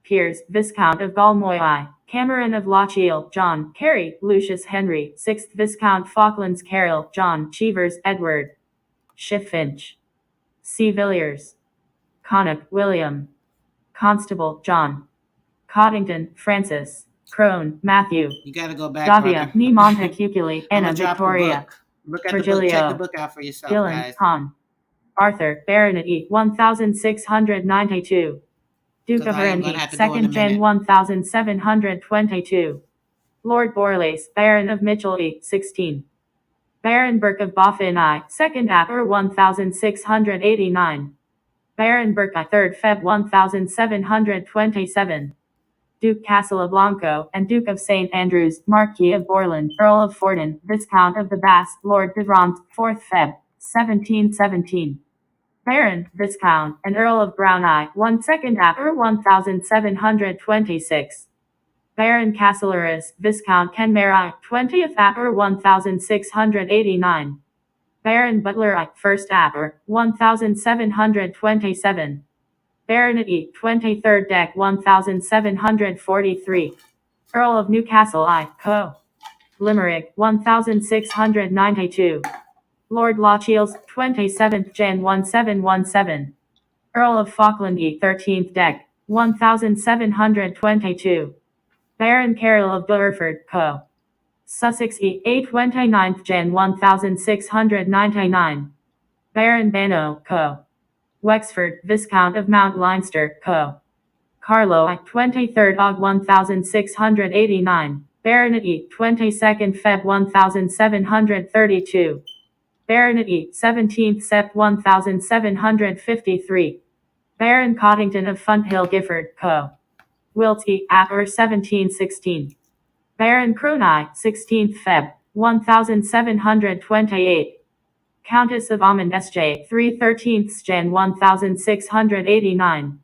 Piers, Viscount of Galmoy, I, Cameron of Lochiel, John, Carey, Lucius Henry, 6th Viscount Falklands, Carroll, John, Cheevers, Edward, Schiff-Finch, C. Villiers, Connick, William, Constable, John, Coddington, Francis, Crone, Matthew, You got to go back. Davia, Parker. Ni Montecupuli, I'm Anna gonna drop the Victoria, book. Look at the book. Check the Virgilio, book out for yourself, Dylan, guys. Hahn, Arthur, Baronet E, 1692, Duke Because of I am going Erney, to have to go in a 2nd Gen, minute. 1722, Lord Borlase, Baron of Mitchell E, 16, Baron Burke of Boffin I, 2nd Apper, 1689, Baron Burke I, 3rd Feb. 1727, Duke Castelblanco, and Duke of St. Andrews, Marquis of Borland, Earl of Fordon, Viscount of the Bass, Lord de Rant, 4th Feb. 1717. Baron, Viscount, and Earl of Brown I, 1/2 Apper, 1726. Baron Castlereagh, Viscount Kenmare I, 20th Apper, 1689. Baron Butler I, 1st Apper, 1727. Baronet E, 23rd Dec, 1743. Earl of Newcastle I, Co. Limerick, 1692. Lord Lochiel's, 27th Gen. 1717. Earl of Falkland E, 13th Dec, 1722. Baron Carroll of Burford, Co. Sussex E, 29th Gen. 1699. Baron Banno, Co. Wexford, Viscount of Mount Leinster, Co. Carlow I, 23rd Aug. 1689. Baronet E, 22nd Feb. 1732. Baronet E, 17th Sept. 1753. Baron Coddington of Funthill, Gifford, Co. Wiltshire, Apper, 1716. Baron Crony, 16th Feb. 1728. Countess of Ormond, S.J., 3/13 Gen. 1689.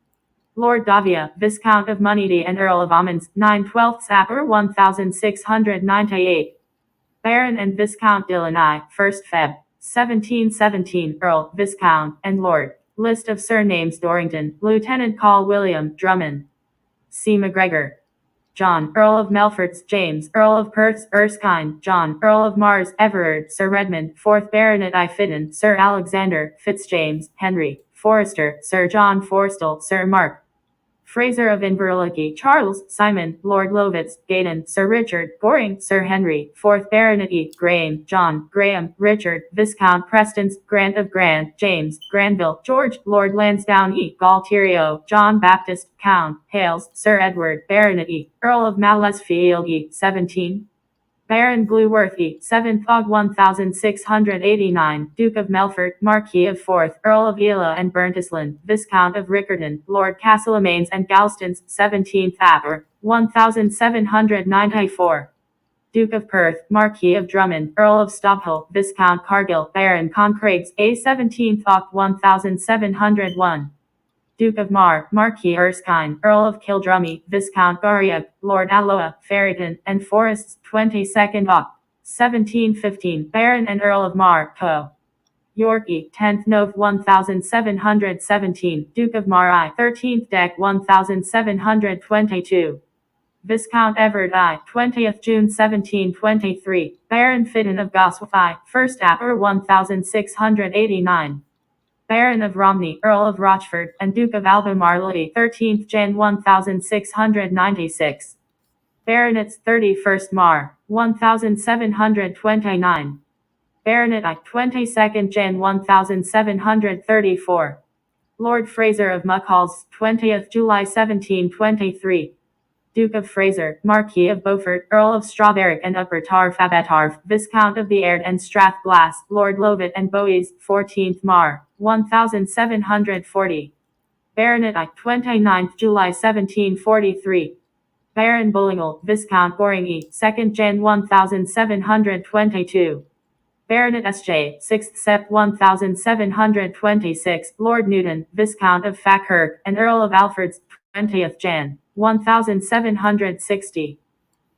Lord Davia, Viscount of Moneydy and Earl of Ormonds, 9/12 Apper, 1698. Baron and Viscount Dillon I, 1st Feb. 1717, Earl, Viscount, and Lord. List of surnames: Dorrington, Lieutenant Call William, Drummond, C. McGregor, John, Earl of Melfort's, James, Earl of Perth's, Erskine, John, Earl of Mars, Everard, Sir Redmond, 4th Baronet I. Fitton, Sir Alexander, Fitzjames, Henry, Forrester, Sir John Forstall, Sir Mark, Fraser of Inverlochie, Charles, Simon, Lord Lovitz, Gaydon, Sir Richard, Goring, Sir Henry, 4th Baronet E. Graham, John, Graham, Richard, Viscount Prestons, Grant of Grant, James, Granville, George, Lord Lansdowne E. Galtiero, John Baptist, Count, Hales, Sir Edward, Baronet E. Earl of Malesfield E. 17. Baron Glewworth E. 7th Aug. 1689, Duke of Melfort, Marquis of Forth, Earl of Ela and Burntisland, Viscount of Riccarton, Lord Castlemaines and Galstons, 17th Apper, 1794. Duke of Perth, Marquis of Drummond, Earl of Stobhill, Viscount Cargill, Baron Concraigs, A. 17th Aug. 1701. Duke of Mar, Marquis Erskine, Earl of Kildrummy, Viscount Goriac, Lord Alloa, Ferryton, and Forests, 22nd Oct. 1715, Baron and Earl of Mar, Co. York E. 10th Nov. 1717, Duke of Mar I. 13th Dec. 1722. Viscount Everard I. 20th June 1723, Baron Fitton of Goswell I. 1st Apper, 1689. Baron of Romney, Earl of Rochford, and Duke of Albemarle, 13th Gen. 1696. Baronets, 31st Mar. 1729. Baronet I. 22nd Gen. 1734. Lord Fraser of Muckhalls, 20th July 1723. Duke of Fraser, Marquis of Beaufort, Earl of Strawberwick and Upper Tarf Abatarf, Viscount of the Aird and Strathglass, Lord Lovat and Bowies, 14th Mar, 1740. Baronet I, 29th July 1743. Baron Bullinghall, Viscount Goringy, 2nd Jan 1722. Baronet S.J., 6th Sept 1726, Lord Newton, Viscount of Falkirk, and Earl of Alfred's, 20th Jan. 1760.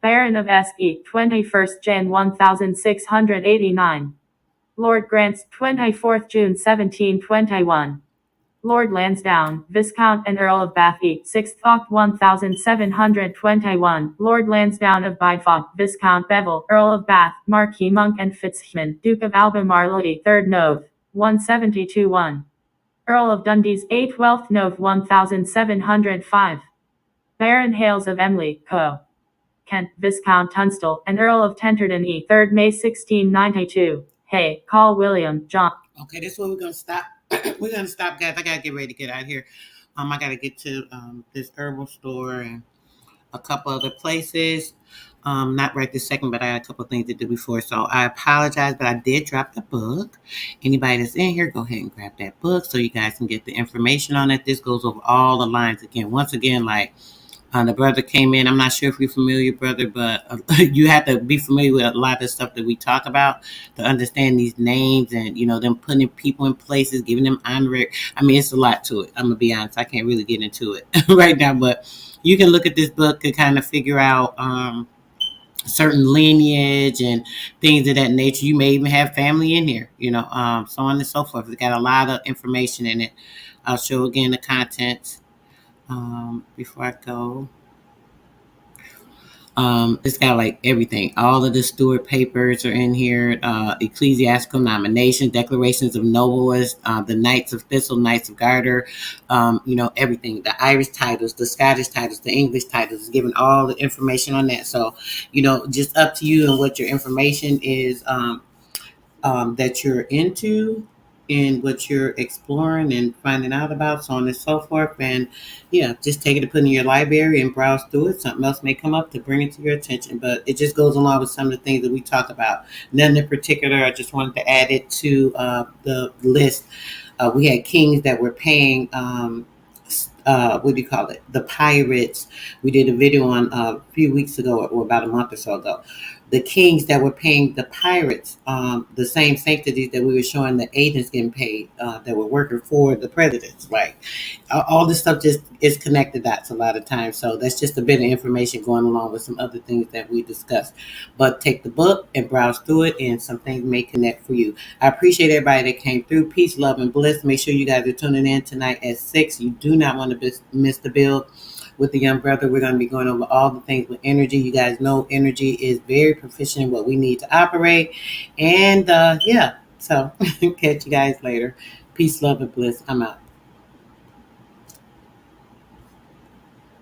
Baron of S.E., 21st Jan 1689. Lord Grants, 24th June 1721. Lord Lansdowne, Viscount and Earl of Bath E., 6th Oct 1721. Lord Lansdowne of Bideford, Viscount Bevel, Earl of Bath, Marquis Monk and Fitzhugh, Duke of Albemarle E., 3rd Nov. 1721. Earl of Dundee's, 8th 12th Nov. 1705. Baron Hales of Emly, Co. Kent, Viscount Tunstall, and Earl of Tenterden E. 3rd May 1692. Hay, Call William, John. Okay, this is where we're gonna stop. We're gonna stop, guys. I gotta get ready to get out of here. I gotta get to this herbal store and a couple other places. Not right this second, but I had a couple things to do before. So I apologize, but I did drop the book. Anybody that's in here, go ahead and grab that book so you guys can get the information on it. This goes over all the lines again. Once again, like the brother came in. I'm not sure if you're familiar, brother, but you have to be familiar with a lot of the stuff that we talk about to understand these names and, you know, them putting people in places, giving them honorary. I mean, it's a lot to it. I'm going to be honest. I can't really get into it right now, but you can look at this book and kind of figure out certain lineage and things of that nature. You may even have family in here, you know, so on and so forth. It's got a lot of information in it. I'll show again the contents. Before I go, it's got like everything. All of the Stuart papers are in here. Ecclesiastical nominations, declarations of nobles, the Knights of Thistle, Knights of Garter, you know, everything. The Irish titles, the Scottish titles, the English titles, is given all the information on that. So, you know, just up to you and what your information is that you're into and what you're exploring and finding out about, so on and so forth. And yeah, just take it and put it in your library and browse through it. Something else may come up to bring it to your attention, but it just goes along with some of the things that we talk about. None in particular. I just wanted to add it to the list. We had kings that were paying what do you call it? The pirates. We did a video on a few weeks ago, or about a month or so ago. The kings that were paying the pirates the same sanctities that we were showing the agents getting paid that were working for the presidents. Like all this stuff just is connected dots a lot of times. So that's just a bit of information going along with some other things that we discussed. But take the book and browse through it, and some things may connect for you. I appreciate everybody that came through. Peace, love, and bliss. Make sure you guys are tuning in tonight at 6. You do not want to miss the build with the young brother. We're going to be going over all the things with energy. You guys know energy is very proficient in what we need to operate. And yeah, so catch you guys later. Peace, love, and bliss. I'm out.